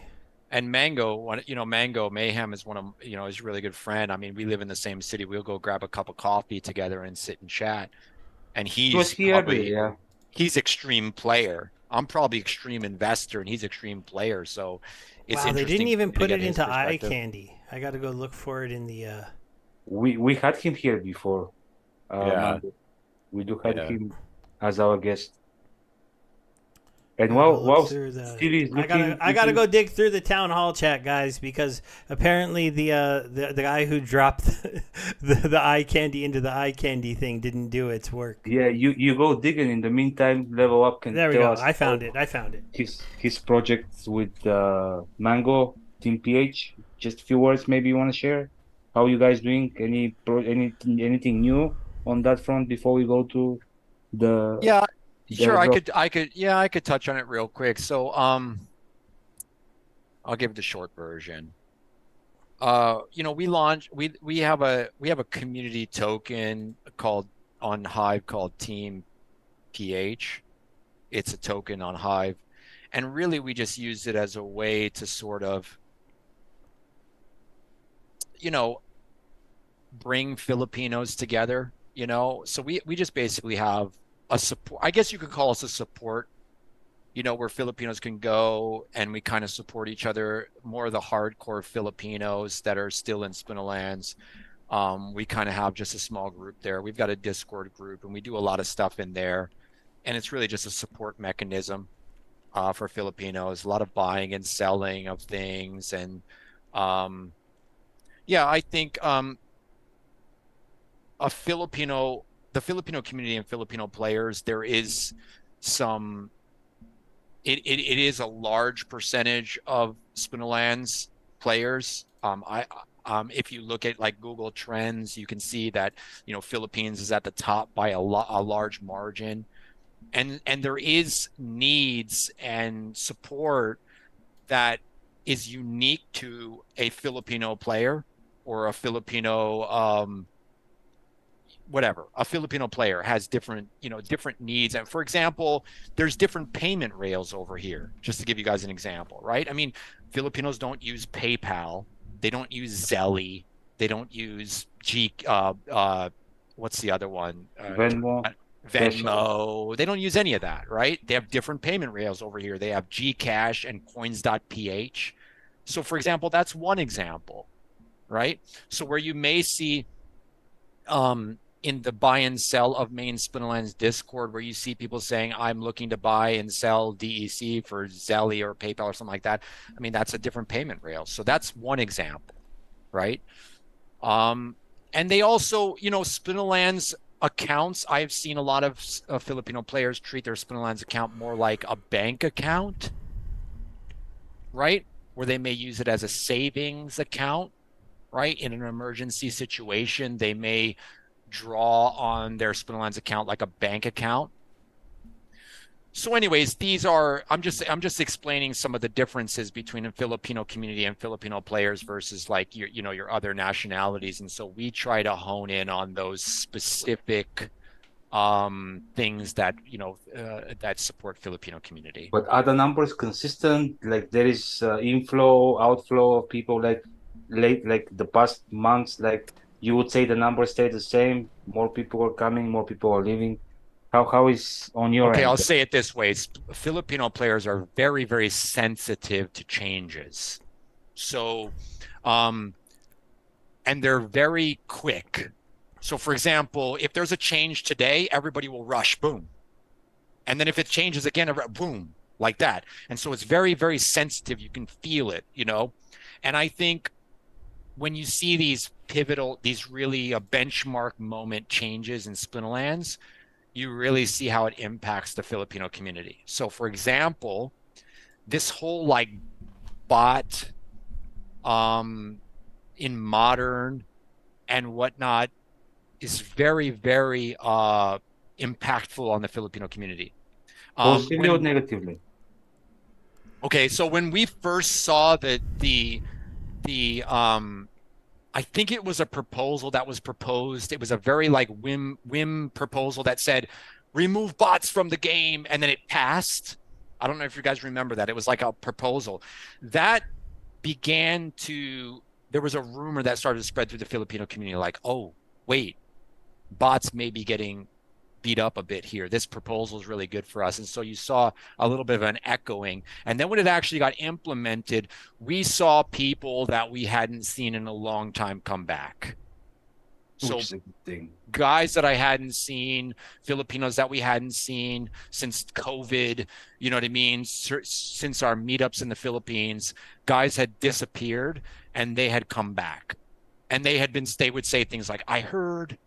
Speaker 3: And Mango Mayhem is one of, is a really good friend. I mean, we live in the same city. We'll go grab a cup of coffee together and sit and chat. And
Speaker 2: he was here earlier, yeah.
Speaker 3: he's extreme player. I'm probably extreme investor and he's extreme player. So it's
Speaker 1: Wow, they didn't
Speaker 3: interesting
Speaker 1: even
Speaker 3: to
Speaker 1: put
Speaker 3: get
Speaker 1: it
Speaker 3: his
Speaker 1: into eye
Speaker 3: perspective.
Speaker 1: candy. I got to go look for it in the.
Speaker 2: We had him here before.
Speaker 3: Yeah,
Speaker 2: Mango. We do had
Speaker 3: yeah.
Speaker 2: him as our guest. And
Speaker 1: Gotta go look
Speaker 2: while
Speaker 1: through the.
Speaker 2: Stevie is
Speaker 1: I gotta go dig through the town hall chat, guys, because apparently the guy who dropped the eye candy into the eye candy thing didn't do its work.
Speaker 2: yeah, you go digging. In the meantime, Level Up can
Speaker 1: There we
Speaker 2: tell
Speaker 1: go.
Speaker 2: us
Speaker 1: I found
Speaker 2: how
Speaker 1: it. I found it.
Speaker 2: his projects with Mango Team PH. Just a few words, maybe you want to share. How you guys doing? Anything new on that front before we go to the
Speaker 3: Yeah,
Speaker 2: the
Speaker 3: sure.
Speaker 2: airdrop?
Speaker 3: I could touch on it real quick. So, I'll give the short version. We have a community token called on Hive called Team PH. It's a token on Hive. And really we just used it as a way to sort of, bring Filipinos together, So we just basically have a support, I guess you could call us a support, where Filipinos can go and we kind of support each other, more of the hardcore Filipinos that are still in Splinterlands. We kind of have just a small group there. We've got a Discord group and we do a lot of stuff in there. And it's really just a support mechanism for Filipinos, a lot of buying and selling of things. And I think the Filipino community and Filipino players, there is some, it is a large percentage of Splinterlands players. If you look at like Google Trends, you can see that, Philippines is at the top by a large margin. And there is needs and support that is unique to a Filipino player or a Filipino whatever, a Filipino player has different, different needs. And for example, there's different payment rails over here, just to give you guys an example, right? I mean, Filipinos don't use PayPal. They don't use Zelly. They don't use what's the other one? Venmo. They don't use any of that, right? They have different payment rails over here. They have Gcash and coins.ph. So for example, that's one example, right? So where you may see in the buy and sell of main Splinterlands Discord, where you see people saying, I'm looking to buy and sell DEC for Zelly or PayPal or something like that. I mean, that's a different payment rail. So that's one example, right? And they also, Splinterlands accounts, I've seen a lot of Filipino players treat their Splinterlands account more like a bank account, right? Where they may use it as a savings account, right? In an emergency situation, they may draw on their Splinterlands account like a bank account. So anyways, I'm just explaining some of the differences between a Filipino community and Filipino players versus like your other nationalities. And so we try to hone in on those specific things that that support Filipino community.
Speaker 2: But are the numbers consistent? Like there is inflow, outflow of people like the past months, like you would say the numbers stay the same, more people are coming, more people are leaving. How is on your
Speaker 3: end?
Speaker 2: I'll
Speaker 3: say it this way. Filipino players are very, very sensitive to changes. So and they're very quick. So for example, if there's a change today, everybody will rush, boom. And then if it changes again, boom, like that. And so it's very, very sensitive. You can feel it, And I think when you see these really benchmark moment changes in Splinterlands, you really see how it impacts the Filipino community. So for example, this whole like bot in modern and whatnot is very, very impactful on the Filipino community.
Speaker 2: Positively or negatively?
Speaker 3: Okay, so when we first saw the I think it was a proposal that was proposed. It was a very like whim proposal that said remove bots from the game, and then it passed. I don't know if you guys remember that. It was like a proposal that began to. There was a rumor that started to spread through the Filipino community, like, oh wait, bots may be getting beat up a bit here. This proposal is really good for us. And so you saw a little bit of an echoing. And then when it actually got implemented, we saw people that we hadn't seen in a long time come back. So guys that I hadn't seen, Filipinos that we hadn't seen since COVID, you know what I mean? Since our meetups in the Philippines, guys had disappeared and they had come back. And they would say things like, I heard,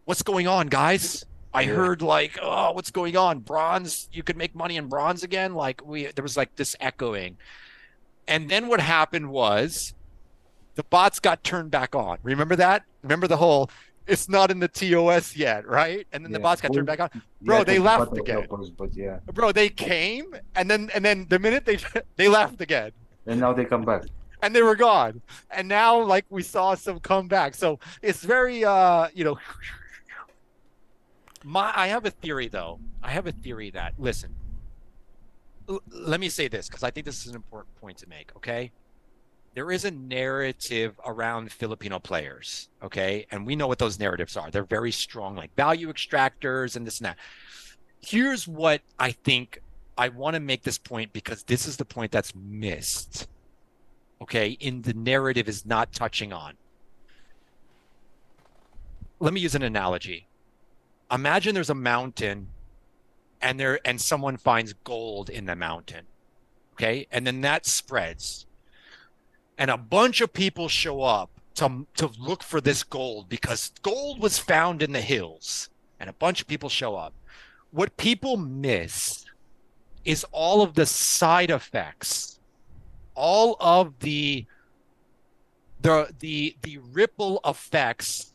Speaker 3: what's going on, guys? I heard like, oh, what's going on? Bronze, you could make money in bronze again? Like there was like this echoing. And then what happened was the bots got turned back on. Remember that? Remember the whole, it's not in the TOS yet, right? And then the bots got turned back on. Bro, they left again. Bro, they came and then the minute they left again.
Speaker 2: And now they come back.
Speaker 3: And they were gone. And now like we saw some come back. So it's very I have a theory though. I have a theory that, listen, let me say this because I think this is an important point to make, okay? There is a narrative around Filipino players, okay? And we know what those narratives are. They're very strong, like value extractors and this and that. Here's what I think. I want to make this point because this is the point that's missed, okay? In the narrative is not touching on. Let me use an analogy. Imagine there's a mountain and someone finds gold in the mountain, okay? And then that spreads. And a bunch of people show up to look for this gold because gold was found in the hills. And a bunch of people show up. What people miss is all of the side effects, all of the ripple effects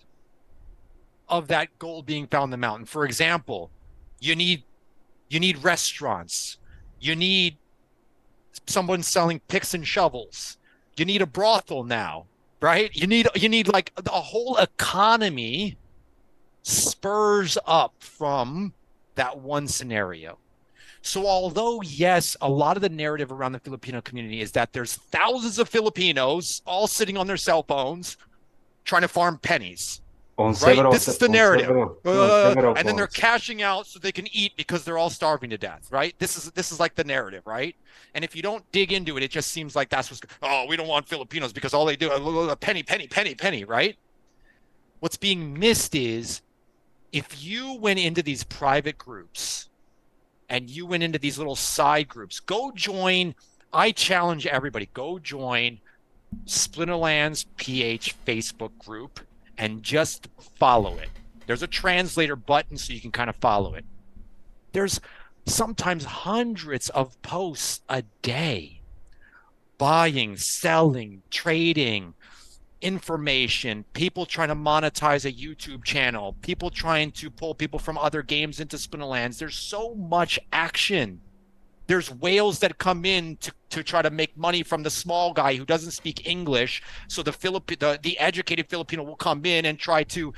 Speaker 3: of that gold being found in the mountain. For example, you need restaurants. You need someone selling picks and shovels. You need a brothel now, right? You need like a whole economy spurs up from that one scenario. So although, yes, a lot of the narrative around the Filipino community is that there's thousands of Filipinos all sitting on their cell phones trying to farm pennies,
Speaker 2: On
Speaker 3: right?
Speaker 2: several
Speaker 3: This is the
Speaker 2: on
Speaker 3: narrative.
Speaker 2: several
Speaker 3: And then they're
Speaker 2: fronts.
Speaker 3: cashing out so they can eat because they're all starving to death, right? This is like the narrative, right? And if you don't dig into it, it just seems like that's what's, oh, we don't want Filipinos because all they do is penny, penny, penny, penny, right? What's being missed is if you went into these private groups and you went into these little side groups, go join. I challenge everybody, go join Splinterlands PH Facebook group and just follow it. There's a translator button so you can kind of follow it. There's sometimes hundreds of posts a day, buying, selling, trading, information, people trying to monetize a YouTube channel, people trying to pull people from other games into Splinterlands. There's so much action. There's whales that come in to try to make money from the small guy who doesn't speak English. So the educated Filipino will come in and try to,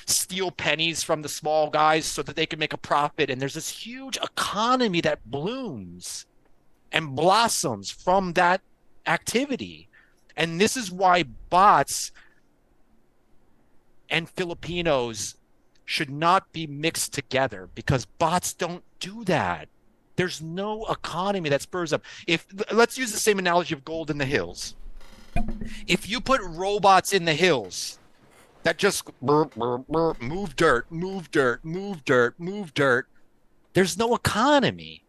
Speaker 3: steal pennies from the small guys so that they can make a profit. And there's this huge economy that blooms and blossoms from that activity. And this is why bots and Filipinos should not be mixed together, because bots don't do that. There's no economy that spurs up. Let's use the same analogy of gold in the hills. If you put robots in the hills that just move dirt, move dirt, move dirt, move dirt, there's no economy.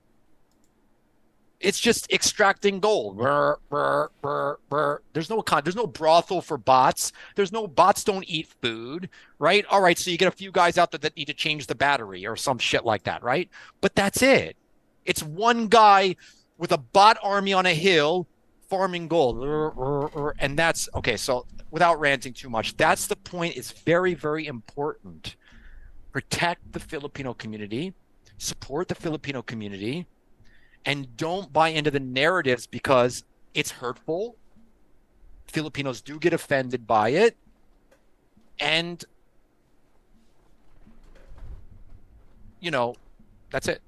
Speaker 3: It's just extracting gold. There's no brothel for bots. Bots don't eat food, right? All right, so you get a few guys out there that need to change the battery or some shit like that, right? But that's it. It's one guy with a bot army on a hill farming gold. And that's, okay, so without ranting too much, that's the point. It's very, very important. Protect the Filipino community, support the Filipino community, and don't buy into the narratives because it's hurtful. Filipinos do get offended by it. And, that's it.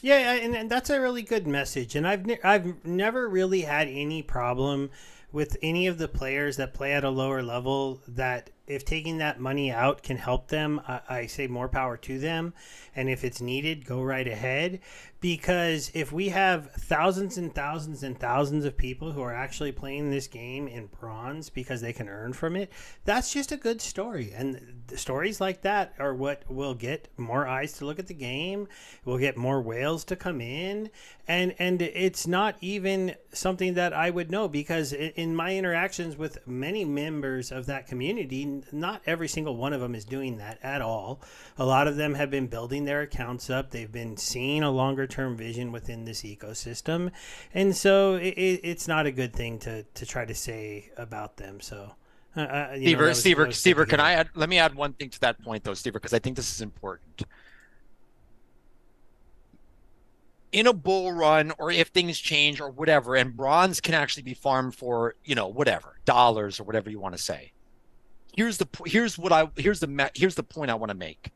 Speaker 1: Yeah, and that's a really good message. And I've never really had any problem with any of the players that play at a lower level that if taking that money out can help them, I say more power to them. And if it's needed, go right ahead. Because if we have thousands and thousands and thousands of people who are actually playing this game in bronze because they can earn from it, that's just a good story. And the stories like that are what will get more eyes to look at the game. We'll get more whales to come in. And it's not even something that I would know, because in my interactions with many members of that community, not every single one of them is doing that at all. A lot of them have been building their accounts up. They've been seeing a longer term vision within this ecosystem. And so it's not a good thing to try to say about them. So,
Speaker 3: Stever, let me add one thing to that point though, Stever, because I think this is important. In a bull run, or if things change or whatever, and bronze can actually be farmed for, whatever, dollars or whatever you want to say. Here's the point I want to make.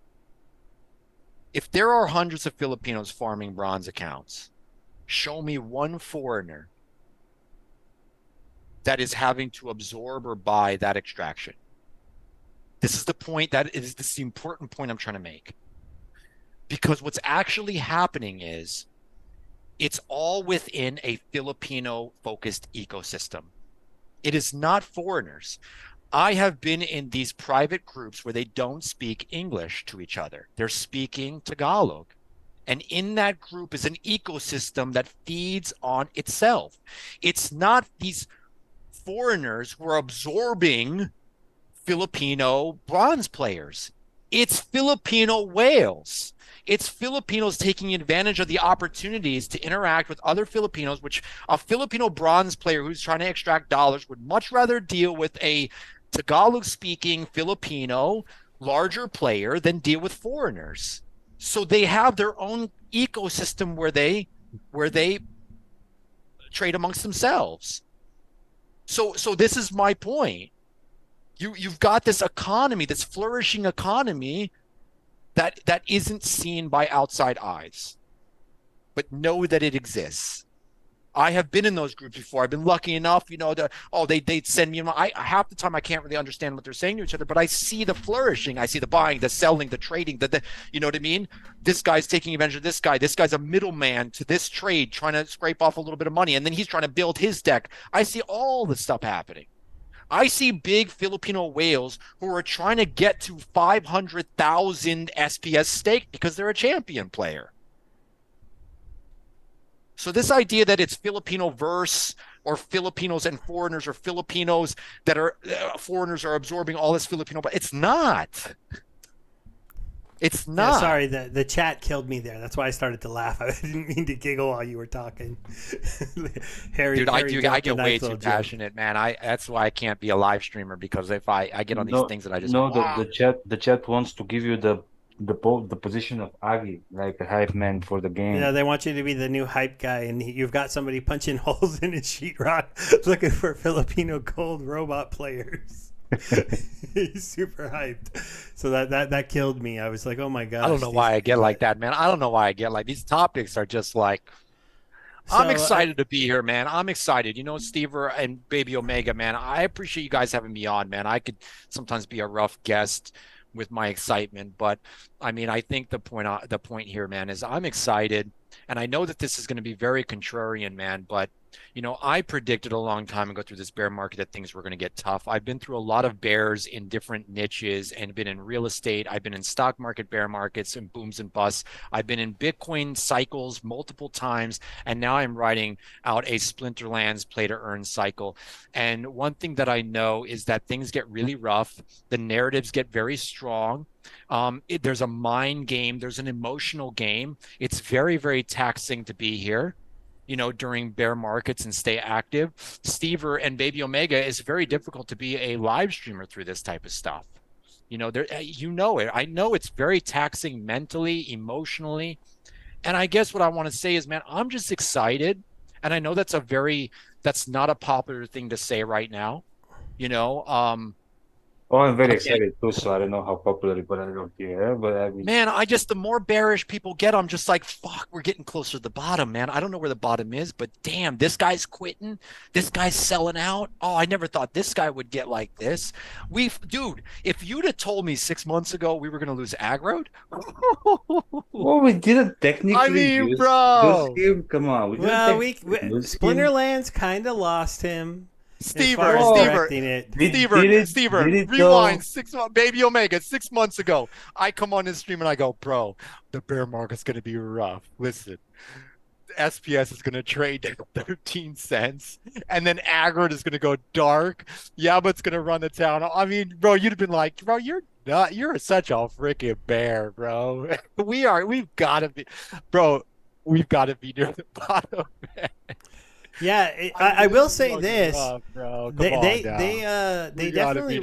Speaker 3: If there are hundreds of Filipinos farming bronze accounts, show me one foreigner that is having to absorb or buy that extraction. This is the point this is the important point I'm trying to make. Because what's actually happening is it's all within a Filipino-focused ecosystem. It is not foreigners. I have been in these private groups where they don't speak English to each other. They're speaking Tagalog. And in that group is an ecosystem that feeds on itself. It's not these foreigners who are absorbing Filipino bronze players. It's Filipino whales. It's Filipinos taking advantage of the opportunities to interact with other Filipinos, which a Filipino bronze player who's trying to extract dollars would much rather deal with a Tagalog-speaking Filipino larger player than deal with foreigners. So they have their own ecosystem where they trade amongst themselves. So this is my point. You've got this economy, this flourishing economy that isn't seen by outside eyes, but know that it exists. I have been in those groups before. I've been lucky enough, they'd send me. Half the time I can't really understand what they're saying to each other, but I see the flourishing. I see the buying, the selling, the trading. You know what I mean? This guy's taking advantage of this guy. This guy's a middleman to this trade, trying to scrape off a little bit of money, and then he's trying to build his deck. I see all the stuff happening. I see big Filipino whales who are trying to get to 500,000 SPS stake because they're a champion player. So this idea that it's Filipino verse or Filipinos and foreigners or Filipinos that are foreigners are absorbing all this Filipino, but it's not. It's not.
Speaker 1: Yeah, sorry, the chat killed me there. That's why I started to laugh. I didn't mean to giggle while you were talking. Harry,
Speaker 3: dude,
Speaker 1: Harry
Speaker 3: I get way too
Speaker 1: joke.
Speaker 3: passionate, man. That's why I can't be a live streamer, because if I get on these things and I just
Speaker 2: the chat wants to give you the position of Agi, like a hype man for the game.
Speaker 1: Yeah, they want you to be the new hype guy, and you've got somebody punching holes in his sheetrock looking for Filipino gold robot players. He's super hyped. So that killed me. I was like, oh my god.
Speaker 3: I don't know why I get like that, man. I don't know why I get like these topics are just like. I'm excited to be here, man. I'm excited. Steve and Bebeomega, man. I appreciate you guys having me on, man. I could sometimes be a rough guest with my excitement, but I mean, I think the point here, man, is I'm excited, and I know that this is going to be very contrarian, man, but I predicted a long time ago through this bear market that things were going to get tough. I've been through a lot of bears in different niches and been in real estate. I've been in stock market bear markets and booms and busts. I've been in Bitcoin cycles multiple times, and now I'm riding out a Splinterlands play to earn cycle. And one thing that I know is that things get really rough. The narratives get very strong. There's a mind game. There's an emotional game. It's very, very taxing to be here, during bear markets and stay active. Stever and Bebeomega, it's very difficult to be a live streamer through this type of stuff. It. I know it's very taxing mentally, emotionally. And I guess what I want to say is, man, I'm just excited. And I know that's not a popular thing to say right now.
Speaker 2: I'm very excited too, so I don't know how popular, but I don't care. But I mean,
Speaker 3: man, the more bearish people get, I'm just like, fuck, we're getting closer to the bottom, man. I don't know where the bottom is, but damn, this guy's quitting. This guy's selling out. Oh, I never thought this guy would get like this. Dude, if you'd have told me 6 months ago we were going to lose aggroed.
Speaker 2: Well, we didn't technically lose him. Come on.
Speaker 1: Splinterlands kind of lost him.
Speaker 3: Stever, rewind 6 months, Bebeomega, 6 months ago. I come on this stream and I go, bro, the bear market's going to be rough. Listen, SPS is going to trade at 13 cents, and then aggro is going to go dark. Yaba's going to run the town. I mean, bro, you'd have been like, bro, you're such a freaking bear, bro. We've got to be near the bottom, man.
Speaker 1: Yeah, I will say this: they definitely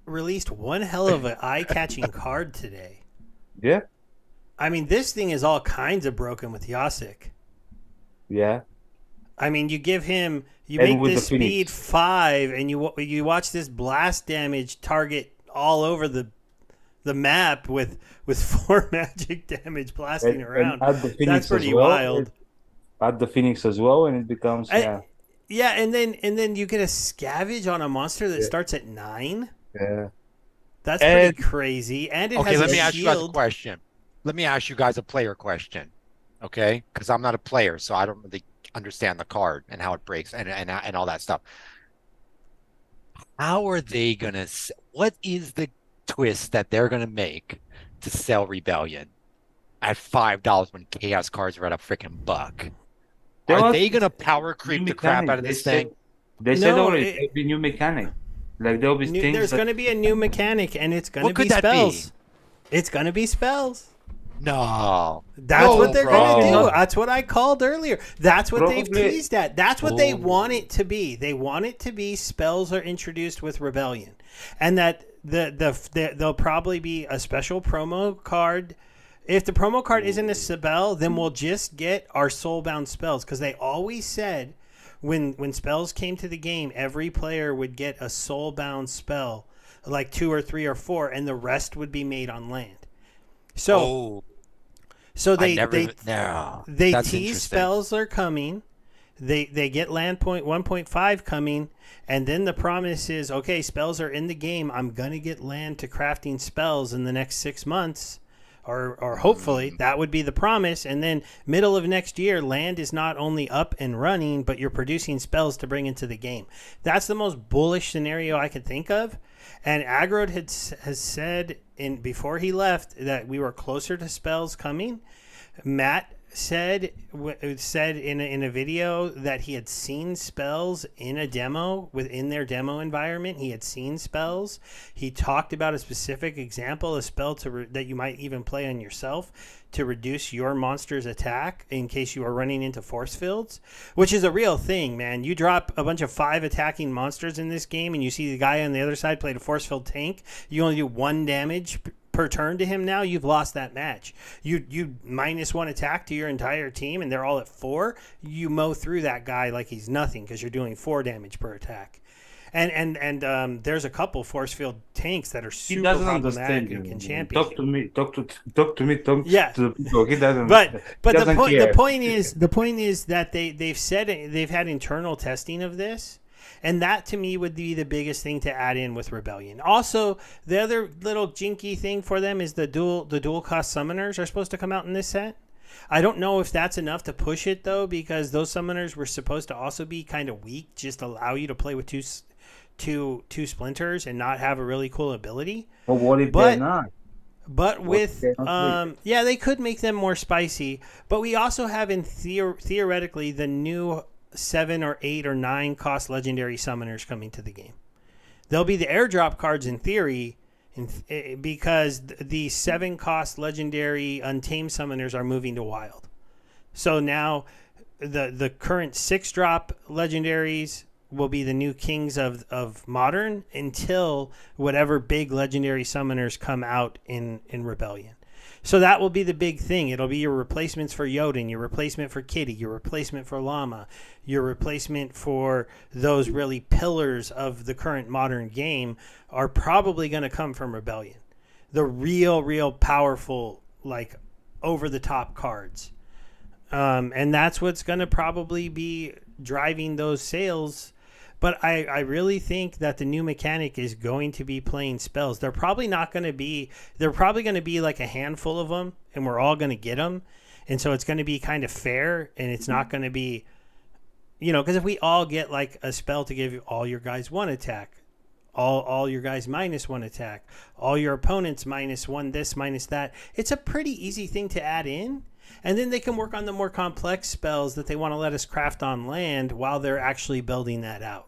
Speaker 1: released one hell of an eye-catching card today.
Speaker 2: Yeah,
Speaker 1: I mean, this thing is all kinds of broken with Yasik.
Speaker 2: Yeah,
Speaker 1: I mean, you give him, make this speed 5, and you watch this blast damage target all over the map with 4 magic damage blasting around. That's pretty wild.
Speaker 2: Add the Phoenix as well, and it becomes
Speaker 1: and then you get a scavenge on a monster that starts at 9.
Speaker 2: Yeah,
Speaker 1: that's pretty crazy. And it has
Speaker 3: let me
Speaker 1: a
Speaker 3: ask you guys a
Speaker 1: shield.
Speaker 3: question. Let me ask you guys a player question, okay? Because I'm not a player, so I don't really understand the card and how it breaks and all that stuff. How are they gonna? What is the twist that they're gonna make to sell Rebellion at $5 when Chaos cards are at a freaking $1? Are they going to power creep the crap out of this thing?
Speaker 2: They said already it'll be new mechanic. Like there'll be things.
Speaker 1: There's going to be a new mechanic, and it's going to be spells. It's going to be spells.
Speaker 3: No.
Speaker 1: That's what they're going to do. That's what I called earlier. That's what they've teased at. That's what they want it to be. They want it to be spells are introduced with Rebellion. And that there'll probably be a special promo card. If the promo card isn't a spell, then we'll just get our soulbound spells, because they always said when spells came to the game, every player would get a soulbound spell, like 2 or 3 or 4, and the rest would be made on land. So they
Speaker 3: That's
Speaker 1: tease
Speaker 3: interesting.
Speaker 1: spells are coming. They get land point 1.5 coming, and then the promise is, okay, spells are in the game. I'm gonna get land to crafting spells in the next 6 months, or hopefully that would be the promise. And then middle of next year, land is not only up and running, but you're producing spells to bring into the game. That's the most bullish scenario I could think of. And Agrod has said before he left that we were closer to spells coming. Matt said in a video that he had seen spells in a demo within their demo environment. He had seen spells. He talked about a specific example, a spell that you might even play on yourself to reduce your monster's attack in case you are running into force fields, which is a real thing, man. You drop a bunch of 5 attacking monsters in this game and you see the guy on the other side played a force field tank. You only do 1 damage per turn to him. Now you've lost that match. You -1 attack to your entire team and they're all at 4. You mow through that guy like he's nothing because you're doing 4 damage per attack. And there's a couple force field tanks that are super problematic in champions.
Speaker 2: Talk to me. Talk to the people. He doesn't.
Speaker 1: But
Speaker 2: doesn't care.
Speaker 1: the point is that they've said they've had internal testing of this. And that, to me, would be the biggest thing to add in with Rebellion. Also, the other little jinky thing for them is the dual cost summoners are supposed to come out in this set. I don't know if that's enough to push it, though, because those summoners were supposed to also be kind of weak, just allow you to play with two splinters and not have a really cool ability.
Speaker 2: Well, what if they're not?
Speaker 1: But with, they could make them more spicy. But we also have, theoretically, the new 7 or 8 or 9 cost legendary summoners coming to the game. They'll be the airdrop cards in theory, because the 7 cost legendary untamed summoners are moving to wild. So now the current 6 drop legendaries will be the new kings of modern until whatever big legendary summoners come out in Rebellion. So that will be the big thing. It'll be your replacements for Jotun, your replacement for Kitty, your replacement for Llama, your replacement for those really pillars of the current modern game are probably going to come from Rebellion. The real powerful, like, over-the-top cards. And that's what's going to probably be driving those sales. But I really think that the new mechanic is going to be playing spells. They're probably going to be like a handful of them, and we're all going to get them. And so it's going to be kind of fair, and it's not going to be, because if we all get like a spell to give all your guys 1 attack, all your guys -1 attack, all your opponents -1 this, -that, it's a pretty easy thing to add in. And then they can work on the more complex spells that they want to let us craft on land while they're actually building that out.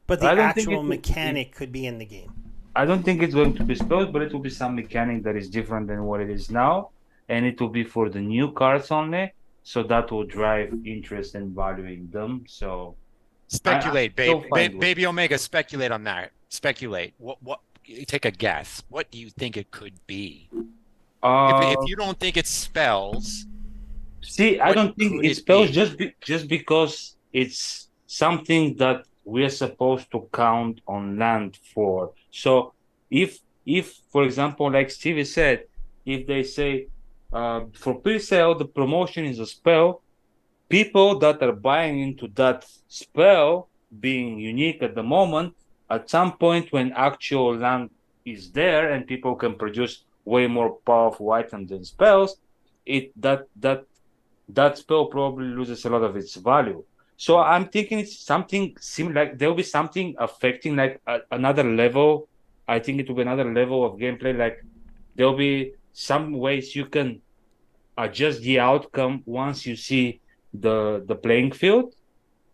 Speaker 1: But the actual mechanic could be in the game.
Speaker 2: I don't think it's going to be spells, but it will be some mechanic that is different than what it is now. And it will be for the new cards only. So that will drive interest in valuing them. So
Speaker 3: speculate, Bebeomega, speculate on that. Speculate. What? Take a guess. What do you think it could be? If you don't think it's spells,
Speaker 2: I don't think it's spells just because it's something that we're supposed to count on land for. So if for example, like Stevie said, if they say for pre-sale the promotion is a spell, people that are buying into that spell being unique at the moment, at some point when actual land is there and people can produce way more powerful items than spells, that spell probably loses a lot of its value. So I'm thinking it's something similar. Like there'll be something affecting like another level. I think it will be another level of gameplay. Like there'll be some ways you can adjust the outcome once you see the playing field.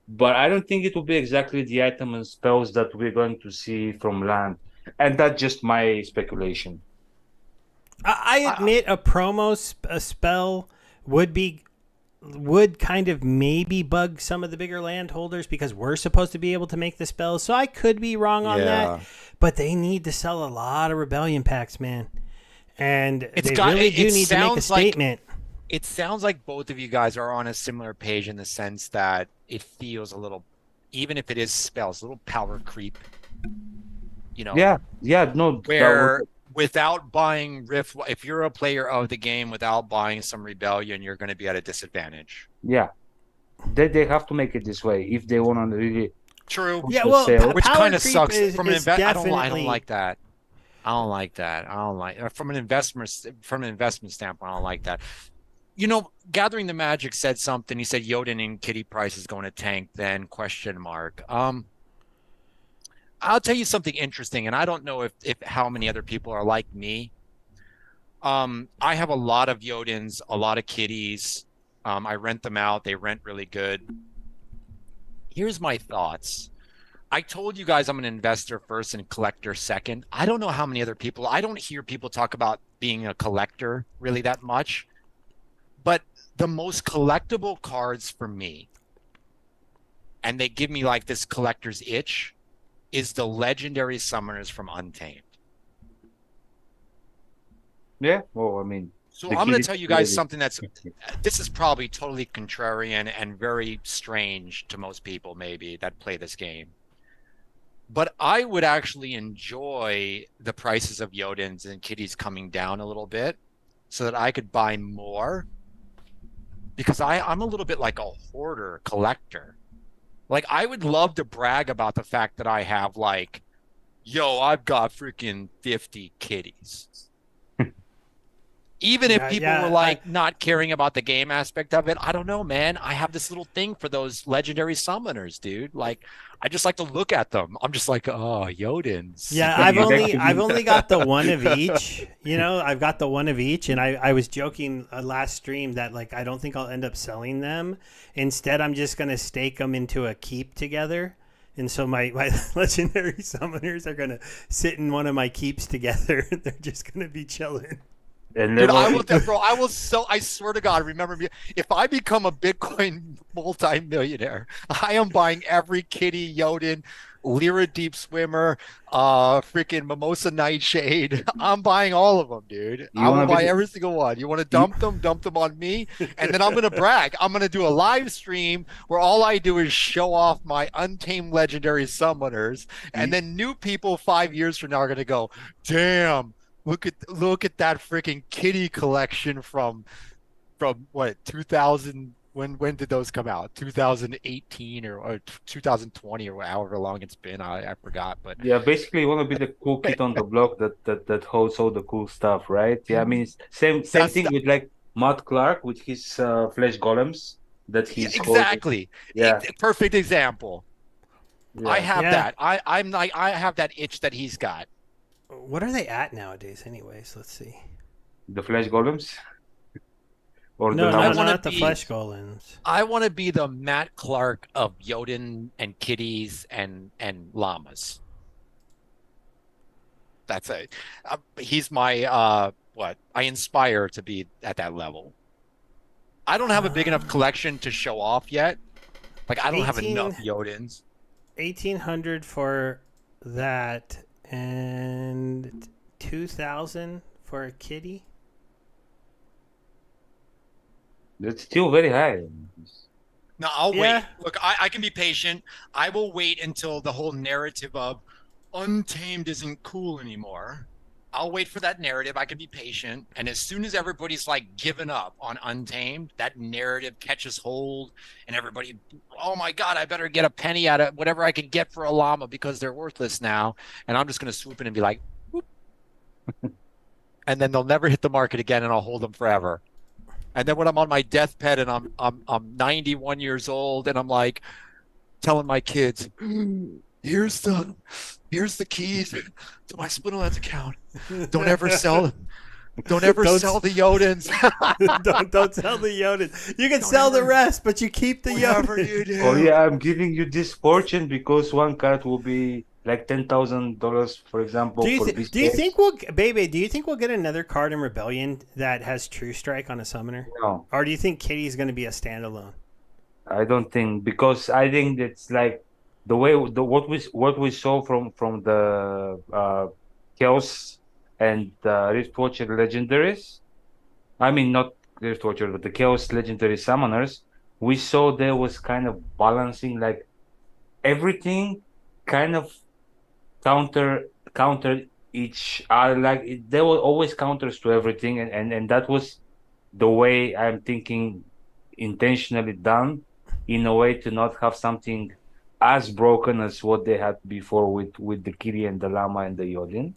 Speaker 2: But I don't think it will be exactly the item and spells that we're going to see from land. And that's just my speculation.
Speaker 1: I admit a promo spell would kind of maybe bug some of the bigger landholders because we're supposed to be able to make the spells. So I could be wrong on that. But they need to sell a lot of Rebellion packs, man. And they really do need to make a statement.
Speaker 3: It sounds like both of you guys are on a similar page in the sense that it feels a little even if it is spells, a little power creep, you know,
Speaker 2: Yeah, no,
Speaker 3: where without buying Rift, if you're a player of the game without buying some Rebellion, you're going to be at a disadvantage.
Speaker 2: yeah, they have to make it this way if they want to really
Speaker 3: True.
Speaker 2: push
Speaker 1: Yeah,
Speaker 2: the
Speaker 1: well,
Speaker 2: sale.
Speaker 3: Which
Speaker 1: power
Speaker 3: kind of
Speaker 1: creep
Speaker 3: sucks
Speaker 1: is,
Speaker 3: from an
Speaker 1: is
Speaker 3: investment.
Speaker 1: definitely.
Speaker 3: I don't like that. I don't like that. I don't like from an investment standpoint. I don't like that. You know, Gathering the Magic said something. He said Yoden and Kitty price is going to tank. Then question mark. I'll tell you something interesting, and I don't know if how many other people are like me. I have a lot of Yodens, a lot of kitties. I rent them out. They rent really good. Here's my thoughts. I told you guys I'm an investor first and collector second. I don't know how many other people, I don't hear people talk about being a collector really that much. But the most collectible cards for me, and they give me like this collector's itch, is the legendary summoners from Untamed.
Speaker 2: Yeah, well, I mean,
Speaker 3: So
Speaker 2: the
Speaker 3: I'm going
Speaker 2: kid
Speaker 3: to tell
Speaker 2: is
Speaker 3: you guys
Speaker 2: really
Speaker 3: something this is probably totally contrarian and very strange to most people maybe that play this game. But I would actually enjoy the prices of Yodens and kitties coming down a little bit so that I could buy more, because I'm a little bit like a hoarder collector. Like, I would love to brag about the fact that I have like, yo, I've got freaking 50 kitties. Even if people were like not caring about the game aspect of it, I don't know, man. I have this little thing for those legendary summoners, dude. Like, I just like to look at them. I'm just like, oh, Yodens.
Speaker 1: Yeah, I've only got the one of each. You know, I've got the one of each, and I was joking last stream that like I don't think I'll end up selling them. Instead, I'm just gonna stake them into a keep together. And so my legendary summoners are gonna sit in one of my keeps together. They're just gonna be chilling.
Speaker 3: Dude, I will, bro. I swear to God, remember me. If I become a Bitcoin multi-millionaire, I am buying every kitty, Yoden, Lyra Deep Swimmer, freaking Mimosa Nightshade. I'm buying all of them, dude. I will buy every single one. You want to dump them? Dump them on me. And then I'm going to brag. I'm going to do a live stream where all I do is show off my Untamed Legendary Summoners. And then new people 5 years from now are going to go, damn. Look at that freaking kitty collection from what, 2000, when did those come out? 2018 or 2020 or however long it's been. I forgot, but
Speaker 2: yeah, basically you want to be the cool kid on the block that holds all the cool stuff, right? Yeah, I mean same thing with like Matt Clark with his flesh golems that he's
Speaker 3: exactly.
Speaker 2: Yeah,
Speaker 3: perfect example.
Speaker 2: Yeah.
Speaker 3: I have that. I'm like, I have that itch that he's got.
Speaker 1: What are they at nowadays, anyways? Let's see.
Speaker 2: The flesh golems?
Speaker 1: Or no, not the flesh golems.
Speaker 3: I want to be the Matt Clark of Yoden and kitties and llamas. That's it. He's my what I inspire to be at that level. I don't have a big enough collection to show off yet. Like, I don't have enough Yodens.
Speaker 1: 1,800 for that. And 2,000 for a kitty.
Speaker 2: That's still very high.
Speaker 3: No, I'll wait. Look, I can be patient. I will wait until the whole narrative of Untamed isn't cool anymore. I'll wait for that narrative. I can be patient. And as soon as everybody's like given up on Untamed, that narrative catches hold and everybody, oh my God, I better get a penny out of whatever I can get for a llama because they're worthless now. And I'm just going to swoop in and be like, whoop. And then they'll never hit the market again and I'll hold them forever. And then when I'm on my deathbed and I'm 91 years old and I'm like telling my kids, here's the keys to my Splinterlands account. Don't ever sell Don't sell the Yodens.
Speaker 1: don't sell the Yodens. You can sell the rest, but you keep the Yodens.
Speaker 2: Oh yeah, I'm giving you this fortune because one card will be like $10,000, for example.
Speaker 1: Do you think we'll get another card in Rebellion that has True Strike on a summoner?
Speaker 2: No.
Speaker 1: Or do you think Kitty's going to be a standalone?
Speaker 2: I don't think, because I think it's like what we saw from the Chaos and Rift Watcher legendaries. I mean, not Rift Watcher, but the Chaos legendary summoners. We saw there was kind of balancing, like everything kind of countered each other. Like there were always counters to everything, and that was the way I'm thinking intentionally done in a way to not have something as broken as what they had before with the Kiri and the Llama and the Yodin.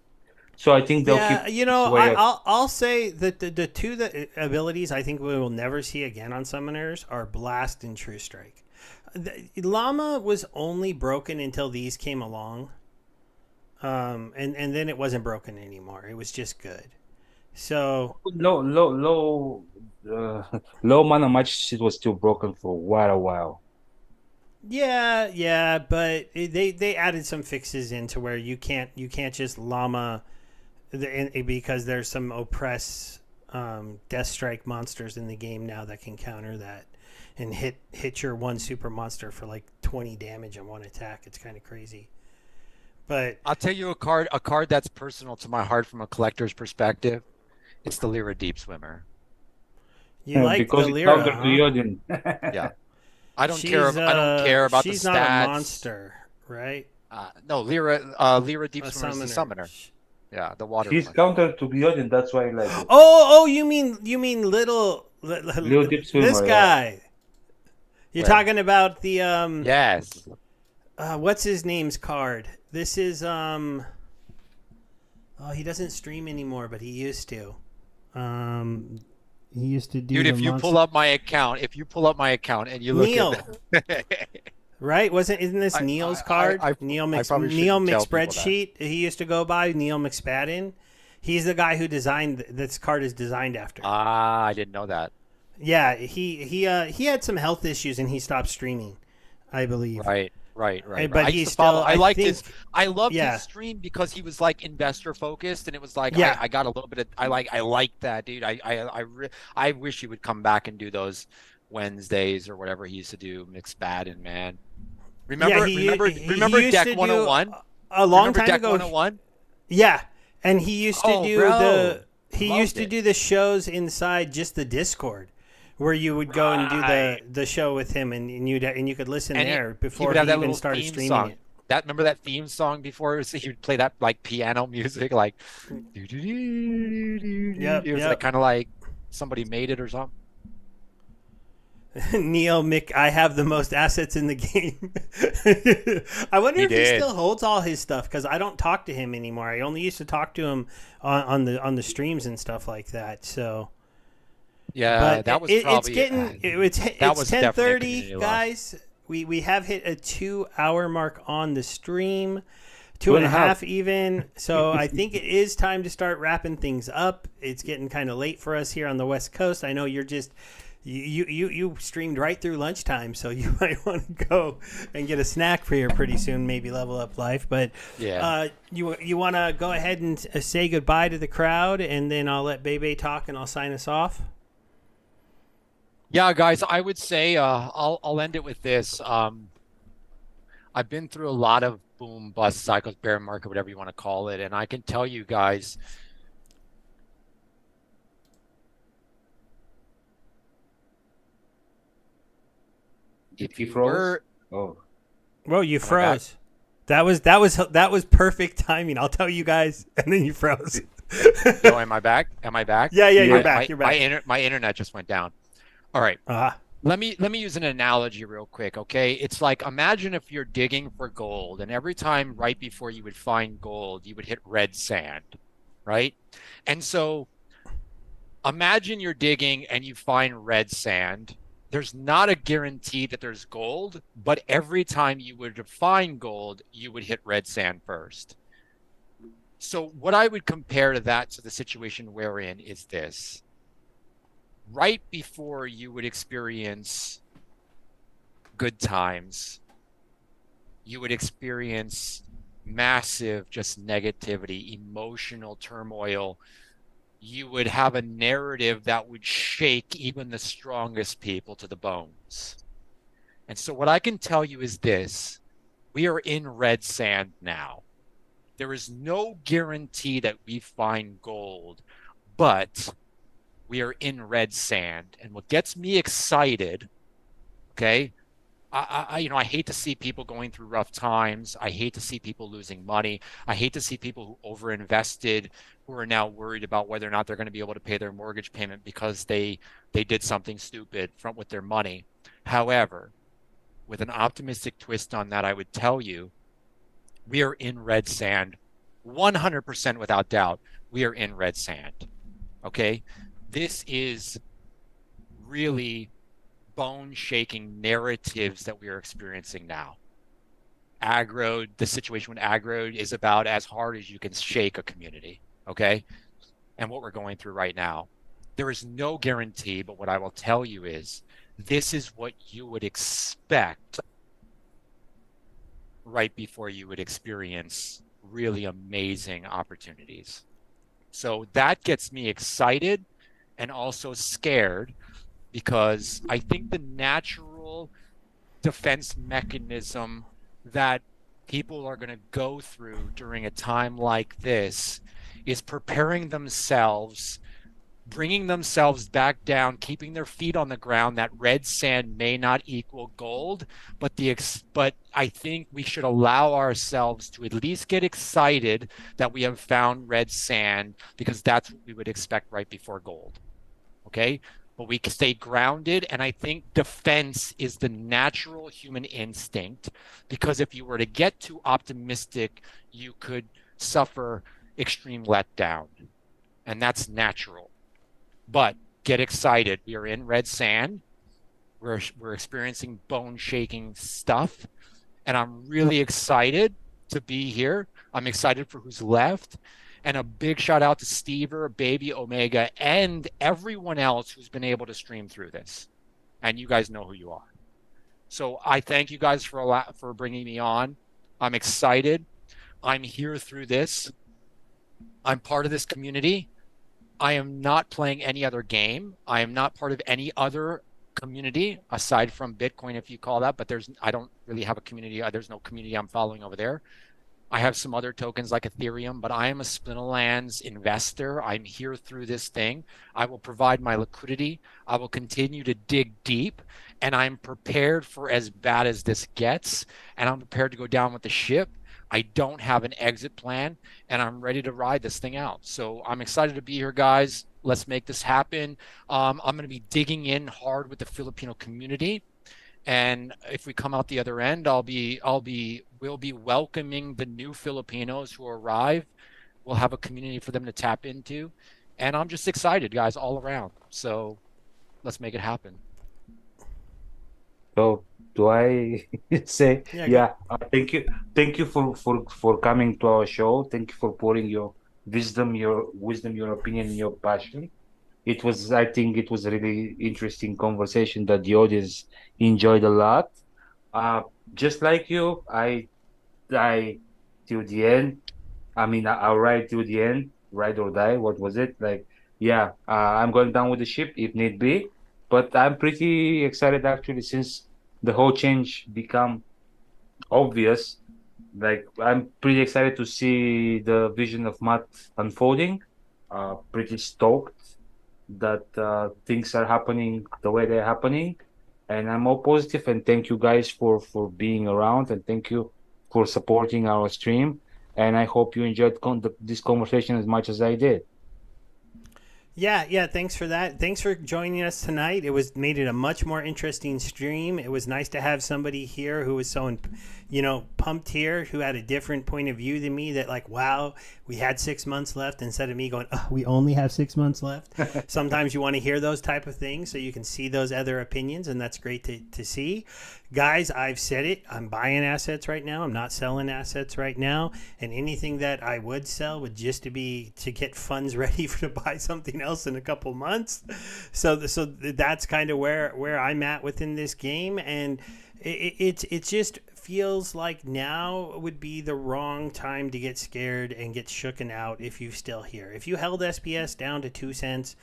Speaker 2: So I think they'll
Speaker 1: Yeah,
Speaker 2: keep this way of
Speaker 1: I'll say that the two abilities I think we will never see again on summoners are Blast and True Strike. Llama was only broken until these came along, and then it wasn't broken anymore. It was just good. So
Speaker 2: low mana match. It was still broken for quite a while.
Speaker 1: yeah, but they added some fixes into where you can't just Llama because there's some oppress Death Strike monsters in the game now that can counter that and hit your one super monster for like 20 damage on one attack. It's kind of crazy. But
Speaker 3: I'll tell you a card that's personal to my heart from a collector's perspective. It's the Lyra Deep Swimmer.
Speaker 1: you like
Speaker 2: Because
Speaker 1: the
Speaker 2: it's
Speaker 1: Lyra,
Speaker 2: counter to
Speaker 1: huh?
Speaker 2: Yodin.
Speaker 3: Yeah. I don't care about the
Speaker 1: she's
Speaker 3: stats.
Speaker 1: not a monster, right?
Speaker 3: No, Lyra Deep
Speaker 1: A
Speaker 3: Swimmer is the
Speaker 1: summoner.
Speaker 3: summoner. Yeah, the water
Speaker 2: She's
Speaker 3: one.
Speaker 2: counter to Yodin. That's why I like it.
Speaker 1: Oh, you mean
Speaker 2: Little Deep
Speaker 1: this
Speaker 2: Swimmer, yeah.
Speaker 1: guy? You're
Speaker 3: Where?
Speaker 1: talking about the
Speaker 3: Yes.
Speaker 1: what's his name's card? This is oh, he doesn't stream anymore, but he used to. He used to do
Speaker 3: Dude,
Speaker 1: the
Speaker 3: if you
Speaker 1: monster,
Speaker 3: pull up my account, and you look
Speaker 1: Neil,
Speaker 3: at
Speaker 1: right? Isn't this
Speaker 3: I-
Speaker 1: Neil's
Speaker 3: I-
Speaker 1: card?
Speaker 3: I-
Speaker 1: Neil
Speaker 3: I probably
Speaker 1: Neil
Speaker 3: shouldn't tell people that.
Speaker 1: McSpreadsheet. He used to go by Neil McSpadden. He's the guy who designed this card is designed after.
Speaker 3: I didn't know that.
Speaker 1: Yeah, he had some health issues and he stopped streaming, I believe.
Speaker 3: Right.
Speaker 1: But
Speaker 3: I
Speaker 1: he's
Speaker 3: used to follow.
Speaker 1: still.
Speaker 3: I loved
Speaker 1: yeah.
Speaker 3: his stream because he was like investor focused, and it was like
Speaker 1: Yeah.
Speaker 3: I got a little bit of I like that dude. I wish he would come back and do those Wednesdays or whatever he used to do. McSpadden, man. Remember
Speaker 1: he used
Speaker 3: Deck
Speaker 1: to do
Speaker 3: 101?
Speaker 1: a long
Speaker 3: Remember
Speaker 1: time
Speaker 3: Deck
Speaker 1: ago.
Speaker 3: 101?
Speaker 1: Yeah, and he used to
Speaker 3: Oh,
Speaker 1: do
Speaker 3: bro.
Speaker 1: he
Speaker 3: Loved
Speaker 1: used to
Speaker 3: it.
Speaker 1: do the shows inside just the Discord, where you would go and do the show with him, and you could listen
Speaker 3: And
Speaker 1: there
Speaker 3: he
Speaker 1: before
Speaker 3: would
Speaker 1: he
Speaker 3: have that
Speaker 1: even
Speaker 3: little
Speaker 1: started
Speaker 3: theme
Speaker 1: streaming
Speaker 3: song.
Speaker 1: it.
Speaker 3: Remember that theme song before? He would play that like piano music, like
Speaker 1: Yep,
Speaker 3: it was like kind of like somebody made it or something.
Speaker 1: Neil Mick, I have the most assets in the game. I wonder if he
Speaker 3: did.
Speaker 1: still holds all his stuff because I don't talk to him anymore. I only used to talk to him on the streams and stuff like that. So,
Speaker 3: Yeah,
Speaker 1: but
Speaker 3: that was
Speaker 1: it's
Speaker 3: probably
Speaker 1: getting it's
Speaker 3: that was definitely a
Speaker 1: 10:30,
Speaker 3: community loss.
Speaker 1: guys. We have hit a 2-hour mark on the stream. 2.5
Speaker 2: 2.5.
Speaker 1: even. So I think it is time to start wrapping things up. It's getting kind of late for us here on the West Coast. I know you're just you streamed right through lunchtime, so you might want to go and get a snack for here pretty soon, maybe level up life. But
Speaker 3: Yeah.
Speaker 1: you want to go ahead and say goodbye to the crowd, and then I'll let Bebe talk and I'll sign us off.
Speaker 3: Yeah, guys, I would say I'll end it with this. I've been through a lot of boom, bust cycles, bear market, whatever you want to call it, and I can tell you guys, if
Speaker 2: He
Speaker 3: you
Speaker 2: froze?
Speaker 3: were,
Speaker 2: Oh,
Speaker 1: Whoa, you
Speaker 3: back?
Speaker 1: froze. That was perfect timing. I'll tell you guys, and then you froze.
Speaker 3: yo, am I back? Am I back?
Speaker 1: Yeah, you're
Speaker 2: Yeah.
Speaker 1: back. You're back.
Speaker 3: My internet just went down. All right. Let me use an analogy real quick, okay? It's like imagine if you're digging for gold, and every time right before you would find gold, you would hit red sand, right? And so imagine you're digging and you find red sand. There's not a guarantee that there's gold, but every time you would find gold, you would hit red sand first. So what I would compare to that to the situation we're in is this. Right before you would experience good times, you would experience massive just negativity, emotional turmoil. You would have a narrative that would shake even the strongest people to the bones. And so what I can tell you is this. We are in red sand now. There is no guarantee that we find gold, but we are in red sand. And what gets me excited, okay, I hate to see people going through rough times. I hate to see people losing money. I hate to see people who overinvested, who are now worried about whether or not they're going to be able to pay their mortgage payment because they did something stupid with their money. However, with an optimistic twist on that, I would tell you we are in red sand, 100% without doubt. We are in red sand. Okay, this is really bone-shaking narratives that we are experiencing now. Aggro, the situation with aggro is about as hard as you can shake a community, okay? And what we're going through right now. There is no guarantee, but what I will tell you is this is what you would expect right before you would experience really amazing opportunities. So that gets me excited and also scared, because I think the natural defense mechanism that people are going to go through during a time like this is preparing themselves, bringing themselves back down, keeping their feet on the ground. That red sand may not equal gold, but I think we should allow ourselves to at least get excited that we have found red sand, because that's what we would expect right before gold. Okay? But we can stay grounded, and I think defense is the natural human instinct, because if you were to get too optimistic, you could suffer extreme letdown, and that's natural. But get excited. We are in red sand. We're experiencing bone-shaking stuff, and I'm really excited to be here. I'm excited for who's left. And a big shout out to Stever, Bebeomega, and everyone else who's been able to stream through this. And you guys know who you are. So I thank you guys for bringing me on. I'm excited. I'm here through this. I'm part of this community. I am not playing any other game. I am not part of any other community aside from Bitcoin, if you call that. But I don't really have a community. There's no community I'm following over there. I have some other tokens like Ethereum, but I am a Splinterlands investor. I'm here through this thing. I will provide my liquidity. I will continue to dig deep, and I'm prepared for as bad as this gets, and I'm prepared to go down with the ship. I don't have an exit plan, and I'm ready to ride this thing out. So I'm excited to be here, guys. Let's make this happen. I'm going to be digging in hard with the Filipino community. And if we come out the other end, we'll be welcoming the new Filipinos who arrive. We'll have a community for them to tap into. And I'm just excited, guys, all around. So let's make it happen.
Speaker 2: So do I say,
Speaker 1: Yeah,
Speaker 2: thank you. Thank you for coming to our show. Thank you for pouring your wisdom, your opinion, and your passion. I think it was a really interesting conversation that the audience enjoyed a lot. Just like you, I till the end. I mean, I'll ride till the end, ride or die. What was it? I'm going down with the ship if need be. But I'm pretty excited actually, since the whole change become obvious. Like, I'm pretty excited to see the vision of Matt unfolding. Pretty stoked that things are happening the way they're happening, and I'm all positive. And thank you guys for being around, and thank you for supporting our stream. And I hope you enjoyed this conversation as much as I did.
Speaker 1: Yeah. Thanks for that. Thanks for joining us tonight. It made it a much more interesting stream. It was nice to have somebody here who was so, pumped here, who had a different point of view than me. That like, wow, we had 6 months left, instead of me going, oh, we only have 6 months left. Sometimes you want to hear those type of things so you can see those other opinions, and that's great to see. Guys, I've said it. I'm buying assets right now. I'm not selling assets right now. And anything that I would sell would just to get funds ready to buy something else in a couple months. So that's kind of where I'm at within this game. And it just feels like now would be the wrong time to get scared and get shooken out if you're still here. If you held SPS down to 2 cents,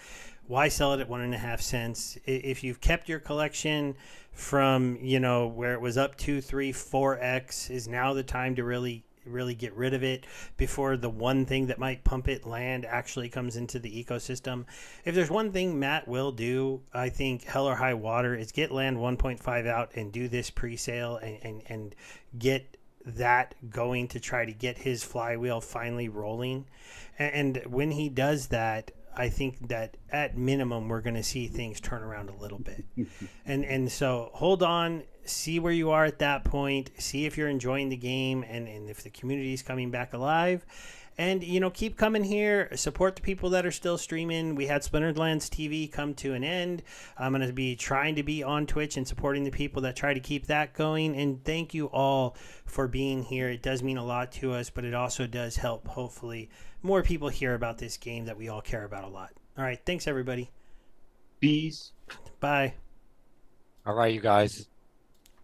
Speaker 1: why sell it at 1.5 cents? If you've kept your collection from, where it was up 2, 3, 4x, is now the time to really really get rid of it before the one thing that might pump it, land, actually comes into the ecosystem. If there's one thing Matt will do, I think hell or high water, is get land 1.5 out and do this pre-sale and get that going to try to get his flywheel finally rolling. And when he does that, I think that at minimum we're going to see things turn around a little bit. And so hold on, see where you are at that point, see if you're enjoying the game and if the community is coming back alive. And, you know, keep coming here. Support the people that are still streaming. We had Splinterlands TV come to an end. I'm going to be trying to be on Twitch and supporting the people that try to keep that going. And thank you all for being here. It does mean a lot to us, but it also does help, hopefully, more people hear about this game that we all care about a lot. All right. Thanks, everybody.
Speaker 2: Peace.
Speaker 1: Bye.
Speaker 3: All right, you guys.